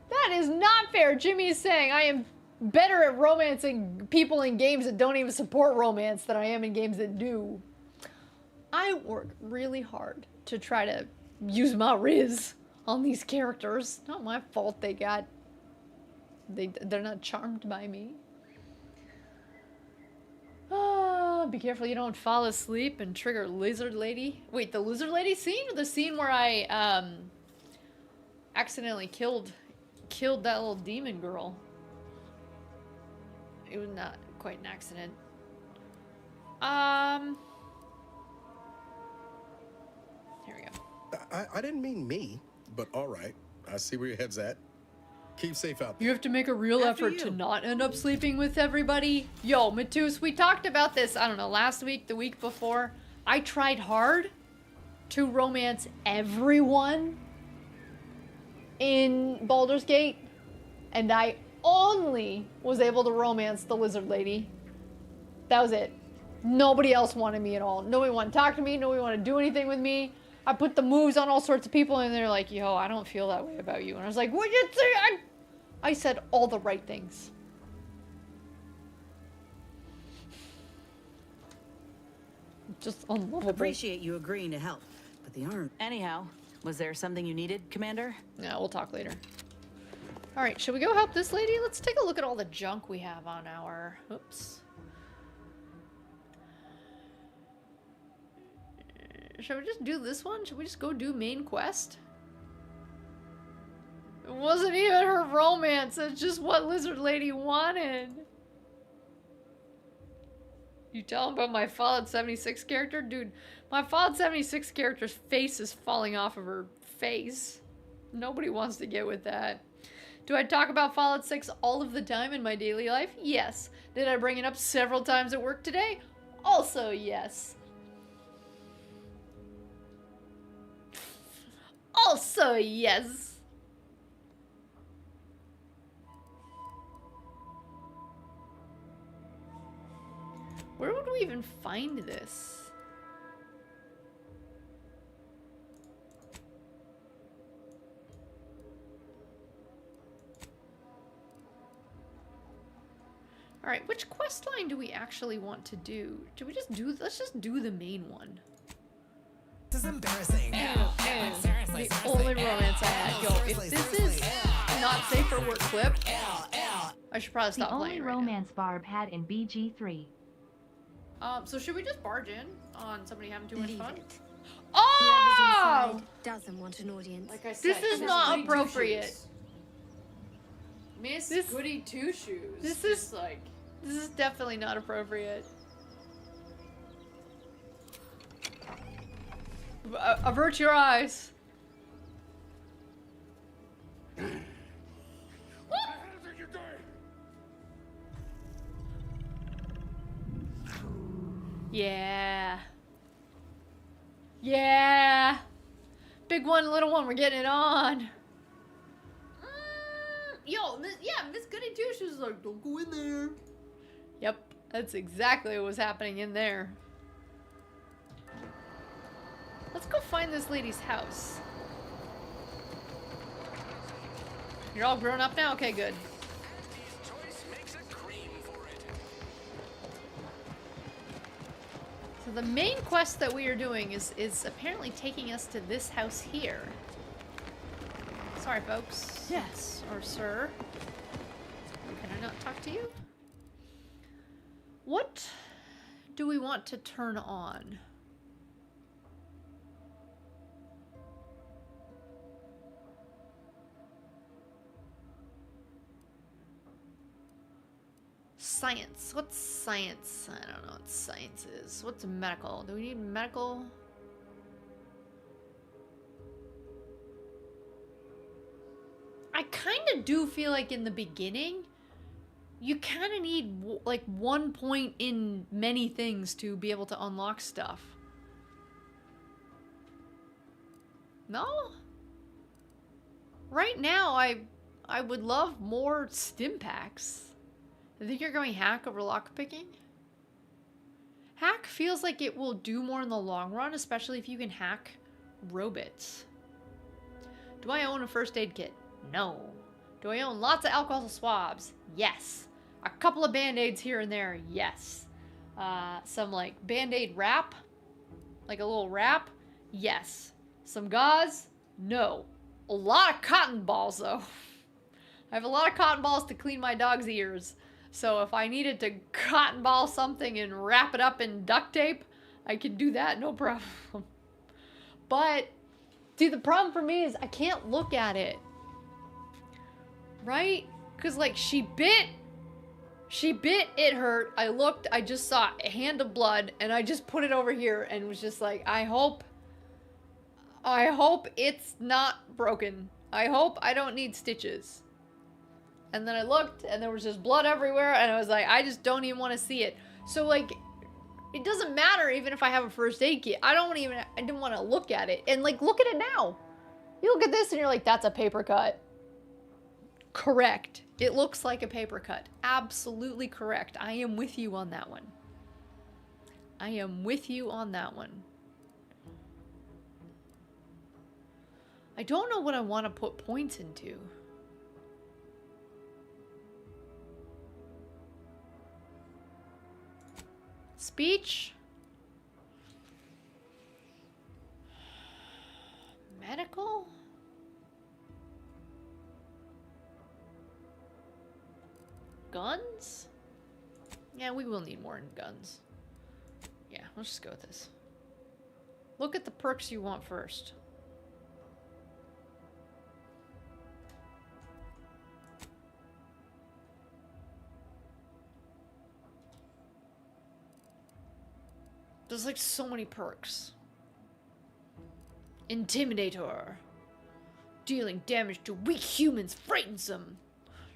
That is not fair. Jimmy is saying I am better at romancing people in games that don't even support romance than I am in games that do. I work really hard to try to use my riz on these characters. Not my fault they're not charmed by me. Be careful you don't fall asleep and trigger lizard lady. Wait, the lizard lady scene or the scene where I accidentally killed that little demon girl? It was not quite an accident. Here we go. I didn't mean me, but all right. I see where your head's at. Keep safe out there. You have to make a real effort to not end up sleeping with everybody. Yo, Matus, we talked about this, I don't know, last week, the week before. I tried hard to romance everyone in Baldur's Gate, and I only was able to romance the lizard lady. That was it. Nobody else wanted me at all. Nobody wanted to talk to me. Nobody wanted to do anything with me. I put the moves on all sorts of people, and they're like, yo, I don't feel that way about you. And I was like, what'd you say? I said all the right things. Just unlovable. Appreciate you agreeing to help, but the arm... Anyhow, was there something you needed, Commander? Yeah, we'll talk later. All right, should we go help this lady? Let's take a look at all the junk we have on our... Oops. Should we just do this one? Should we just go do main quest? It wasn't even her romance. It's just what Lizard Lady wanted. You tell him about my Fallout 76 character? Dude, my Fallout 76 character's face is falling off of her face. Nobody wants to get with that. Do I talk about Fallout 6 all of the time in my daily life? Yes. Did I bring it up several times at work today? Also yes. Also yes. Where would we even find this? All right, which quest line do we actually want to do? Do we just do, let's just do the main one. This is embarrassing. The only romance I had. Yo, if this is not safe for work clip, I should probably stop playing right now. The only romance Barb had in BG3. So should we just barge in on somebody having too much fun? It. Oh! Whoever's inside doesn't want an audience. Like I said, this is not appropriate. Miss Goody Two Shoes. This is like, this is definitely not appropriate. Avert your eyes. Yeah. Yeah. Big one, little one, we're getting it on. Yo, Miss Goody Two Shoes is like, don't go in there. Yep, that's exactly what was happening in there. Let's go find this lady's house. You're all grown up now? Okay, good. So the main quest that we are doing is apparently taking us to this house here. Sorry, folks. Yes. Or sir. Can I not talk to you? What do we want to turn on? Science. What's science? I don't know what science is. What's medical? Do we need medical? I kind of do feel like in the beginning, you kind of need like 1 point in many things to be able to unlock stuff. No? Right now, I would love more stim packs. I think you're going hack over lockpicking? Hack hack feels like it will do more in the long run, especially if you can hack robots. Do I own a first aid kit? No. Do I own lots of alcohol swabs? Yes. A couple of band-aids here and there? Yes. Some like band-aid wrap? Like a little wrap? Yes. Some gauze? No. A lot of cotton balls though. I have a lot of cotton balls to clean my dog's ears. So if I needed to cotton ball something and wrap it up in duct tape, I could do that, no problem. But, see, the problem for me is I can't look at it. Right? Because, like, she bit, it hurt. I looked, I just saw a hand of blood, and I just put it over here and was just like, I hope it's not broken. I hope I don't need stitches. And then I looked, and there was just blood everywhere, and I was like, I just don't even want to see it. So, like, it doesn't matter even if I have a first aid kit. I didn't want to look at it. And, like, look at it now. You look at this, and you're like, that's a paper cut. Correct. It looks like a paper cut. Absolutely correct. I am with you on that one. I am with you on that one. I don't know what I want to put points into. Speech. Medical. Guns? Yeah, we will need more in guns. Yeah, let's just go with this. Look at the perks you want first. There's like so many perks. Intimidator. Dealing damage to weak humans frightens them.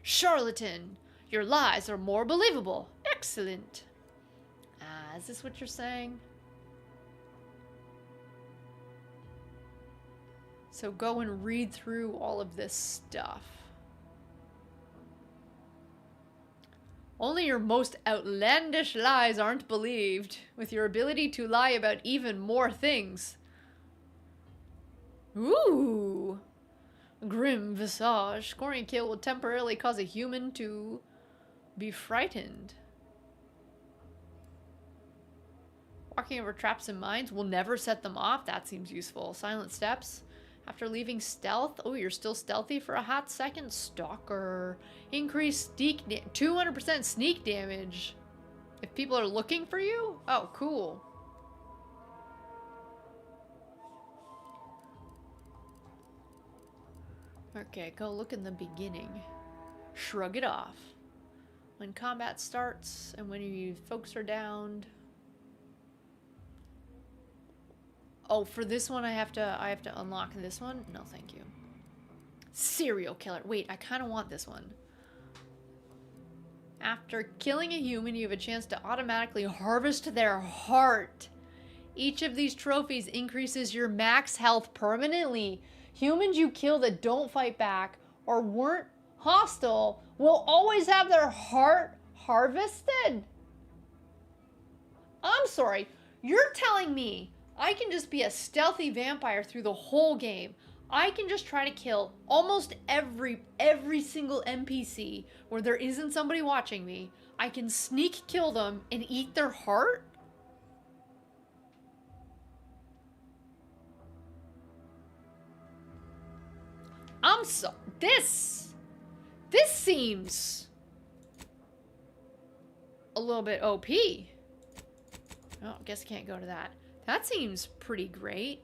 Charlatan. Your lies are more believable. Excellent. Is this what you're saying? So go and read through all of this stuff. Only your most outlandish lies aren't believed, with your ability to lie about even more things. Ooh! Grim visage. Scoring a kill will temporarily cause a human to be frightened. Walking over traps and mines will never set them off. That seems useful. Silent steps. After leaving stealth. Oh, you're still stealthy for a hot second. Stalker. Increase 200% sneak damage. If people are looking for you? Oh, cool. Okay, go look in the beginning. Shrug it off. When combat starts and when you folks are downed. Oh, for this one I have to unlock this one? No, thank you. Serial killer. Wait, I kind of want this one. After killing a human, you have a chance to automatically harvest their heart. Each of these trophies increases your max health permanently. Humans you kill that don't fight back or weren't hostile will always have their heart harvested. I'm sorry, you're telling me I can just be a stealthy vampire through the whole game. I can just try to kill almost every single NPC where there isn't somebody watching me. I can sneak kill them and eat their heart? This seems a little bit OP. Oh, I guess I can't go to that. That seems pretty great.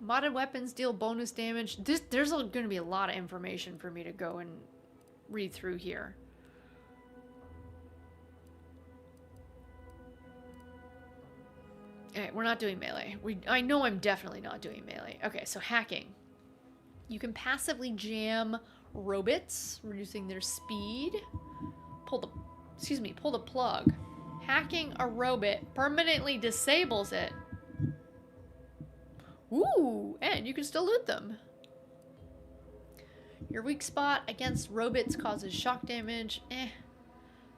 Modded weapons deal bonus damage. There's going to be a lot of information for me to go and read through here. Alright, we're not doing melee. I know I'm definitely not doing melee. Okay, so hacking. You can passively jam robots, reducing their speed. Pull the plug. Hacking a robot permanently disables it. Ooh, and you can still loot them. Your weak spot against robots causes shock damage.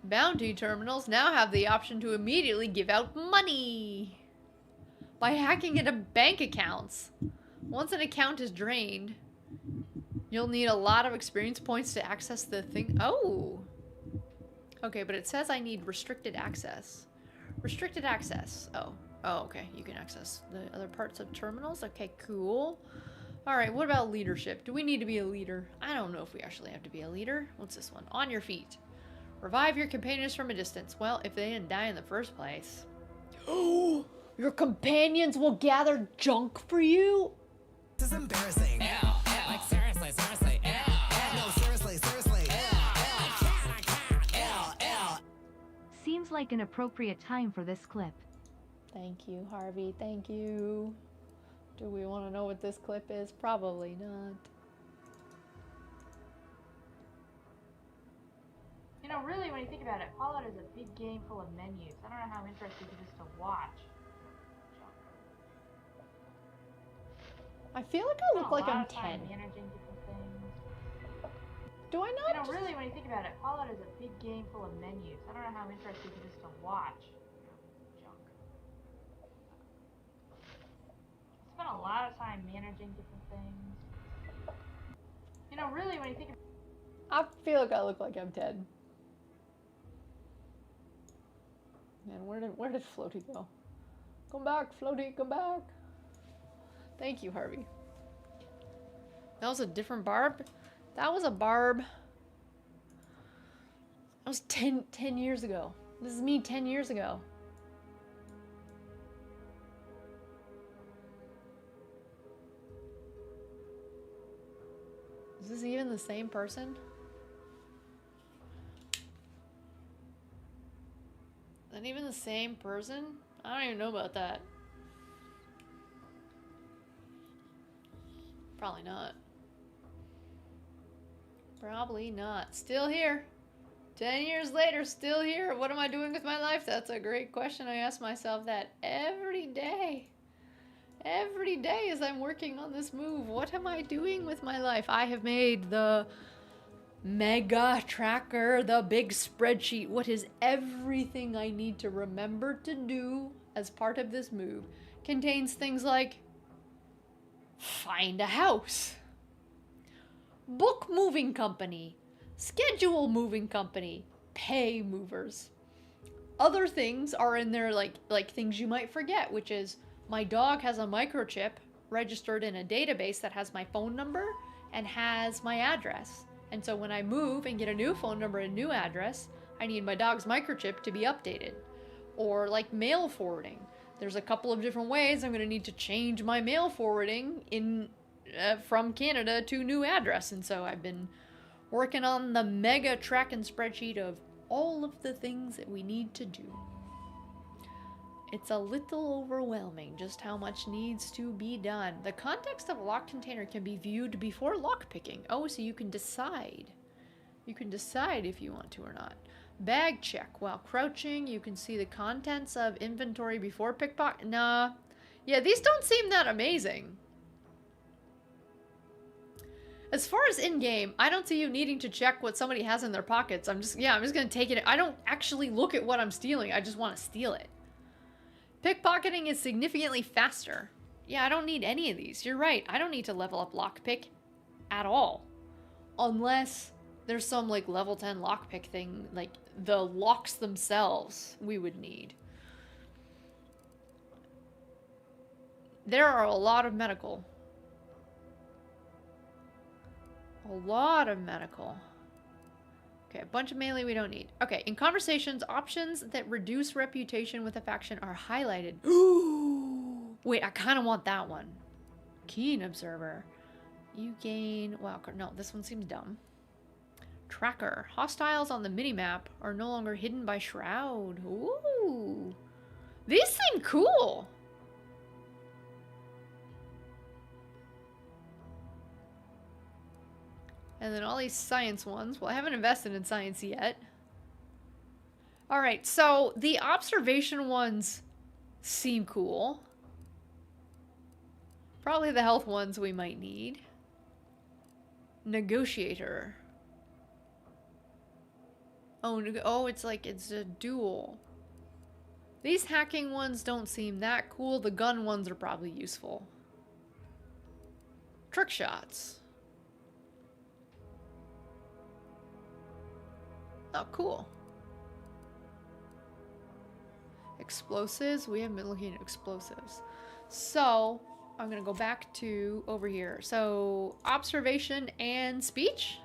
Bounty terminals now have the option to immediately give out money by hacking into bank accounts. Once an account is drained, you'll need a lot of experience points to access the thing. Oh! Okay, but it says I need restricted access. Restricted access. Oh. Oh, okay. You can access the other parts of terminals. Okay, cool. Alright, what about leadership? Do we need to be a leader? I don't know if we actually have to be a leader. What's this one? On your feet. Revive your companions from a distance. Well, if they didn't die in the first place. Oh! Your companions will gather junk for you? This is embarrassing. Like seriously. No, seriously. Seems like an appropriate time for this clip. Thank you, Harvey. Thank you. Do we want to know what this clip is? Probably not. You know, really, when you think about it, Fallout is a big game full of menus. I don't know how interesting it is to watch. I feel like I look like I'm 10. Managing different things. Do I not? You know, really, when you think about it, Fallout is a big game full of menus. I don't know how interesting it is to watch. Spent a lot of time managing different things. You know, really, when you think I feel like I look like I'm 10. Man, where did Floaty go? Come back, Floaty, come back. Thank you, Harvey. That was a different Barb? That was a Barb. That was 10 years ago. This is me 10 years ago. Is this even the same person? Is that even the same person? I don't even know about that. Probably not. Probably not. Still here. 10 years later, still here. What am I doing with my life? That's a great question. I ask myself that every day. Every day as I'm working on this move. What am I doing with my life? I have made the mega tracker, the big spreadsheet. What is everything I need to remember to do as part of this move? Contains things like find a house, book moving company, schedule moving company, pay movers. Other things are in there like things you might forget, which is my dog has a microchip registered in a database that has my phone number and has my address. And so when I move and get a new phone number and new address, I need my dog's microchip to be updated. Or like mail forwarding. There's a couple of different ways I'm going to need to change my mail forwarding from Canada to new address. And so I've been working on the mega tracking spreadsheet of all of the things that we need to do. It's a little overwhelming just how much needs to be done. The context of a lock container can be viewed before lockpicking. Oh, so you can decide. You can decide if you want to or not. Bag check. While crouching, you can see the contents of inventory before pickpocket. Nah. Yeah, these don't seem that amazing. As far as in-game, I don't see you needing to check what somebody has in their pockets. I'm just gonna take it. I don't actually look at what I'm stealing. I just want to steal it. Pickpocketing is significantly faster. Yeah, I don't need any of these. You're right. I don't need to level up lockpick at all. Unless there's some like level 10 lockpick thing, like the locks themselves we would need. There are a lot of medical. A lot of medical. Okay, a bunch of melee we don't need. Okay, in conversations, options that reduce reputation with a faction are highlighted. Ooh! Wait, I kind of want that one. Keen observer. You gain... Wow, no, this one seems dumb. Tracker. Hostiles on the minimap are no longer hidden by shroud. Ooh! These seem cool! And then all these science ones. Well, I haven't invested in science yet. Alright, so the observation ones seem cool. Probably the health ones we might need. Negotiator. Oh, it's like it's a duel. These hacking ones don't seem that cool. The gun ones are probably useful. Trick shots. Oh, cool. Explosives. We haven't been looking at explosives. So, I'm gonna go back to over here. So, observation and speech?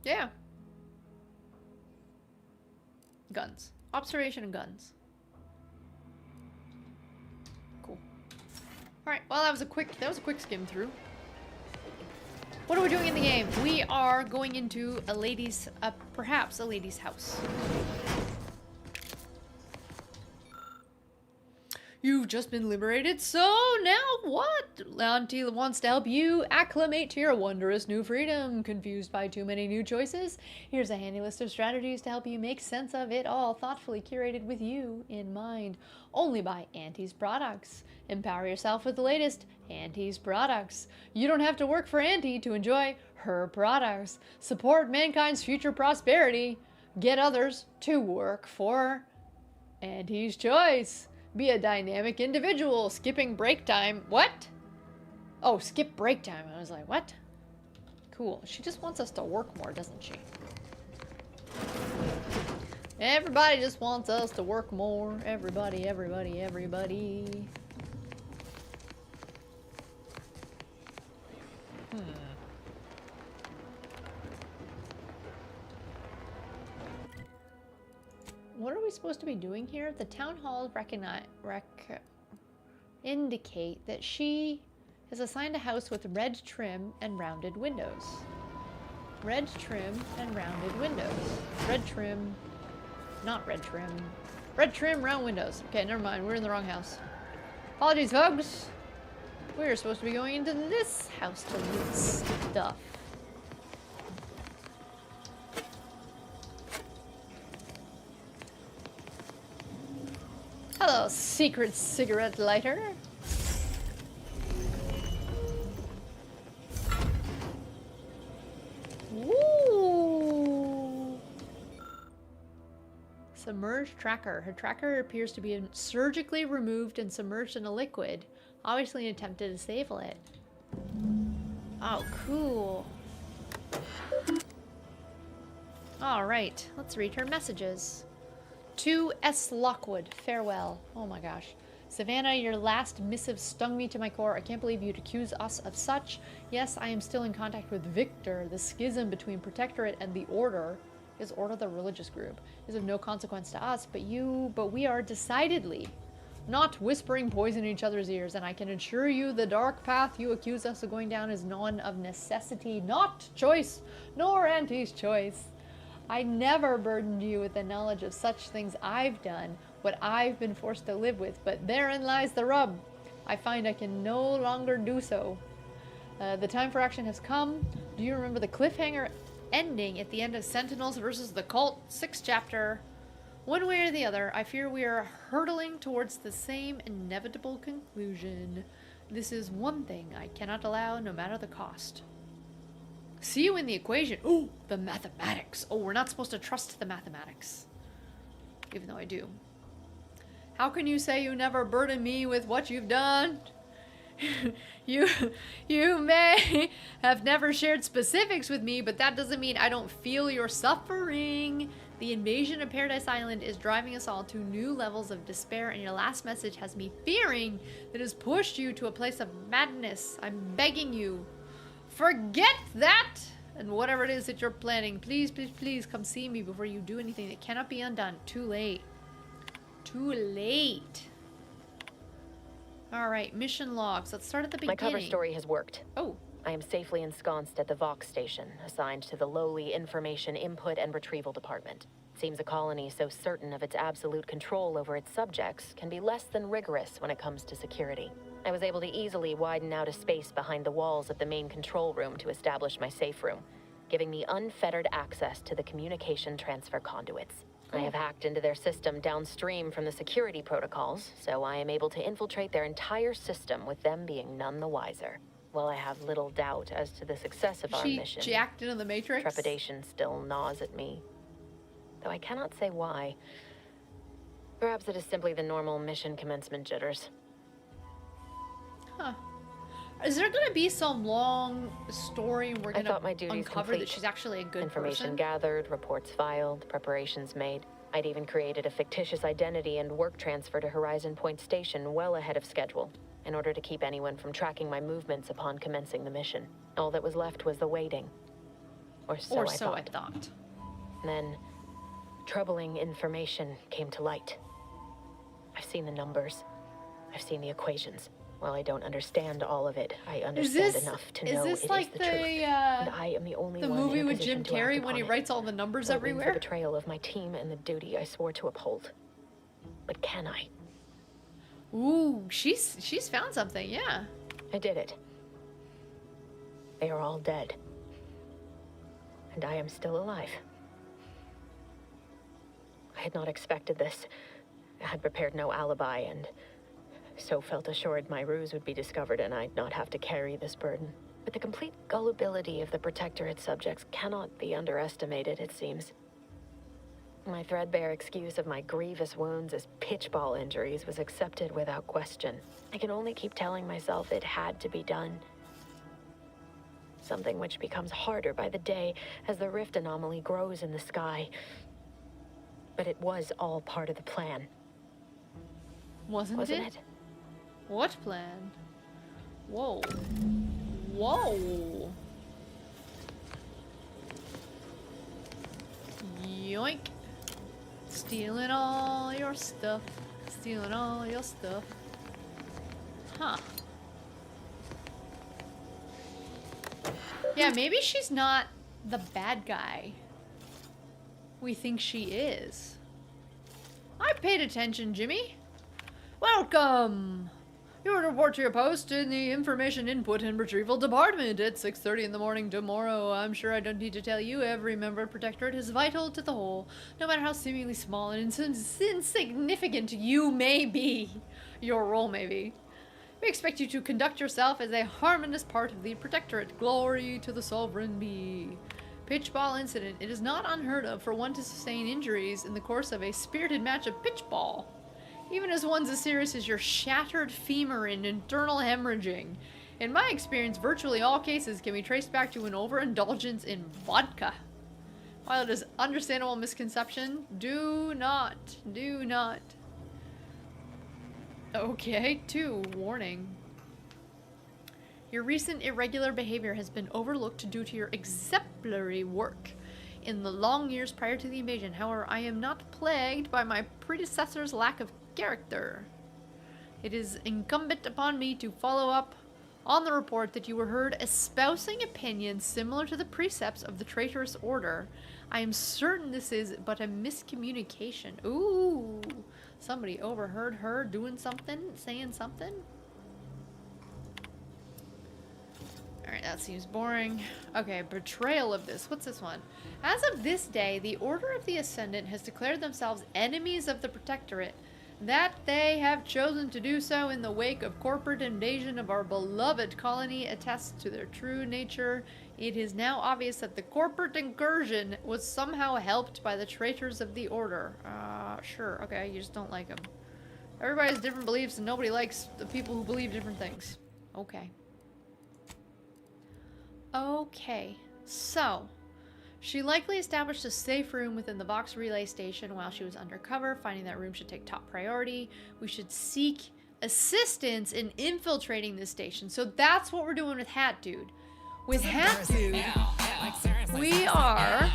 Yeah. Guns. Observation and guns. Cool. Alright, well that was a quick skim through. What are we doing in the game? We are going into a lady's, perhaps a lady's house. You've just been liberated, so now what? Auntie wants to help you acclimate to your wondrous new freedom. Confused by too many new choices? Here's a handy list of strategies to help you make sense of it all, thoughtfully curated with you in mind. Only by Auntie's products. Empower yourself with the latest Auntie's products. You don't have to work for Auntie to enjoy her products. Support mankind's future prosperity. Get others to work for Auntie's choice. Be a dynamic individual, skipping break time. What? Oh, skip break time. I was like, what? Cool. She just wants us to work more, doesn't she? Everybody just wants us to work more. Everybody, everybody, everybody. What are we supposed to be doing here? The town halls indicate that she is assigned a house with red trim and rounded windows. Red trim and rounded windows. Red trim, not red trim. Red trim, round windows. Okay, never mind. We're in the wrong house. Apologies, folks. We're supposed to be going into this house to loot stuff. Hello, secret cigarette lighter. Ooh. Submerged tracker. Her tracker appears to be surgically removed and submerged in a liquid, obviously an attempt to disable it. Oh, cool. Alright, let's read her messages. To S. Lockwood, farewell. Oh my gosh. Savannah, your last missive stung me to my core. I can't believe you'd accuse us of such. Yes, I am still in contact with Victor. The schism between Protectorate and the Order, is Order the religious group, is of no consequence to us, but we are decidedly not whispering poison in each other's ears, and I can assure you the dark path you accuse us of going down is one of necessity, not choice, nor Auntie's choice. I never burdened you with the knowledge of such things I've done, what I've been forced to live with, but therein lies the rub. I find I can no longer do so. The time for action has come. Do you remember the cliffhanger ending at the end of Sentinels versus the Cult 6th chapter? One way or the other, I fear we are hurtling towards the same inevitable conclusion. This is one thing I cannot allow, no matter the cost. See you in the equation. Ooh, the mathematics. Oh, we're not supposed to trust the mathematics. Even though I do. How can you say you never burden me with what you've done? You may have never shared specifics with me, but that doesn't mean I don't feel your suffering. The invasion of Paradise Island is driving us all to new levels of despair, and your last message has me fearing that it has pushed you to a place of madness. I'm begging you. Forget that! And whatever it is that you're planning, please, please, please come see me before you do anything that cannot be undone. Too late. Too late. Alright, mission logs. Let's start at the beginning. My cover story has worked. Oh. I am safely ensconced at the Vox station, assigned to the lowly Information Input and Retrieval Department. Seems a colony so certain of its absolute control over its subjects can be less than rigorous when it comes to security. I was able to easily widen out a space behind the walls of the main control room to establish my safe room, giving me unfettered access to the communication transfer conduits. I have hacked into their system downstream from the security protocols, so I am able to infiltrate their entire system with them being none the wiser. while I have little doubt as to the success of our She mission, jacked into the Matrix. trepidation still gnaws at me. Though I cannot say why. Perhaps it is simply the normal mission commencement jitters. Huh. Is there gonna be some long story we're I gonna thought my duties uncover complete. that she's actually a good Information person? gathered, reports filed, preparations made. I'd even created a fictitious identity and work transfer to Horizon Point Station well ahead of schedule, in order to keep anyone from tracking my movements upon commencing the mission. All that was left was the waiting. Or so I thought. Then, troubling information came to light. I've seen the numbers. I've seen the equations. While I don't understand all of it, I understand enough to know it is like the truth. And I am the only one movie in a with Jim position to act Carrey when he upon it. writes all the numbers It would mean everywhere? the betrayal of my team and the duty I swore to uphold. But can I? Ooh, she's found something, yeah. I did it. They are all dead. And I am still alive. I had not expected this. I had prepared no alibi and so felt assured my ruse would be discovered and I'd not have to carry this burden. But the complete gullibility of the Protectorate subjects cannot be underestimated, it seems. My threadbare excuse of my grievous wounds as pitchball injuries was accepted without question. I can only keep telling myself it had to be done. Something which becomes harder by the day as the rift anomaly grows in the sky. But it was all part of the plan. Wasn't Wasn't it? it? What plan? Whoa. Whoa. Yoink. Stealing all your stuff. Stealing all your stuff. Huh. Yeah, maybe she's not the bad guy we think she is. I paid attention, Jimmy. Welcome! You will report to your post in the Information Input and Retrieval Department at 6:30 in the morning tomorrow. I'm sure I don't need to tell you every member of Protectorate is vital to the whole, no matter how seemingly small and insignificant you may be. Your role may be. We expect you to conduct yourself as a harmonious part of the Protectorate. Glory to the Sovereign Bee. Pitchball incident. It is not unheard of for one to sustain injuries in the course of a spirited match of pitchball. Even as one's as serious as your shattered femur and internal hemorrhaging. In my experience, virtually all cases can be traced back to an overindulgence in vodka. While it is understandable misconception, do not. Okay, 2. Warning. Your recent irregular behavior has been overlooked due to your exemplary work in the long years prior to the invasion. However, I am not plagued by my predecessor's lack of character. It is incumbent upon me to follow up on the report that you were heard espousing opinions similar to the precepts of the traitorous order. I am certain this is but a miscommunication. Ooh, somebody overheard her doing something, saying something. Alright, that seems boring. Okay, betrayal of this. What's this one? As of this day, the Order of the Ascendant has declared themselves enemies of the Protectorate. That they have chosen to do so in the wake of corporate invasion of our beloved colony attests to their true nature. It is now obvious that the corporate incursion was somehow helped by the traitors of the Order. Sure, okay, you just don't like them. Everybody has different beliefs and nobody likes the people who believe different things. Okay. Okay, so she likely established a safe room within the Vox relay station while she was undercover. Finding that room should take top priority. We should seek assistance in infiltrating this station. So that's what we're doing with Hat Dude. With Hat Dude, we are...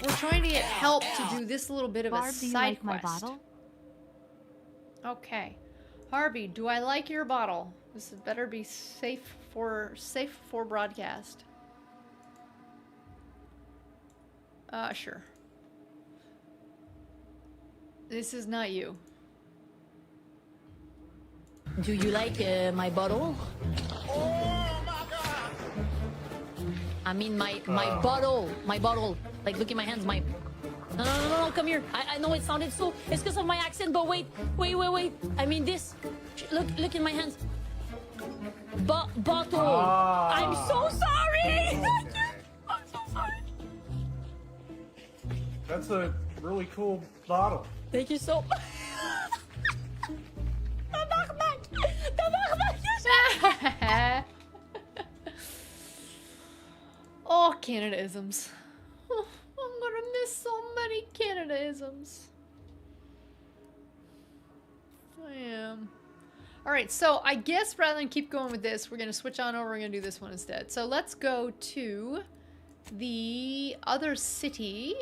We're trying to get help to do this little bit of a side quest. My bottle? Okay. Harvey, do I like your bottle? This had better be safe for broadcast. Sure. This is not you. Do you like my bottle? Oh my God! I mean my bottle. My bottle. Like, look at my hands. My... No, come here. I know it sounded so... It's because of my accent, but wait. I mean this. Look in my hands. Bottle. I'm so sorry. I'm so sorry. That's a really cool bottle. Thank you so much. Oh, Canada-isms. Oh, I'm gonna miss so many Canada-isms. I am. Alright, so I guess rather than keep going with this, we're gonna switch on over, we're gonna do this one instead. So let's go to the other city.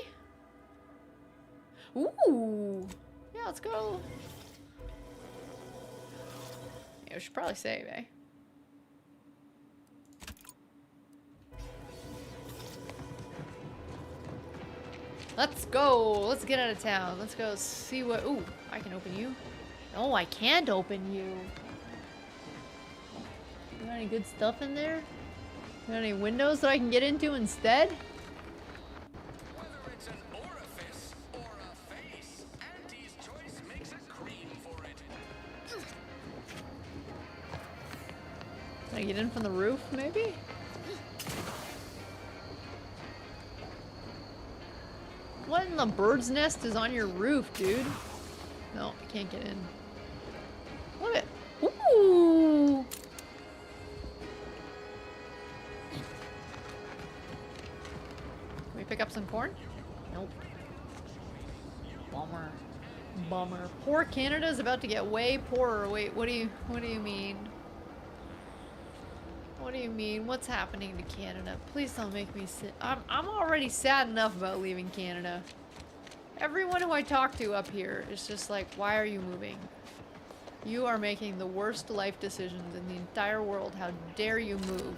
Ooh! Yeah, let's go. Yeah, we should probably save, eh? Let's go. Let's get out of town. Let's go see what... Ooh, I can open you. No, I can't open you. You got any good stuff in there? You got any windows that I can get into instead? Whether it's an orifice or a face, Auntie's Choice makes a cream for it. Can I get in from the roof, maybe? What in the bird's nest is on your roof, dude? No, I can't get in. Look at it. Ooh! Can we pick up some corn? Nope. Bummer. Bummer. Poor Canada's about to get way poorer. Wait, what do you mean? What do you mean? What's happening to Canada? Please don't make me sit. I'm already sad enough about leaving Canada. Everyone who I talk to up here is just like, why are you moving? You are making the worst life decisions in the entire world. How dare you move?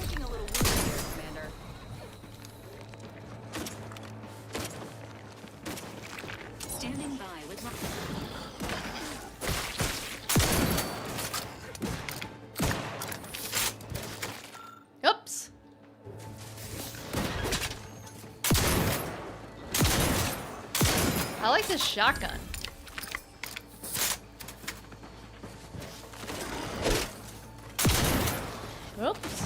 Taking a little wound here, Commander. Standing by with Oops. I like this shotgun. Oops.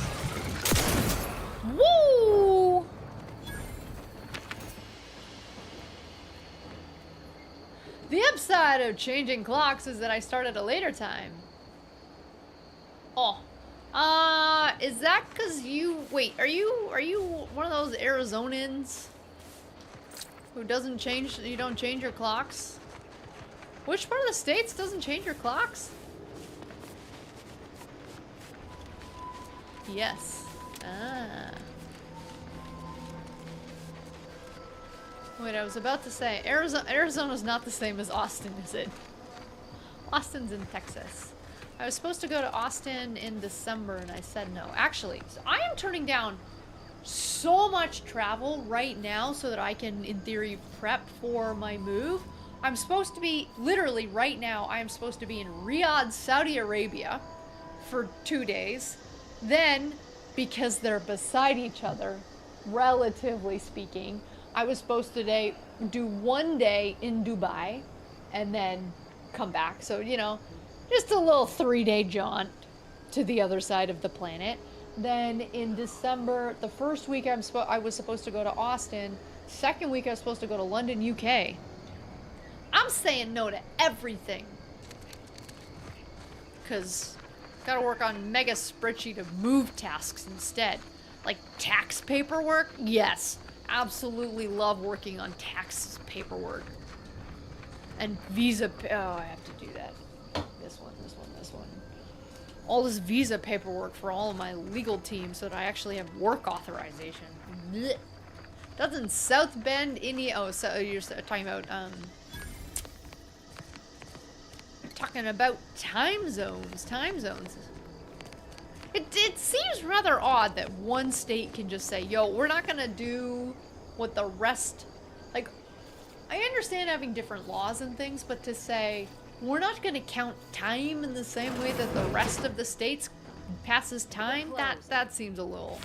Woo! The upside of changing clocks is that I start at a later time. Oh. Is that because you... Wait, are you one of those Arizonans who doesn't change... You don't change your clocks? Which part of the States doesn't change your clocks? Yes. Ah. Wait, I was about to say, Arizona's not the same as Austin, is it? Austin's in Texas. I was supposed to go to Austin in December and I said no. Actually, so I am turning down so much travel right now so that I can, in theory, prep for my move. I'm supposed to be, literally right now, I am supposed to be in Riyadh, Saudi Arabia for 2 days. Then, because they're beside each other, relatively speaking, I was supposed to do 1 day in Dubai and then come back. So, you know, just a little 3-day jaunt to the other side of the planet. Then in December, the first week I was supposed to go to Austin. Second week I was supposed to go to London, UK. I'm saying no to everything. Because gotta work on mega spreadsheet of move tasks instead. Like tax paperwork? Yes. Absolutely love working on tax paperwork. And visa, oh, I have to do that. This one. All this visa paperwork for all of my legal team so that I actually have work authorization. Blech. That's in South Bend, India. Oh, so you're talking about, talking about time zones. It seems rather odd that one state can just say, yo, we're not gonna do what the rest, like, I understand having different laws and things, but to say, we're not gonna count time in the same way that the rest of the states passes time, that seems a little,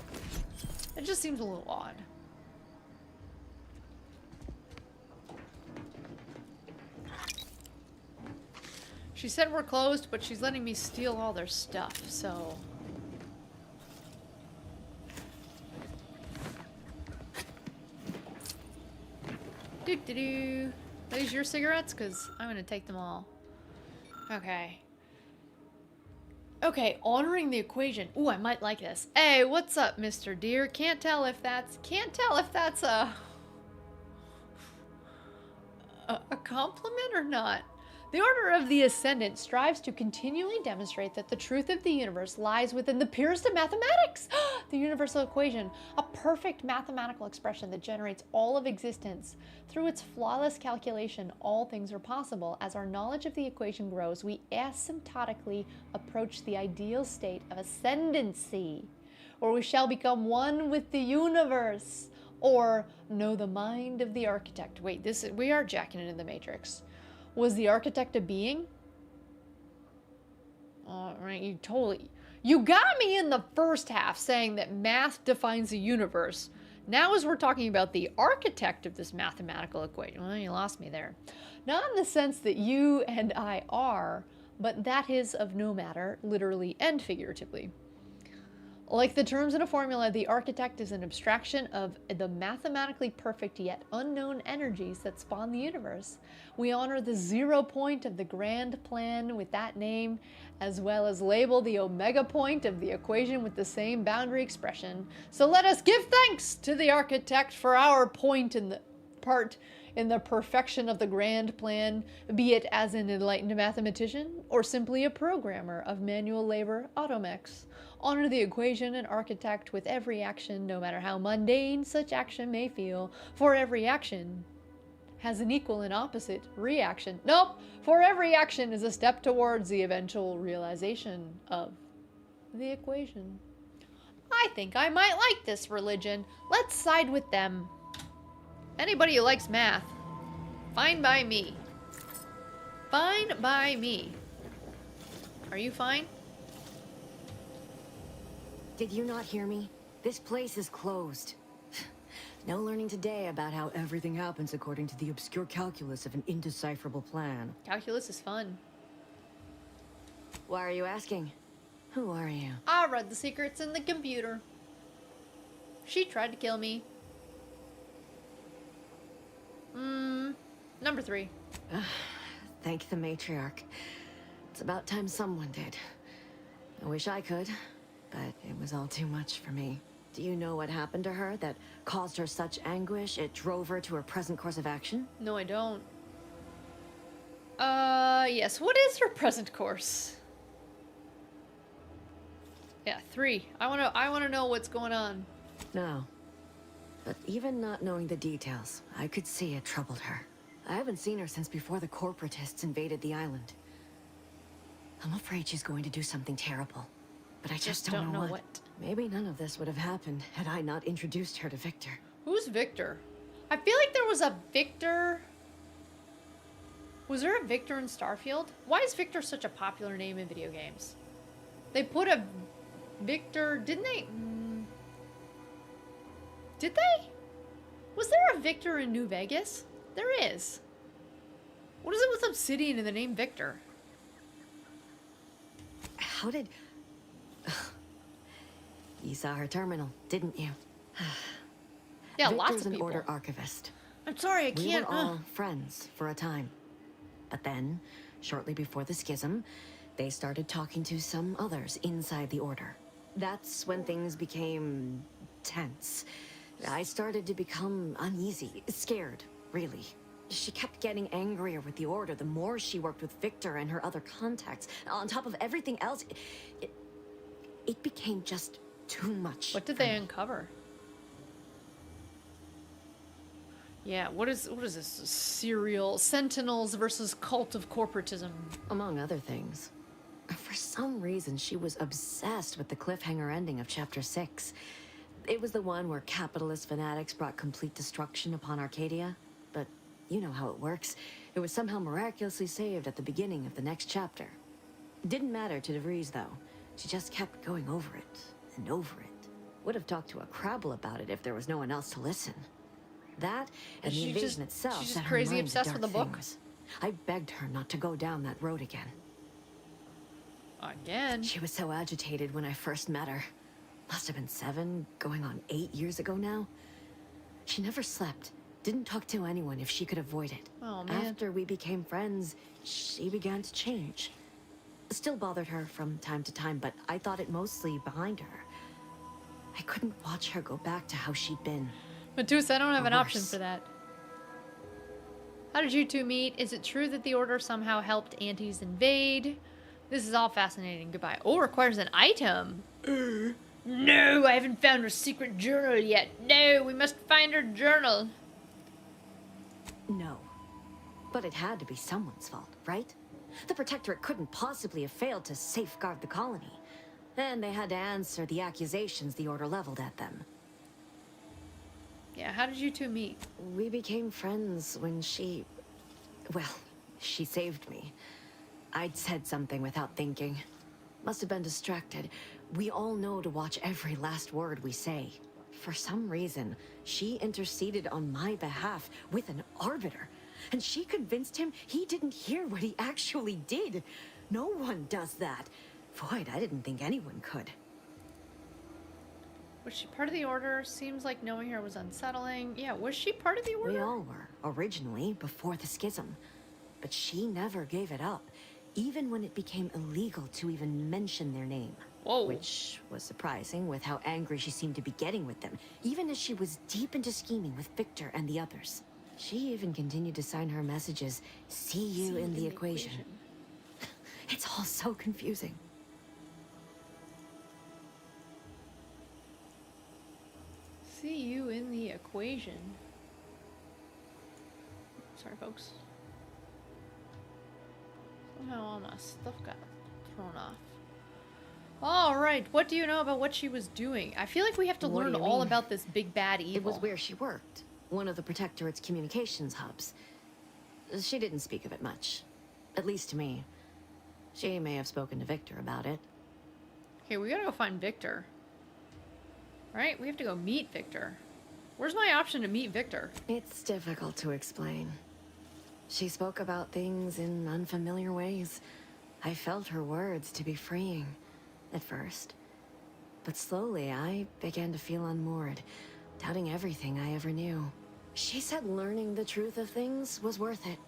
it just seems a little odd. She said we're closed, but she's letting me steal all their stuff, so... Doo-doo-doo. Are these your cigarettes? Because I'm going to take them all. Okay. Okay, honoring the equation. Ooh, I might like this. Hey, what's up, Mr. Deer? Can't tell if that's a compliment or not. The Order of the Ascendant strives to continually demonstrate that the truth of the universe lies within the purest of mathematics. The universal equation, a perfect mathematical expression that generates all of existence. Through its flawless calculation, all things are possible. As our knowledge of the equation grows, we asymptotically approach the ideal state of ascendancy, where we shall become one with the universe, or know the mind of the architect. Wait, we are jacking it in the Matrix. Was the architect a being? All right, you got me in the first half saying that math defines the universe. Now as we're talking about the architect of this mathematical equation, well, you lost me there. Not in the sense that you and I are, but that is of no matter, literally and figuratively. Like the terms in a formula, the architect is an abstraction of the mathematically perfect yet unknown energies that spawn the universe. We honor the 0 point of the grand plan with that name, as well as label the omega point of the equation with the same boundary expression. So let us give thanks to the architect for our point in the part in the perfection of the grand plan, be it as an enlightened mathematician or simply a programmer of manual labor automechs. Honor the equation and architect with every action, no matter how mundane such action may feel, for every action has an equal and opposite reaction. Nope, for every action is a step towards the eventual realization of the equation. I think I might like this religion. Let's side with them. Anybody who likes math, fine by me. Fine by me. Are you fine? Did you not hear me? This place is closed. No learning today about how everything happens according to the obscure calculus of an indecipherable plan. Calculus is fun. Why are you asking? Who are you? I read the secrets in the computer. She tried to kill me. Number 3. Thank the matriarch. It's about time someone did. I wish I could, but it was all too much for me. Do you know what happened to her that caused her such anguish it drove her to her present course of action? No, I don't. Yes. What is her present course? Yeah, 3. I wanna know what's going on. No. But even not knowing the details, I could see it troubled her. I haven't seen her since before the corporatists invaded the island. I'm afraid she's going to do something terrible. But I just don't know what. Maybe none of this would have happened had I not introduced her to Victor. Who's Victor? I feel like there was a Victor... Was there a Victor in Starfield? Why is Victor such a popular name in video games? They put a Victor... Didn't they... Did they? Was there a Victor in New Vegas? There is. What is it with Obsidian and the name Victor? How did... You saw her terminal, didn't you? Yeah, Victor's lots of an people. Order archivist. I'm sorry, I can't... We were all friends for a time. But then, shortly before the schism, they started talking to some others inside the Order. That's when things became tense. I started to become uneasy, scared, really. She kept getting angrier with the Order the more she worked with Victor and her other contacts. On top of everything else, it became just too much. What did they uncover? Yeah, what is this? Serial Sentinels versus Cult of Corporatism. Among other things. For some reason, she was obsessed with the cliffhanger ending of Chapter 6. It was the one where capitalist fanatics brought complete destruction upon Arcadia. But you know how it works. It was somehow miraculously saved at the beginning of the next chapter. Didn't matter to DeVries, though. She just kept going over it and over it. Would have talked to a Crabble about it if there was no one else to listen. That and the invasion itself she's set just her crazy mind to obsessed with dark the book? things. I begged her not to go down that road again. Again? She was so agitated when I first met her. Must have been 7, going on 8 years ago now. She never slept, didn't talk to anyone if she could avoid it. Oh, man. After we became friends, she began to change. Still bothered her from time to time, but I thought it mostly behind her. I couldn't watch her go back to how she'd been. Medusa, I don't have Or an option worse. for that. How did you two meet? Is it true that the Order somehow helped Antes invade? This is all fascinating. Goodbye. Oh, requires an item. No, I haven't found her secret journal yet. No, we must find her journal. No. But it had to be someone's fault, right? The Protectorate couldn't possibly have failed to safeguard the colony. And they had to answer the accusations the Order leveled at them. Yeah, how did you two meet? We became friends when she... well, she saved me. I'd said something without thinking. Must have been distracted. We all know to watch every last word we say. For some reason, she interceded on my behalf with an arbiter. And she convinced him he didn't hear what he actually did. No one does that. Void, I didn't think anyone could. Was she part of the Order? Seems like knowing her was unsettling. Yeah, was she part of the Order? We all were, originally, before the schism. But she never gave it up, even when it became illegal to even mention their name. Whoa. Which was surprising with how angry she seemed to be getting with them, even as she was deep into scheming with Victor and the others. She even continued to sign her messages, "See you in the equation." It's all so confusing. See you in the equation. Sorry, folks. Somehow all my stuff got thrown off. Alright, what do you know about what she was doing? I feel like we have to What do learn you all mean? about this big bad evil. It was where she worked, one of the Protectorate's communications hubs. She didn't speak of it much, at least to me. She may have spoken to Victor about it. Okay, we gotta go find Victor. Right? We have to go meet Victor. Where's my option to meet Victor? It's difficult to explain. She spoke about things in unfamiliar ways. I felt her words to be freeing, at first. But slowly, I began to feel unmoored, doubting everything I ever knew. She said learning the truth of things was worth it.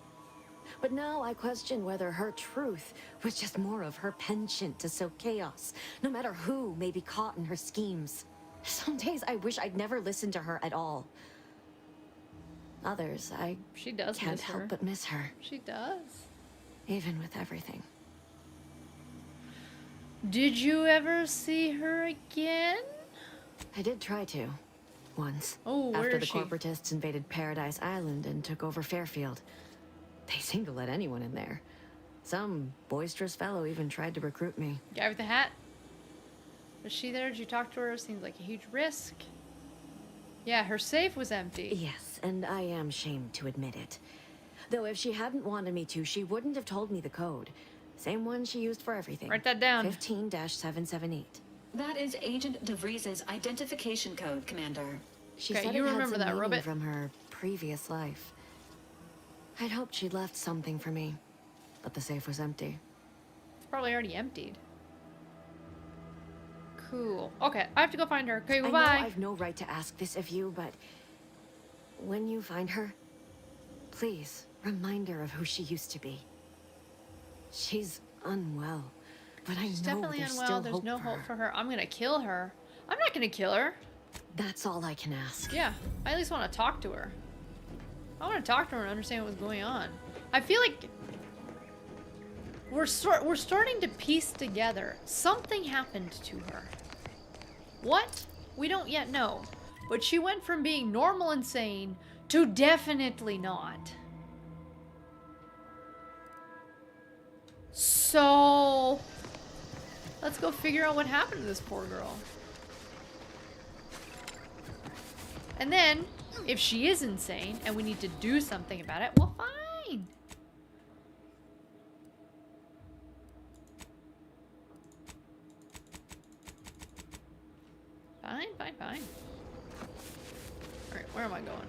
But now I question whether her truth was just more of her penchant to sow chaos, no matter who may be caught in her schemes. Some days I wish I'd never listened to her at all. Others, I can't miss help her. but miss her. She does. Even with everything. Did you ever see her again? I did try to. Once. Oh, where after is the she? corporatists invaded Paradise Island and took over Fairfield. They seemed to let anyone in there. Some boisterous fellow even tried to recruit me. Guy with the hat? Was she there? Did you talk to her? Seems like a huge risk. Yeah, her safe was empty. Yes, and I am ashamed to admit it. Though if she hadn't wanted me to, she wouldn't have told me the code. Same one she used for everything. Write that down. 15-778. That is Agent DeVries's identification code, Commander. She Okay, said you it had remember some that, meaning Robot? from her previous life. I'd hoped she'd left something for me, but the safe was empty. It's probably already emptied. Cool. Okay, I have to go find her. Okay, I know bye-bye. I've no right to ask this of you, but when you find her, please remind her of who she used to be. She's unwell, but I She's know definitely there's unwell. still There's hope no for hope her. for her. I'm gonna kill her. I'm not gonna kill her. That's all I can ask. Yeah, I at least want to talk to her. I want to talk to her and understand what's going on. I feel like we're starting to piece together. Something happened to her. What? We don't yet know. But she went from being normal and sane to definitely not. So, let's go figure out what happened to this poor girl. And then, if she is insane and we need to do something about it, well, fine. Fine. Alright, where am I going?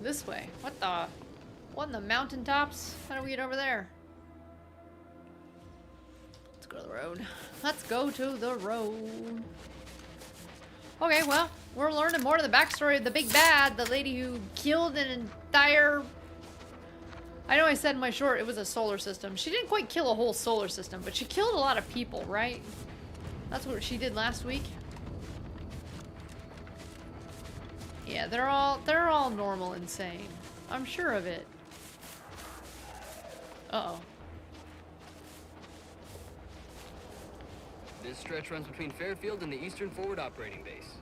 This way. What in the mountaintops? How do we get over there? Let's go to the road. Let's go to the road. Okay, well, we're learning more of the backstory of the big bad, the lady who killed an entire... I know I said in my short it was a solar system. She didn't quite kill a whole solar system, but she killed a lot of people, right? That's what she did last week. Yeah, they're all normal insane. I'm sure of it. Uh-oh. This stretch runs between Fairfield and the Eastern Forward Operating Base.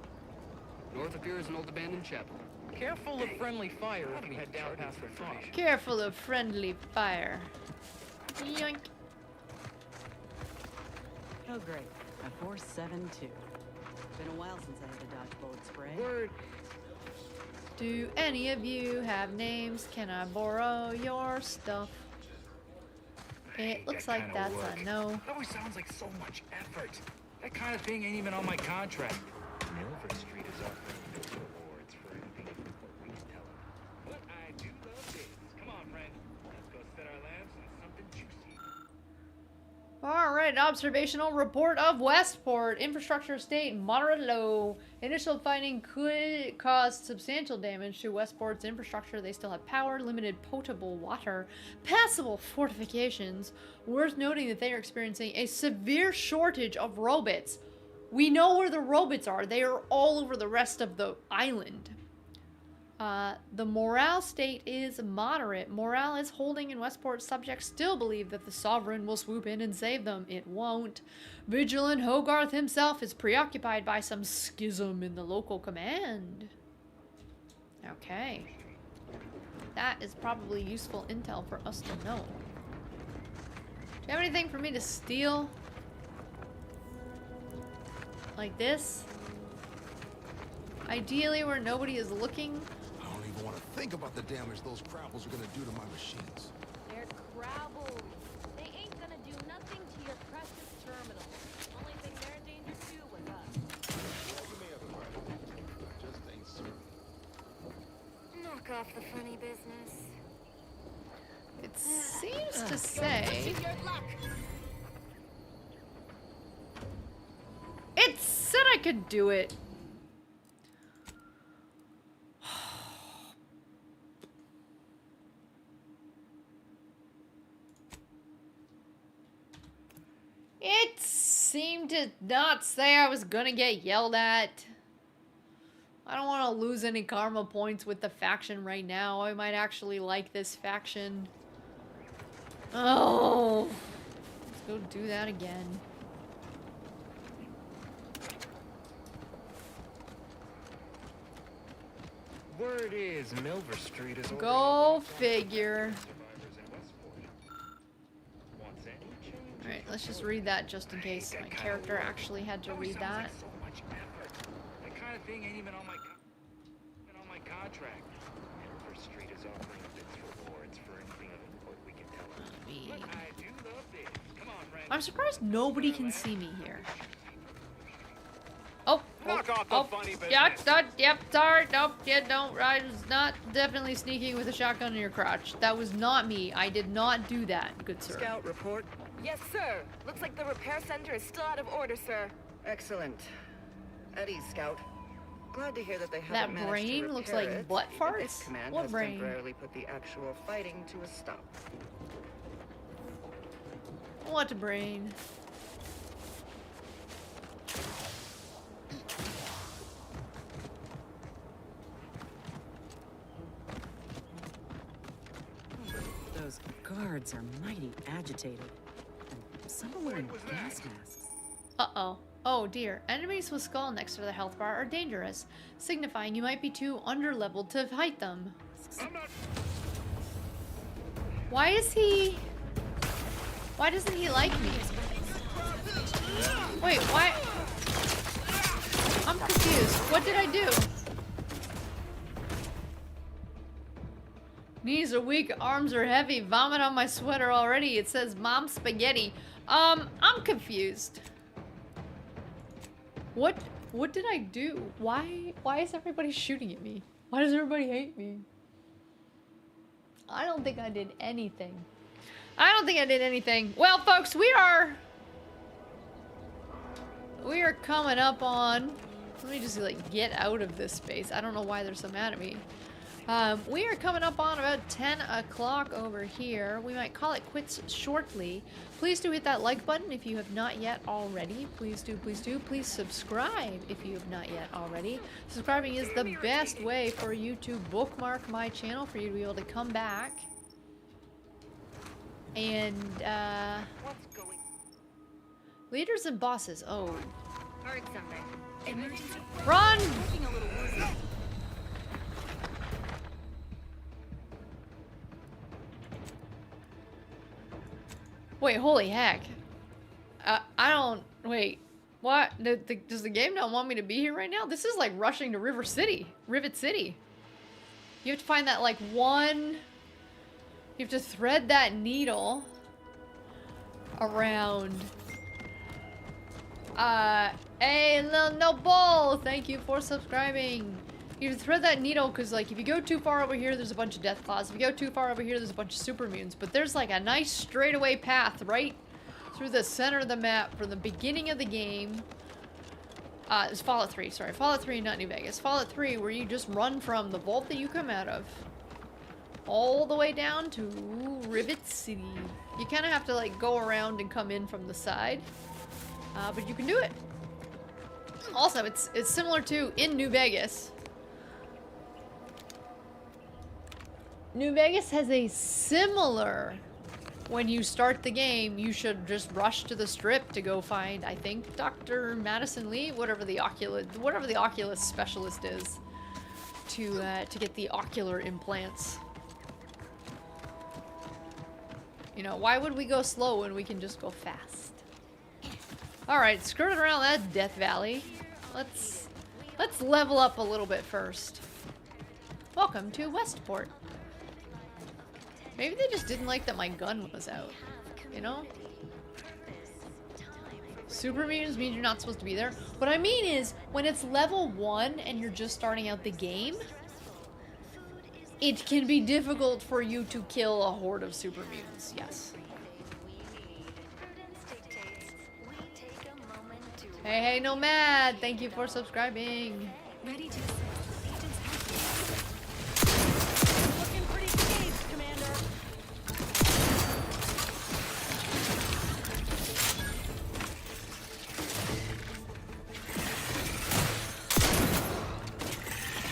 North of here is an old abandoned chapel. Careful of friendly fire if we head down past the fog. Careful of friendly fire. Yoink. Oh, great. A 472. Been a while since I had to dodge bullet spray. Word. Do any of you have names? Can I borrow your stuff? It looks like that's a no. It always sounds like so much effort. That kind of thing ain't even on my contract. Milford Street is offering big rewards for anything we can tell them. But I do love this. Come on, friend. Let's go set our lamps on something juicy. Alright, observational report of Westport. Infrastructure state moderate low. Initial finding could cause substantial damage to Westport's infrastructure. They still have power, limited potable water, passable fortifications. Worth noting that they are experiencing a severe shortage of robots. We know where the robots are. They are all over the rest of the island. The morale state is moderate. Morale is holding in Westport. Subjects still believe that the Sovereign will swoop in and save them. It won't. Vigilant Hogarth himself is preoccupied by some schism in the local command. Okay. That is probably useful intel for us to know. Do you have anything for me to steal? Like this? Ideally where nobody is looking. I don't even want to think about the damage those crabbles are gonna do to my machines. They're crabbles. They ain't gonna do nothing to your precious terminal. Only thing they're in danger too was us. Just ain't certain. Knock off the funny business. It seems to say... It said I could do it. It seemed to not say I was gonna get yelled at. I don't want to lose any karma points with the faction right now. I might actually like this faction. Oh, let's go do that again. Word is Milver Street is Go figure. Alright, let's just read that just in case my character actually had to read that. That kind of thing ain't even on my contract. Milver Street is offering big rewards for anything of import we can tell them. Look, I do love this. Come on, friend. I'm surprised nobody can see me here. Oh, yeah, yep, sorry, nope, yeah, don't, I was not definitely sneaking with a shotgun in your crotch. That was not me. I did not do that, good sir. Scout report. Yes, sir. Looks like the repair center is still out of order, sir. Excellent. At ease, Scout. Glad to hear that they That haven't managed brain to looks repair like it, butt even if farts? command What has brain? temporarily put the actual fighting to a stop. What a brain. Those guards are mighty agitated. And some are wearing gas masks. Uh-oh. Oh dear. Enemies with skull next to the health bar are dangerous, signifying you might be too underleveled to fight them. Why doesn't he like me? Wait, why? I'm confused. What did I do? Knees are weak, arms are heavy, vomit on my sweater already. It says mom spaghetti. I'm confused. What did I do? Why is everybody shooting at me? Why does everybody hate me? I don't think I did anything. I don't think I did anything. Well, folks, we are We are coming up on... Let me just, like, get out of this space. I don't know why they're so mad at me. We are coming up on about 10 o'clock over here. We might call it quits shortly. Please do hit that like button if you have not yet already. Please do, please do. Please subscribe if you have not yet already. Subscribing is the best way for you to bookmark my channel, for you to be able to come back. And, leaders and bosses. Oh. Heard something. Emergency. Run! Looking a little woozy. Wait, holy heck. I don't... Wait. What? Does the game not want me to be here right now? This is like rushing to Rivet City. You have to find that, like, one... You have to thread that needle around... Hey, Lil Noble! Thank you for subscribing. You have to thread that needle because, like, if you go too far over here, there's a bunch of death claws. If you go too far over here, there's a bunch of super mutants. But there's, like, a nice straightaway path right through the center of the map from the beginning of the game. It's Fallout 3, sorry. Fallout 3, not New Vegas. Fallout 3, where you just run from the vault that you come out of all the way down to Rivet City. You kind of have to, like, go around and come in from the side. But you can do it. Also, it's similar to in New Vegas. New Vegas has a similar, when you start the game, you should just rush to the strip to go find, I think, Dr. Madison Lee, whatever the Oculus specialist is, to get the ocular implants. You know, why would we go slow when we can just go fast? Alright, skirting around that Death Valley. Let's level up a little bit first. Welcome to Westport. Maybe they just didn't like that my gun was out, you know? Super mutants means you're not supposed to be there. What I mean is, when it's level 1 and you're just starting out the game, it can be difficult for you to kill a horde of super mutants, yes. Hey, Nomad! Thank you for subscribing. Ready to Looking pretty scathed, Commander.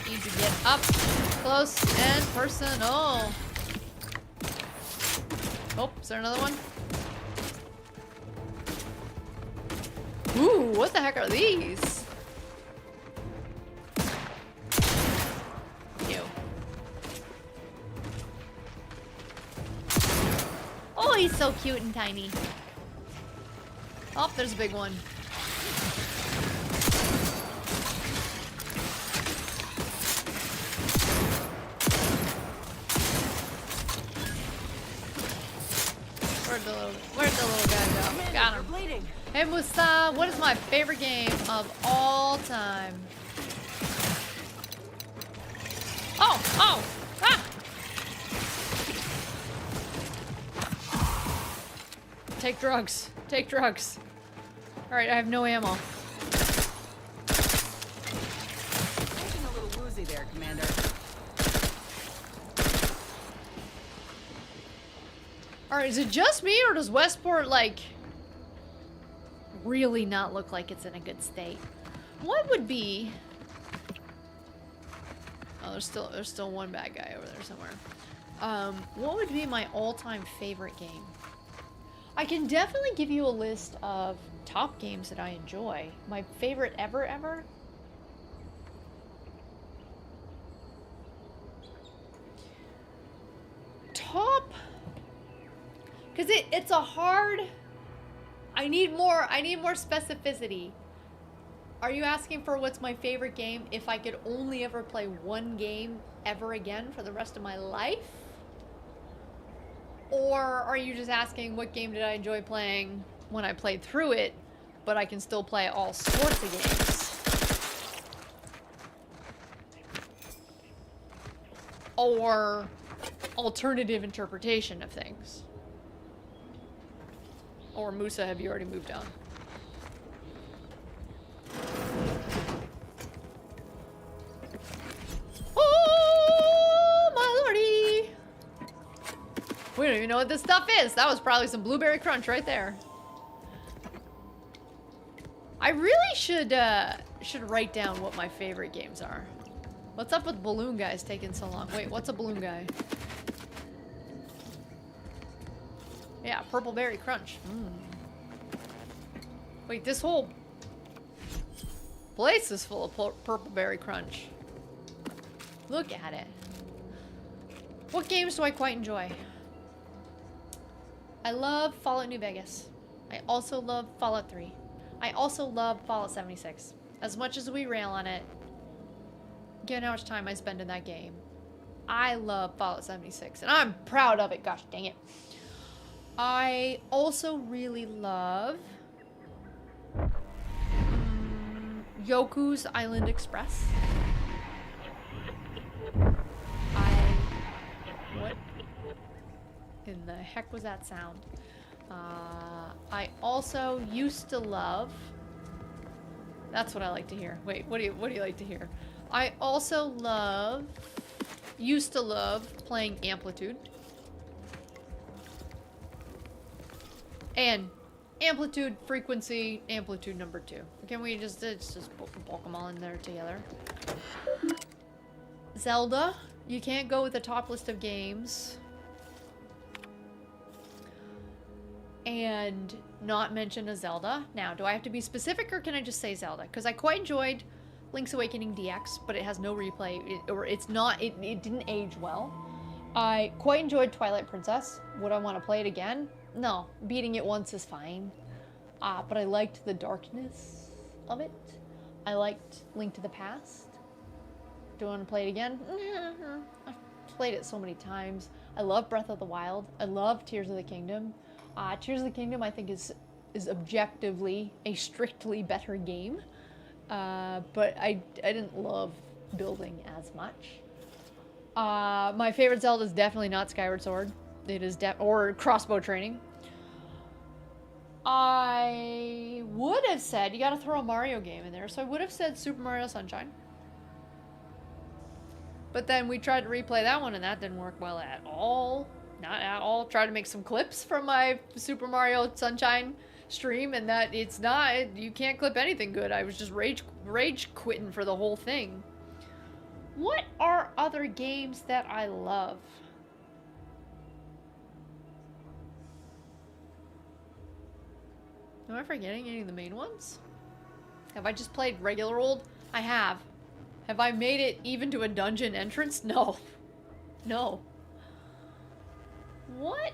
Need to get up close and personal. Oh, is there another one? Ooh, what the heck are these? Ew. Oh, he's so cute and tiny. Oh, there's a big one. Where'd the little guy go? Got him. Hey Musa, what is my favorite game of all time? Oh! Oh! Ah! Take drugs. Take drugs. Alright, I have no ammo. Looking a little woozy there, Commander. Alright, is it just me or does Westport, like, really not look like it's in a good state? What would be... Oh, there's still one bad guy over there somewhere. What would be my all-time favorite game? I can definitely give you a list of top games that I enjoy. My favorite ever? Top... Because it's a hard... I need more specificity. Are you asking for what's my favorite game if I could only ever play one game ever again for the rest of my life? Or are you just asking what game did I enjoy playing when I played through it, but I can still play all sorts of games? Or alternative interpretation of things? Or Musa, have you already moved on? Oh, my lordy! We don't even know what this stuff is. That was probably some blueberry crunch right there. I really should write down what my favorite games are. What's up with balloon guys taking so long? Wait, what's a balloon guy? Yeah, purple berry crunch. Wait, this whole place is full of purple berry crunch. Look at it. What games do I quite enjoy? I love Fallout New Vegas. I also love Fallout 3. I also love Fallout 76. As much as we rail on it, given how much time I spend in that game, I love Fallout 76, and I'm proud of it, gosh dang it. I also really love Yoku's Island Express. What in the heck was that sound? I also used to love... That's what I like to hear. Wait, what do you like to hear? I also used to love playing Amplitude. And Amplitude, Frequency, Amplitude number 2. Can we just bulk them all in there together? Zelda. You can't go with the top list of games and not mention a Zelda. Now, do I have to be specific or can I just say Zelda? Because I quite enjoyed Link's Awakening DX, but it has no replay, it didn't age well. I quite enjoyed Twilight Princess. Would I want to play it again? No, beating it once is fine. But I liked the darkness of it. I liked Link to the Past. Do I want to play it again? I've played it so many times. I love Breath of the Wild. I love Tears of the Kingdom. Tears of the Kingdom I think is objectively a strictly better game. But I didn't love building as much. My favorite Zelda is definitely not Skyward Sword. It is or Crossbow Training. I would have said, you gotta throw a Mario game in there, so I would have said Super Mario Sunshine. But then we tried to replay that one and that didn't work well at all. Not at all. Tried to make some clips from my Super Mario Sunshine stream and that it's not, you can't clip anything good. I was just rage quitting for the whole thing. What are other games that I love? Am I forgetting any of the main ones? Have I just played regular old? I have. Have I made it even to a dungeon entrance? No. No. What?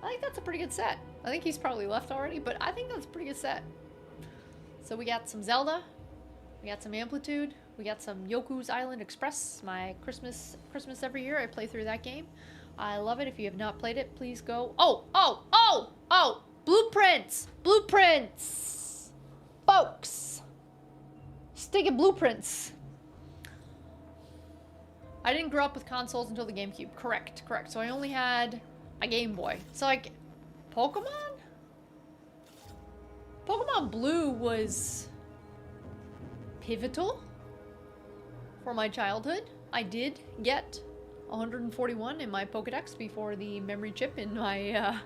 I think that's a pretty good set. I think he's probably left already, but I think that's a pretty good set. So we got some Zelda. We got some Amplitude. We got some Yoku's Island Express. My Christmas every year I play through that game. I love it. If you have not played it, please go. Oh! Blueprints! Blueprints! Folks! Stinking blueprints. I didn't grow up with consoles until the GameCube. Correct. So I only had a Game Boy. So like, Pokemon? Pokemon Blue was pivotal for my childhood. I did get 141 in my Pokedex before the memory chip in my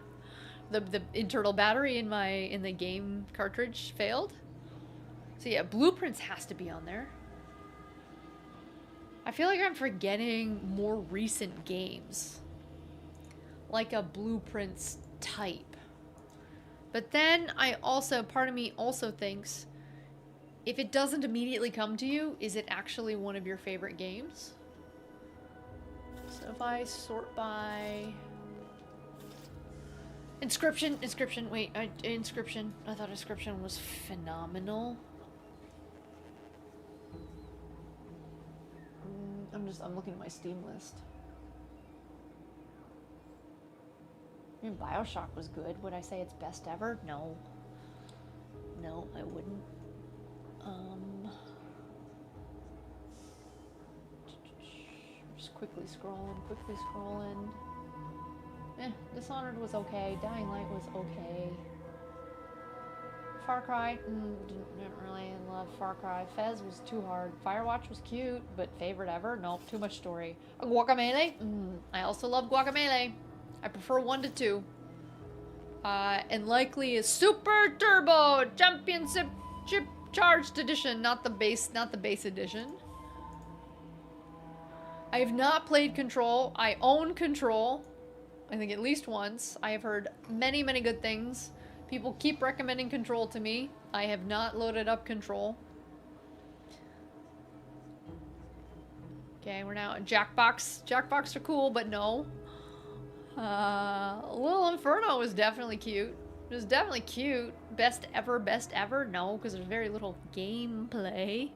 the internal battery in the game cartridge failed. So yeah, Blueprints has to be on there. I feel like I'm forgetting more recent games, like a Blueprints type. But then part of me also thinks, if it doesn't immediately come to you, is it actually one of your favorite games? So if I sort by Inscription, wait, Inscription. I thought Inscription was phenomenal. I'm looking at my Steam list. I mean, BioShock was good. Would I say it's best ever? No. No, I wouldn't. Just quickly scrolling. Dishonored was okay. Dying Light was okay. Far Cry, didn't really love Far Cry. Fez was too hard. Firewatch was cute, but favorite ever? Nope, too much story. Guacamelee, I also love Guacamelee. I prefer 1 to 2. And likely a Super Turbo Championship Charged Edition, not the base edition. I have not played Control. I own Control. I think at least once. I have heard many, many good things. People keep recommending Control to me. I have not loaded up Control. Okay, we're now at Jackbox. Jackbox are cool, but no. Little Inferno was definitely cute. It was definitely cute. Best ever? No, because there's very little gameplay.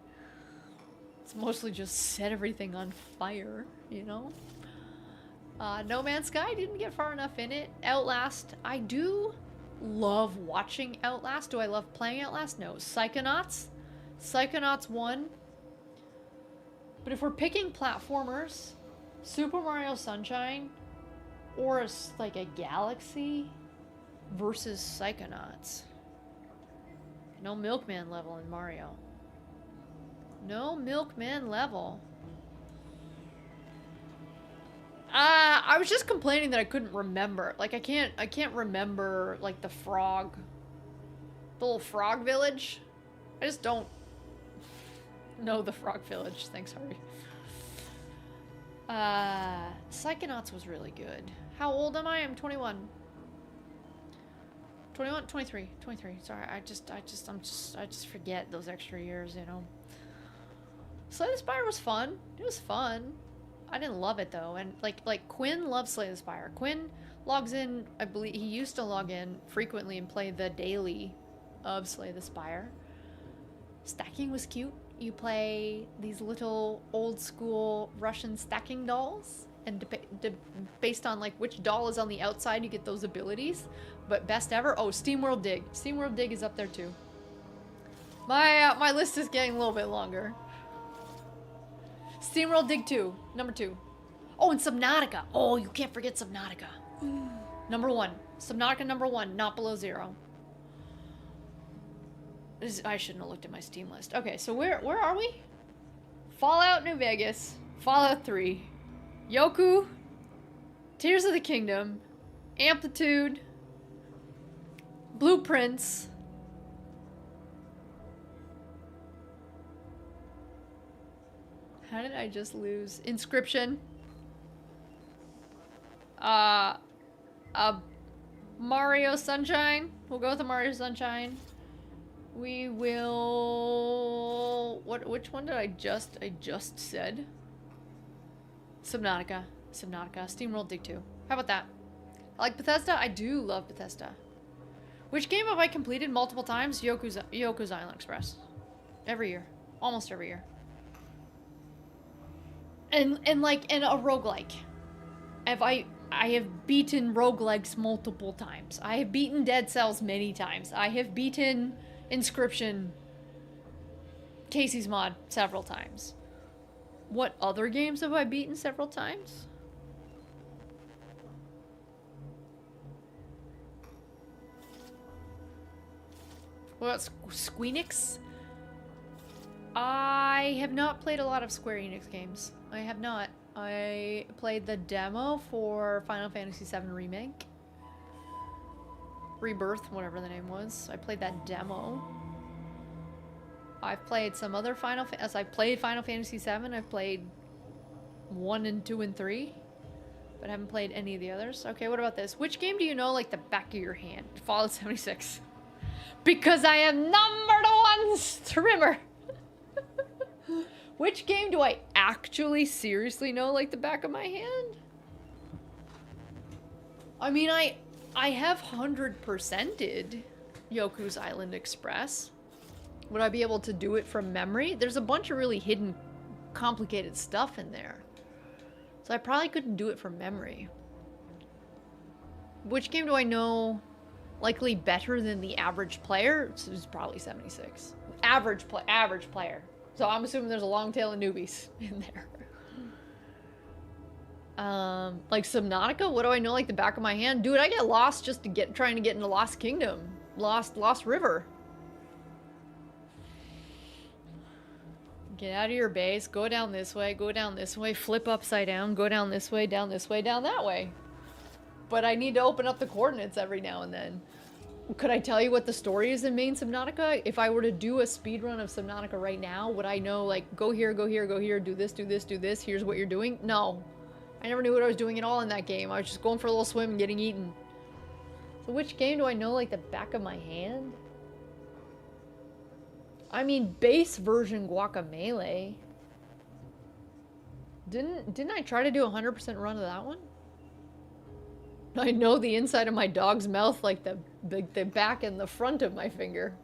It's mostly just set everything on fire, you know? No Man's Sky, didn't get far enough in it. Outlast, I do love watching Outlast. Do I love playing Outlast? No. Psychonauts? Psychonauts 1. But if we're picking platformers, Super Mario Sunshine, or like a Galaxy versus Psychonauts. No Milkman level in Mario. No Milkman level. I was just complaining that I couldn't remember. Like I can't remember like the little frog village. I just don't know the frog village. Thanks, Harvey. Psychonauts was really good. How old am I? I'm 21. 21, 23, 23. Sorry, I just forget those extra years, you know. Slay the Spire was fun. It was fun. I didn't love it though, and like Quinn loves Slay the Spire. Quinn logs in, I believe he used to log in frequently and play the daily of Slay the Spire. Stacking was cute. You play these little old school Russian stacking dolls, and based on like which doll is on the outside, you get those abilities. But best ever, oh, SteamWorld Dig. SteamWorld Dig is up there too. My list is getting a little bit longer. SteamWorld Dig 2, number 2. Oh, and Subnautica. Oh, you can't forget Subnautica. Number 1. Subnautica number 1, not below 0. I shouldn't have looked at my Steam list. Okay, so where are we? Fallout New Vegas, Fallout 3, Yoku, Tears of the Kingdom, Amplitude, Blueprints, how did I just lose? Inscription. Mario Sunshine. We'll go with the Mario Sunshine. We will... Which one did I just said? Subnautica. SteamWorld Dig 2. How about that? I like Bethesda. I do love Bethesda. Which game have I completed multiple times? Yoku's Island Express. Every year. Almost every year. And a roguelike. I have beaten roguelikes multiple times. I have beaten Dead Cells many times. I have beaten Inscription, Casey's Mod several times. What other games have I beaten several times? What about Squeenix? I have not played a lot of Square Enix games. I have not. I played the demo for Final Fantasy VII Remake. Rebirth, whatever the name was. I played that demo. I've played some other as I played Final Fantasy VII, I've played 1 and 2 and 3. But I haven't played any of the others. Okay, what about this? Which game do you know like the back of your hand? Fallout 76. Because I am #1 streamer! Which game do I actually seriously know like the back of my hand? I mean, I have 100%ed Yoku's Island Express. Would I be able to do it from memory? There's a bunch of really hidden, complicated stuff in there. So I probably couldn't do it from memory. Which game do I know likely better than the average player? It's probably 76. Average player. So I'm assuming there's a long tail of newbies in there. Like Subnautica? What do I know like the back of my hand? Dude, I get lost just to trying to get into Lost Kingdom. Lost River. Get out of your base, go down this way, flip upside down, go down this way, down that way. But I need to open up the coordinates every now and then. Could I tell you what the story is in main Subnautica? If I were to do a speed run of Subnautica right now, would I know, like, go here, go here, go here, do this, do this, do this, here's what you're doing? No. I never knew what I was doing at all in that game. I was just going for a little swim and getting eaten. So which game do I know like the back of my hand? I mean, base version Guacamelee. Didn't I try to do a 100% run of that one? I know the inside of my dog's mouth like the back and the front of my finger.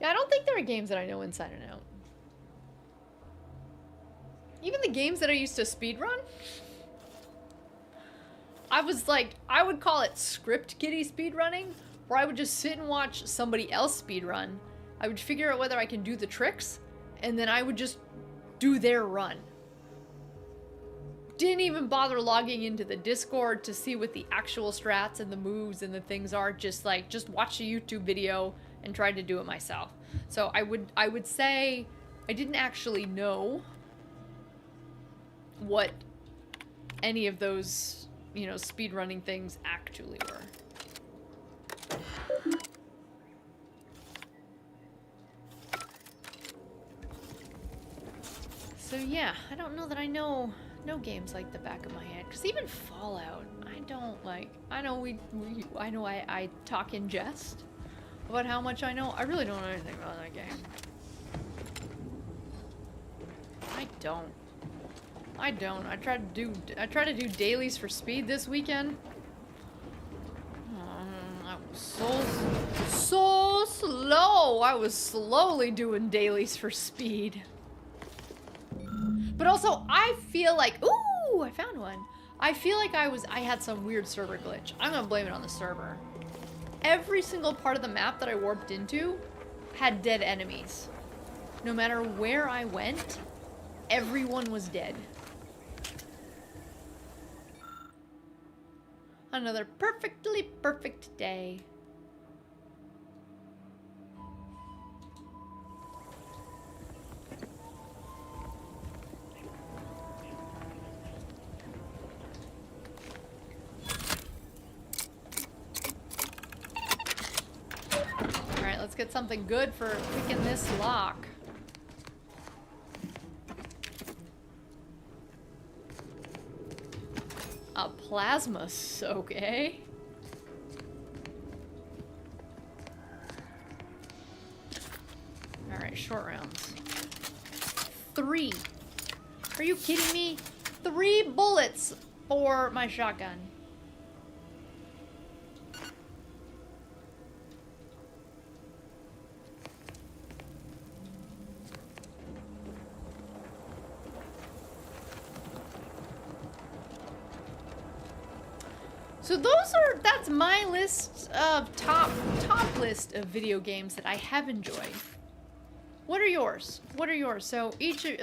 Yeah, I don't think there are games that I know inside and out. Even the games that I used to speedrun, I would call it script kiddie speedrunning, where I would just sit and watch somebody else speedrun. I would figure out whether I can do the tricks, and then I would just do their run. Didn't even bother logging into the Discord to see what the actual strats and the moves and the things are. Just watch a YouTube video and try to do it myself. So I would say I didn't actually know what any of those, you know, speedrunning things actually were. So yeah, I don't know that I know games like the back of my hand, because even Fallout, I don't like. I know I talk in jest about how much I know. I really don't know anything about that game. I don't. I tried to do dailies for speed this weekend. I was so slow. I was slowly doing dailies for speed. But also, I feel like, ooh, I found one. I feel like I had some weird server glitch. I'm gonna blame it on the server. Every single part of the map that I warped into had dead enemies. No matter where I went, everyone was dead. Another perfectly perfect day. Alright, let's get something good for picking this lock. A plasma soak, eh? Alright, short rounds. 3. Are you kidding me? 3 bullets for my shotgun. So that's my list of top list of video games that I have enjoyed. What are yours? So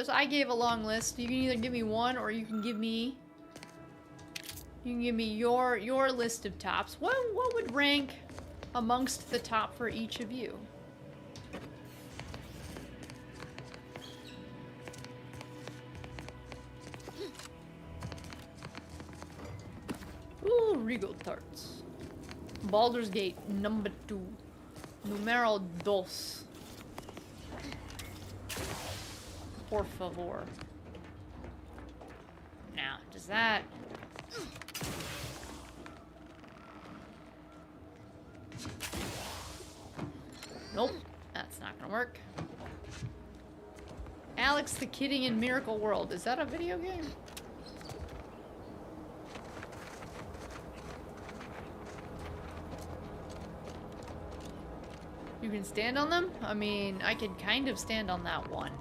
I gave a long list. You can either give me one or you can give me your list of tops. What would rank amongst the top for each of you? Ooh, Regal Tarts. Baldur's Gate number 2. Numero 2. Por favor. Now, does that... Nope, that's not gonna work. Alex the Kidding in Miracle World. Is that a video game? You can stand on them? I mean, I could kind of stand on that one.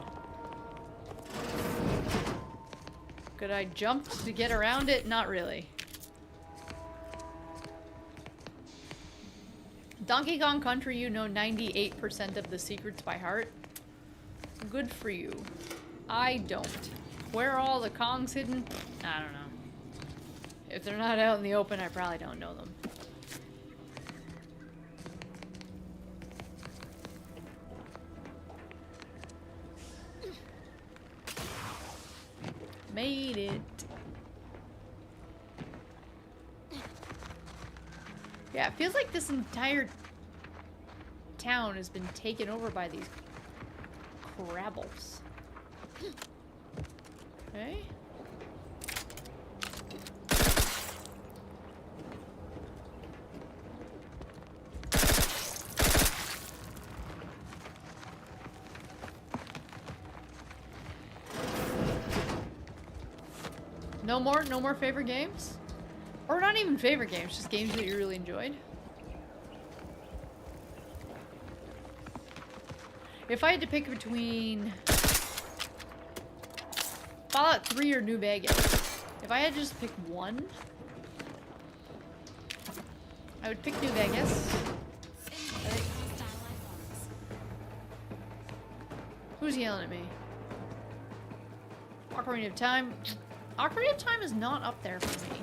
Could I jump to get around it? Not really. Donkey Kong Country, you know 98% of the secrets by heart. Good for you. I don't. Where are all the Kongs hidden? I don't know. If they're not out in the open, I probably don't know them. Made it. Yeah, it feels like this entire town has been taken over by these crabbles. Okay. No more favorite games? Or not even favorite games, just games that you really enjoyed. If I had to pick between Fallout 3 or New Vegas, if I had to just pick one, I would pick New Vegas. Who's yelling at me? Ocarina of Time. Ocarina of Time is not up there for me.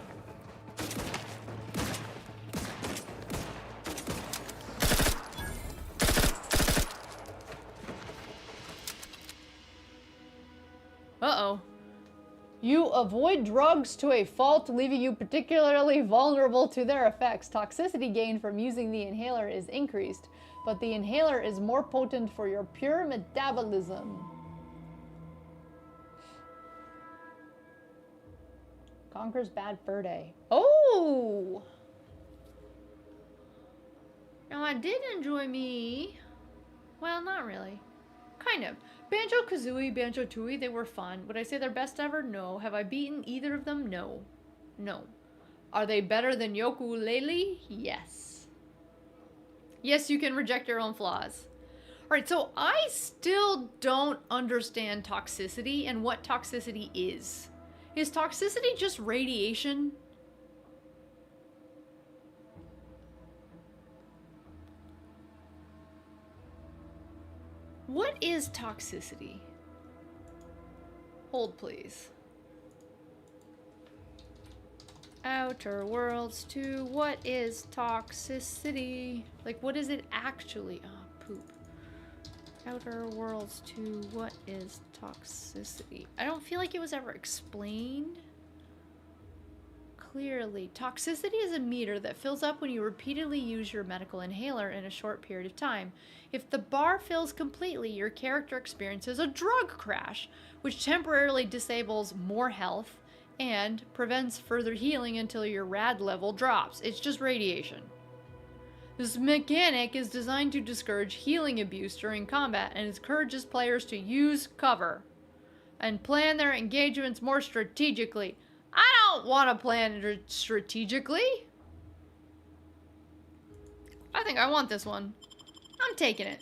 Uh-oh. You avoid drugs to a fault, leaving you particularly vulnerable to their effects. Toxicity gained from using the inhaler is increased, but the inhaler is more potent for your pure metabolism. Conquers Bad Fur Day. Oh! Now I did enjoy me. Well, not really. Kind of. Banjo-Kazooie, Banjo-Tooie, they were fun. Would I say they're best ever? No. Have I beaten either of them? No. No. Are they better than Yooka-Laylee? Yes. Yes, you can reject your own flaws. Alright, so I still don't understand toxicity and what toxicity is. Is toxicity just radiation? What is toxicity? Hold, please. Outer Worlds 2, what is toxicity? Like, what is it actually? Oh, poop. Outer Worlds 2, what is toxicity? I don't feel like it was ever explained clearly. Toxicity is a meter that fills up when you repeatedly use your medical inhaler in a short period of time. If the bar fills completely, your character experiences a drug crash, which temporarily disables more health and prevents further healing until your rad level drops. It's just radiation. This mechanic is designed to discourage healing abuse during combat and encourages players to use cover and plan their engagements more strategically. I don't want to plan strategically. I think I want this one. I'm taking it.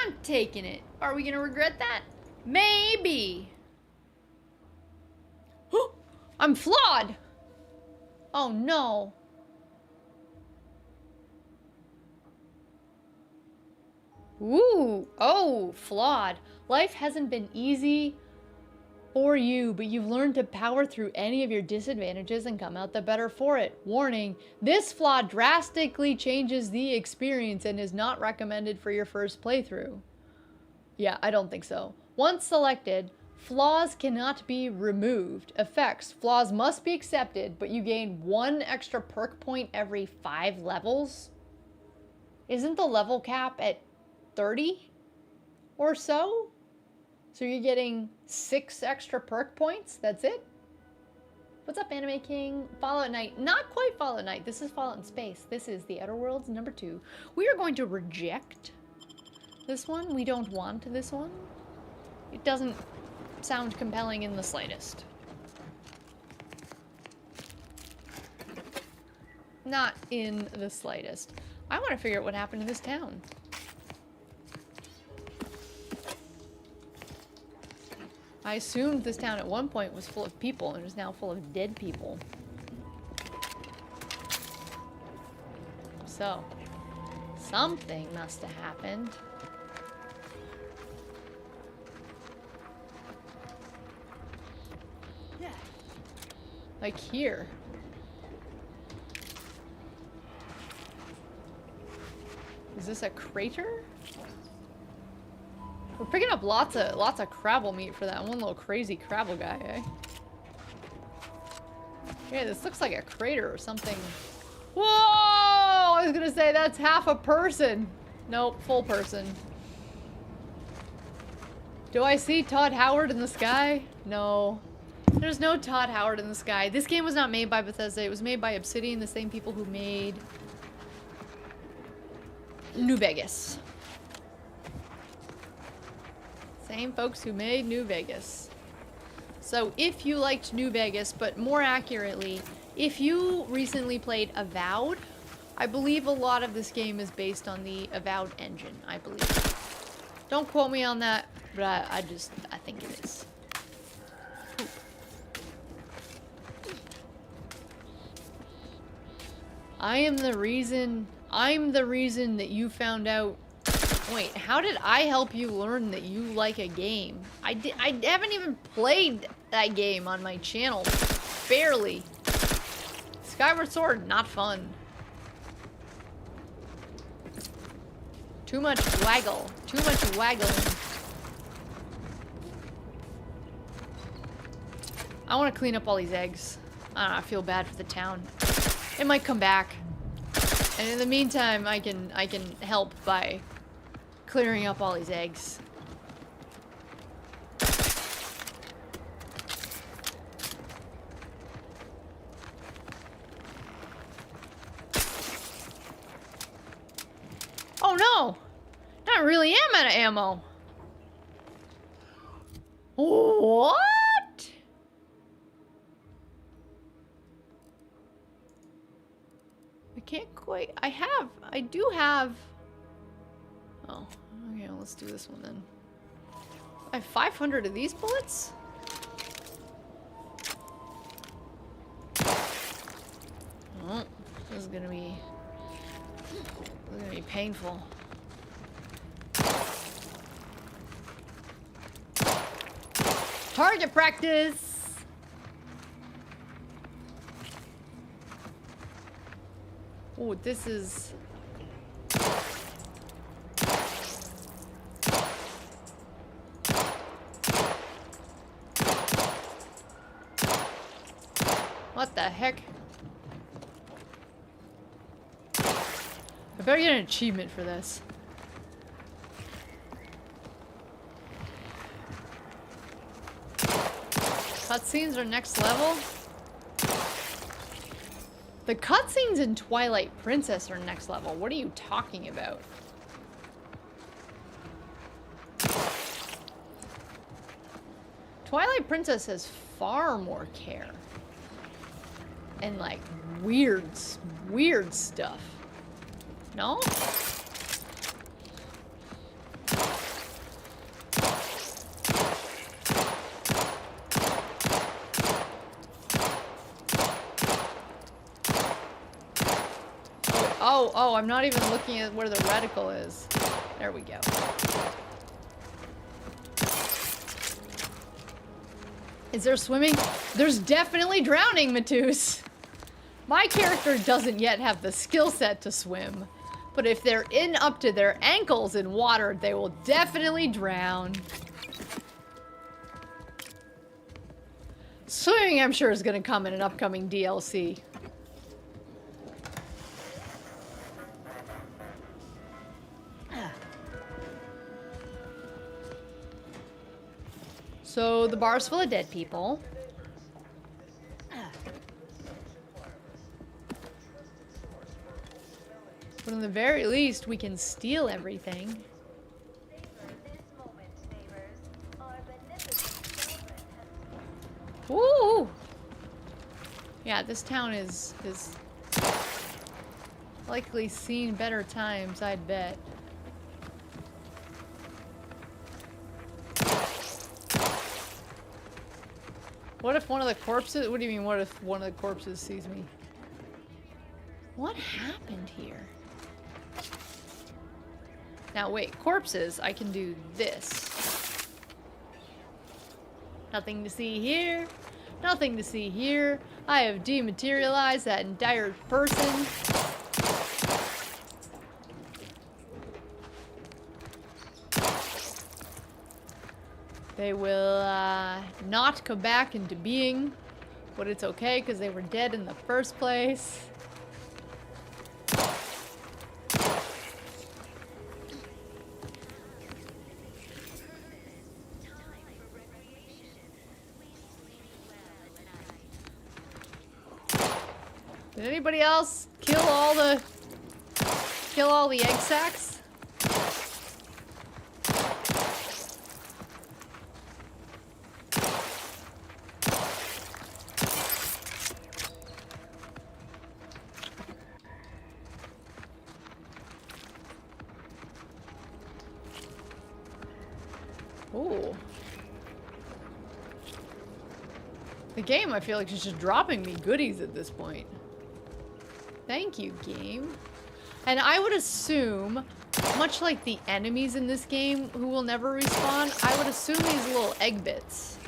I'm taking it. Are we going to regret that? Maybe. I'm flawed. Oh no. Ooh, oh, flawed. Life hasn't been easy for you, but you've learned to power through any of your disadvantages and come out the better for it. Warning, this flaw drastically changes the experience and is not recommended for your first playthrough. Yeah, I don't think so. Once selected, flaws cannot be removed. Effects, flaws must be accepted, but you gain 1 extra perk point every 5 levels. Isn't the level cap at 30 or so? So you're getting 6 extra perk points? That's it? What's up, Anime King? Fallout Night. Not quite Fallout Night. This is Fallout in Space. This is the Outer Worlds number 2. We are going to reject this one. We don't want this one. It doesn't sound compelling in the slightest. Not in the slightest. I want to figure out what happened to this town. I assumed this town at one point was full of people and is now full of dead people. So, something must have happened. Like here. Is this a crater? We're picking up lots of crabble meat for that one little crazy crabble guy, eh? Yeah, this looks like a crater or something. Whoa! I was gonna say that's half a person. Nope, full person. Do I see Todd Howard in the sky? No. There's no Todd Howard in the sky. This game was not made by Bethesda. It was made by Obsidian, the same people who made New Vegas. Same folks who made New Vegas. So if you liked New Vegas, but more accurately, if you recently played Avowed, I believe a lot of this game is based on the Avowed engine, I believe. Don't quote me on that, but I think it is. I'm the reason that you found out. Wait, how did I help you learn that you like a game? I haven't even played that game on my channel. Barely. Skyward Sword, not fun. Too much waggle. Too much waggling. I want to clean up all these eggs. I don't know, I feel bad for the town. It might come back. And in the meantime, I can help by clearing up all these eggs. Oh no! I really am out of ammo. What? I can't quite. I do have. Oh, okay, well, let's do this one then. I have 500 of these bullets? Oh, this is gonna be painful. Target practice! Oh, this is... What the heck? I better get an achievement for this. Cutscenes are next level? The cutscenes in Twilight Princess are next level. What are you talking about? Twilight Princess has far more care. And like weird stuff. No? Oh, I'm not even looking at where the reticle is. There we go. Is there swimming? There's definitely drowning, Matus. My character doesn't yet have the skill set to swim, but if they're in up to their ankles in water, they will definitely drown. Swimming, I'm sure, is going to come in an upcoming DLC. So the bar's full of dead people. But in the very least, we can steal everything. Ooh! Yeah, this town is likely seen better times, I'd bet. What if one of the corpses... What do you mean, what if one of the corpses sees me? What happened here? Now, wait. Corpses, I can do this. Nothing to see here. Nothing to see here. I have dematerialized that entire person. They will not come back into being, but it's okay because they were dead in the first place. Did anybody else kill all the egg sacs? Ooh. The game, I feel like, is just dropping me goodies at this point. Thank you, game. And I would assume, much like the enemies in this game who will never respawn, I would assume these little egg bits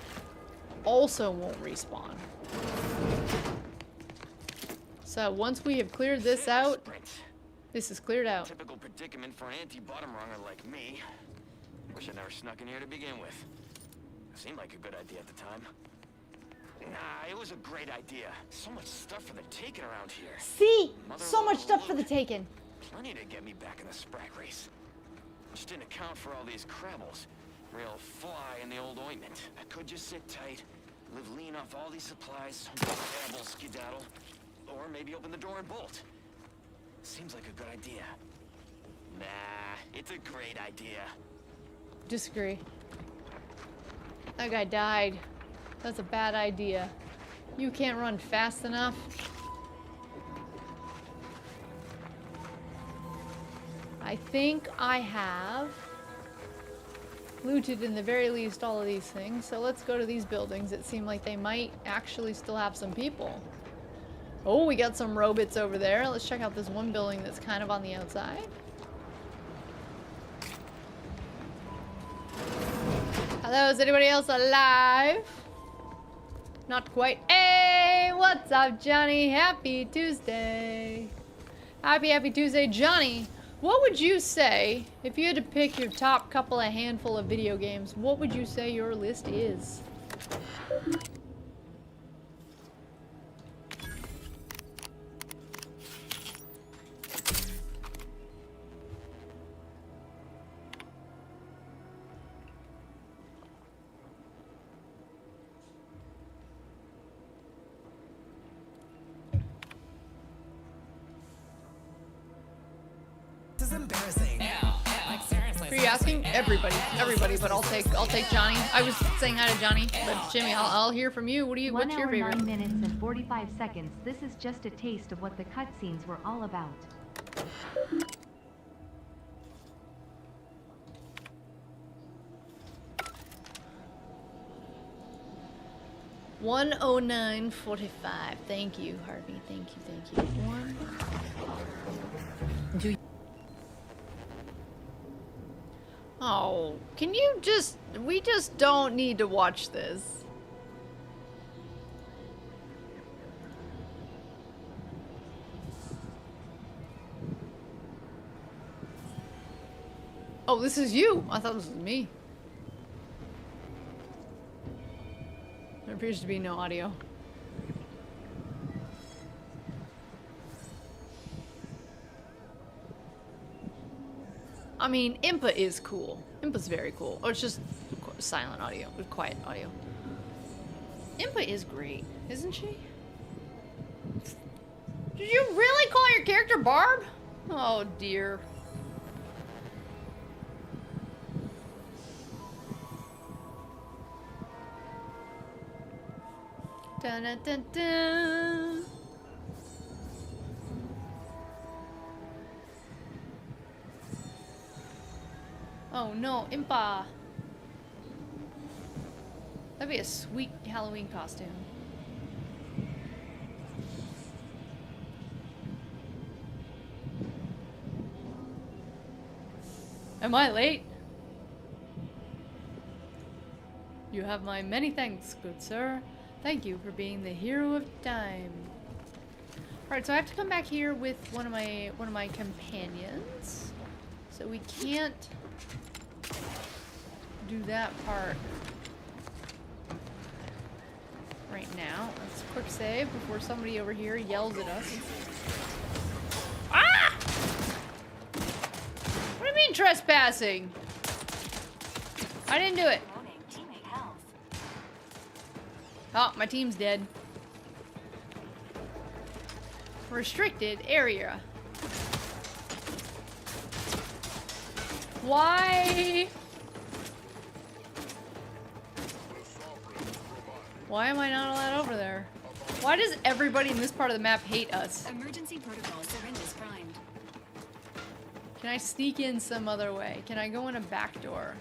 also won't respawn. So once we have cleared this out, this is cleared out. Typical predicament for an anti-bottom runger like me. Wish I never snuck in here to begin with. Seemed like a good idea at the time. Nah, it was a great idea. So much stuff for the taking around here. See? So much stuff for the taking. Plenty to get me back in the sprack race. Just didn't account for all these crabbles. Real fly in the old ointment. I could just sit tight, live lean off all these supplies, crabble skedaddle, or maybe open the door and bolt. Seems like a good idea. Nah, it's a great idea. Disagree. That guy died. That's a bad idea. You can't run fast enough. I think I have looted in the very least all of these things. So let's go to these buildings that seem like they might actually still have some people. Oh, we got some robots over there. Let's check out this one building that's kind of on the outside. Hello, is anybody else alive? Not quite. Hey, what's up, Johnny? Happy Tuesday. Happy Tuesday, Johnny. What would you say, if you had to pick your top couple of handful of video games, what would you say your list is? This is embarrassing. Like seriously. Are you asking? Everybody, but I'll take Johnny. I was saying hi to Johnny, but Jimmy, I'll hear from you. What's your favorite? 1 hour, 9 minutes and 45 seconds. This is just a taste of what the cutscenes were all about. $109.45. Thank you, Harvey. Thank you. Oh, can you just... We just don't need to watch this. Oh, this is you. I thought this was me. There appears to be no audio. I mean, Impa is cool. Impa's very cool. Oh, it's just silent audio, with quiet audio. Impa is great, isn't she? Did you really call your character Barb? Oh dear. Dun dun dun dun. Oh no, Impa. That'd be a sweet Halloween costume. Am I late? You have my many thanks, good sir. Thank you for being the hero of time. Alright, so I have to come back here with one of my companions. So we can't do that part right now. Let's quick save before somebody over here yells at us. Ah! What do you mean trespassing? I didn't do it. Oh, my team's dead. Restricted area. Why? Why am I not allowed over there? Why does everybody in this part of the map hate us? Emergency protocol syringes primed. Can I sneak in some other way? Can I go in a back door?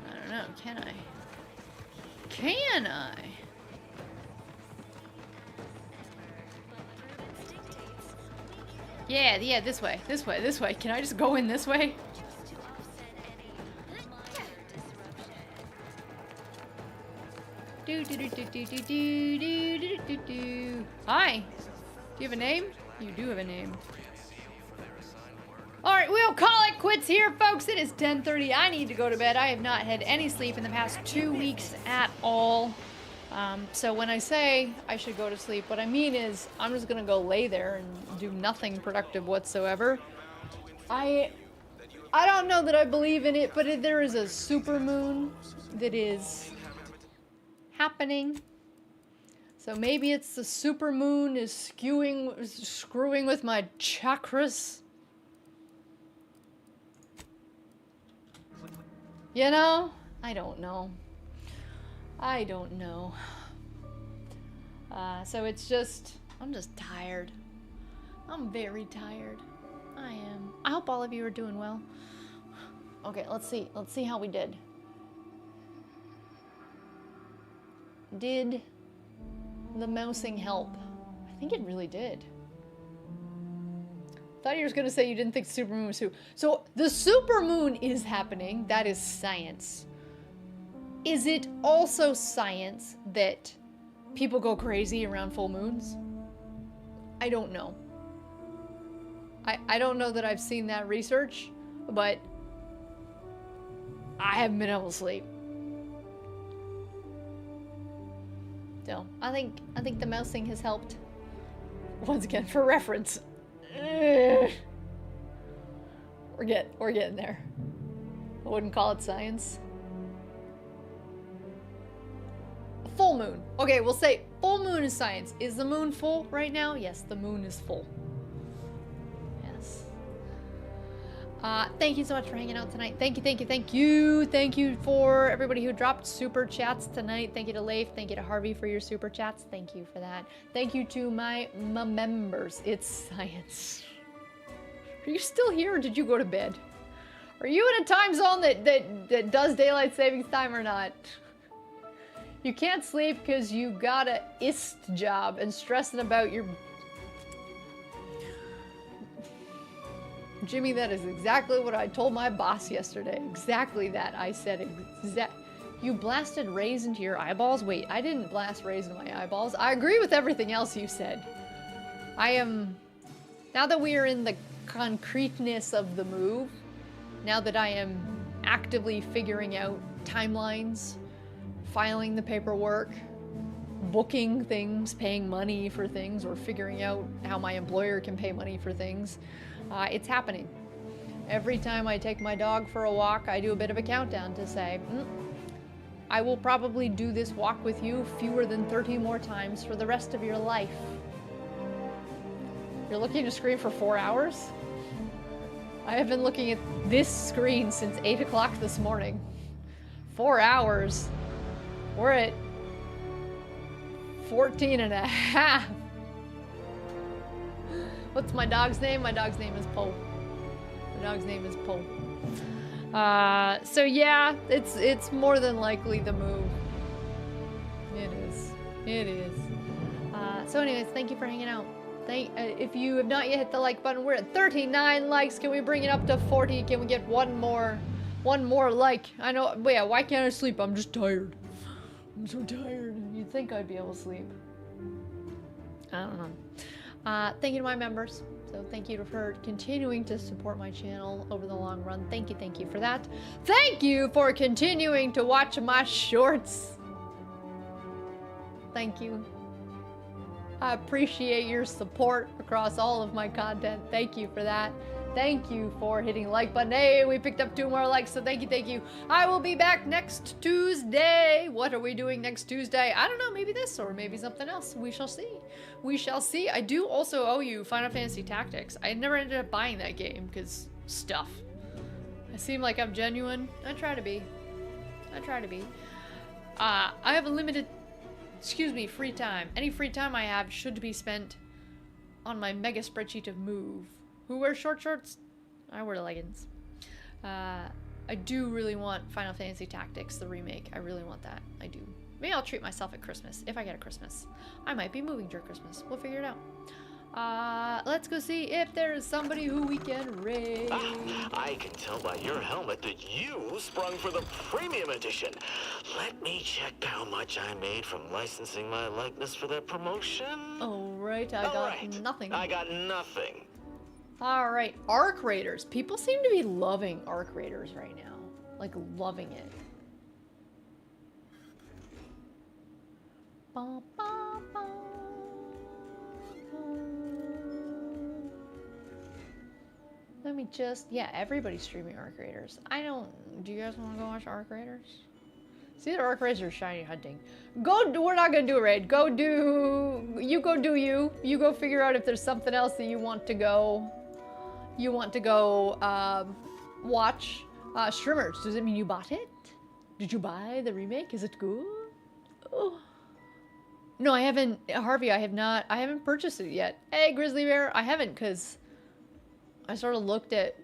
I don't know, can I? Can I? Yeah, this way, this way, this way. Can I just go in this way? Hi. Do you have a name? You do have a name. Alright, we'll call it quits here, folks. It is 10:30. I need to go to bed. I have not had any sleep in the past 2 weeks at all. So when I say I should go to sleep, what I mean is I'm just gonna go lay there and do nothing productive whatsoever. I don't know that I believe in it, but there is a supermoon that is happening. So maybe it's the supermoon is screwing with my chakras. You know? I don't know. I don't know. So it's just, I'm just tired. I'm very tired. I am. I hope all of you are doing well. Okay, let's see. Let's see how we did. Did the mousing help? I think it really did. Thought you were gonna say you didn't think supermoon was who. So the supermoon is happening. That is science. Is it also science that people go crazy around full moons? I don't know. I don't know that I've seen that research, but I haven't been able to sleep. So I think the mousing has helped. Once again, for reference. We're getting there. I wouldn't call it science. Full moon. Okay, we'll say full moon is science. Is the moon full right now? Yes, the moon is full. Yes. Thank you so much for hanging out tonight. Thank you for everybody who dropped super chats tonight. Thank you to Leif. Thank you to Harvey for your super chats. Thank you for that. Thank you to my members. It's science. Are you still here or did you go to bed? Are you in a time zone that does daylight savings time or not? You can't sleep because you got a ist job and stressing about your... Jimmy, that is exactly what I told my boss yesterday. Exactly that. I said, you blasted rays into your eyeballs? Wait, I didn't blast rays into my eyeballs. I agree with everything else you said. I am... Now that we are in the concreteness of the move, now that I am actively figuring out timelines, filing the paperwork, booking things, paying money for things, or figuring out how my employer can pay money for things, it's happening. Every time I take my dog for a walk, I do a bit of a countdown to say, I will probably do this walk with you fewer than 30 more times for the rest of your life. You're looking to screen for 4 hours? I have been looking at this screen since 8 o'clock this morning. 4 hours. We're at 14 and a half. What's my dog's name? My dog's name is Poe. My dog's name is Poe. So yeah, it's more than likely the move. It is. It is. So anyways, thank you for hanging out. If you have not yet hit the like button, we're at 39 likes. Can we bring it up to 40? Can we get one more like? I know, but yeah, why can't I sleep? I'm just tired. I'm so tired. You'd think I'd be able to sleep. I don't know. Thank you to my members. So thank you for continuing to support my channel over the long run. Thank you for that. Thank you for continuing to watch my shorts. Thank you. I appreciate your support across all of my content. Thank you for that. Thank you for hitting the like button. Hey, we picked up 2 more likes, so thank you. I will be back next Tuesday. What are we doing next Tuesday? I don't know, maybe this or maybe something else. We shall see. We shall see. I do also owe you Final Fantasy Tactics. I never ended up buying that game because stuff. I seem like I'm genuine. I try to be. I have a limited, free time. Any free time I have should be spent on my mega spreadsheet of Move. Who wears short shorts? I wear leggings. I do really want Final Fantasy Tactics, the remake. I really want that. I do. Maybe I'll treat myself at Christmas, if I get a Christmas. I might be moving during Christmas. We'll figure it out. Let's go see if there's somebody who we can raid. I can tell by your helmet that you sprung for the premium edition. Let me check how much I made from licensing my likeness for that promotion. All right, I got nothing. I got nothing. All right, Arc Raiders. People seem to be loving Arc Raiders right now. Like, loving it. Ba, ba, ba, ba. Let me just... Yeah, everybody's streaming Arc Raiders. Do you guys want to go watch Arc Raiders? See the Arc Raiders or Shiny Hunting. We're not going to do a raid. You go do you. You go figure out if there's something else that you want to go... watch. Streamers, does it mean you bought it? Did you buy the remake? Is it good? Oh. No, I haven't. Harvey, I haven't purchased it yet. Hey, Grizzly Bear, I haven't because I sort of looked at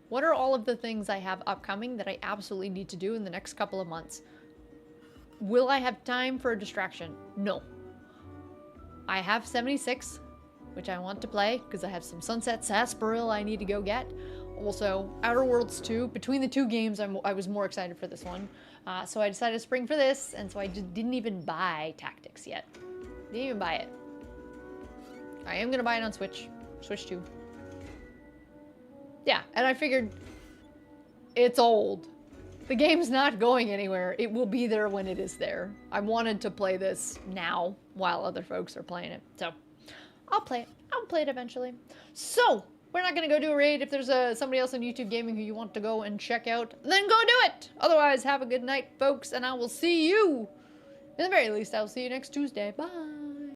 what are all of the things I have upcoming that I absolutely need to do in the next couple of months. Will I have time for a distraction? No. I have 76, which I want to play because I have some Sunset Sarsaparilla I need to go get. Also, Outer Worlds 2. Between the 2 games, I was more excited for this one. So I decided to spring for this, and so I just didn't even buy Tactics yet. Didn't even buy it. I am going to buy it on Switch. Switch 2. Yeah, and I figured it's old. The game's not going anywhere. It will be there when it is there. I wanted to play this now while other folks are playing it. So, I'll play it. I'll play it eventually. So, we're not going to go do a raid. If there's somebody else on YouTube Gaming who you want to go and check out, then go do it. Otherwise, have a good night, folks, and I will see you. At the very least, I'll see you next Tuesday. Bye.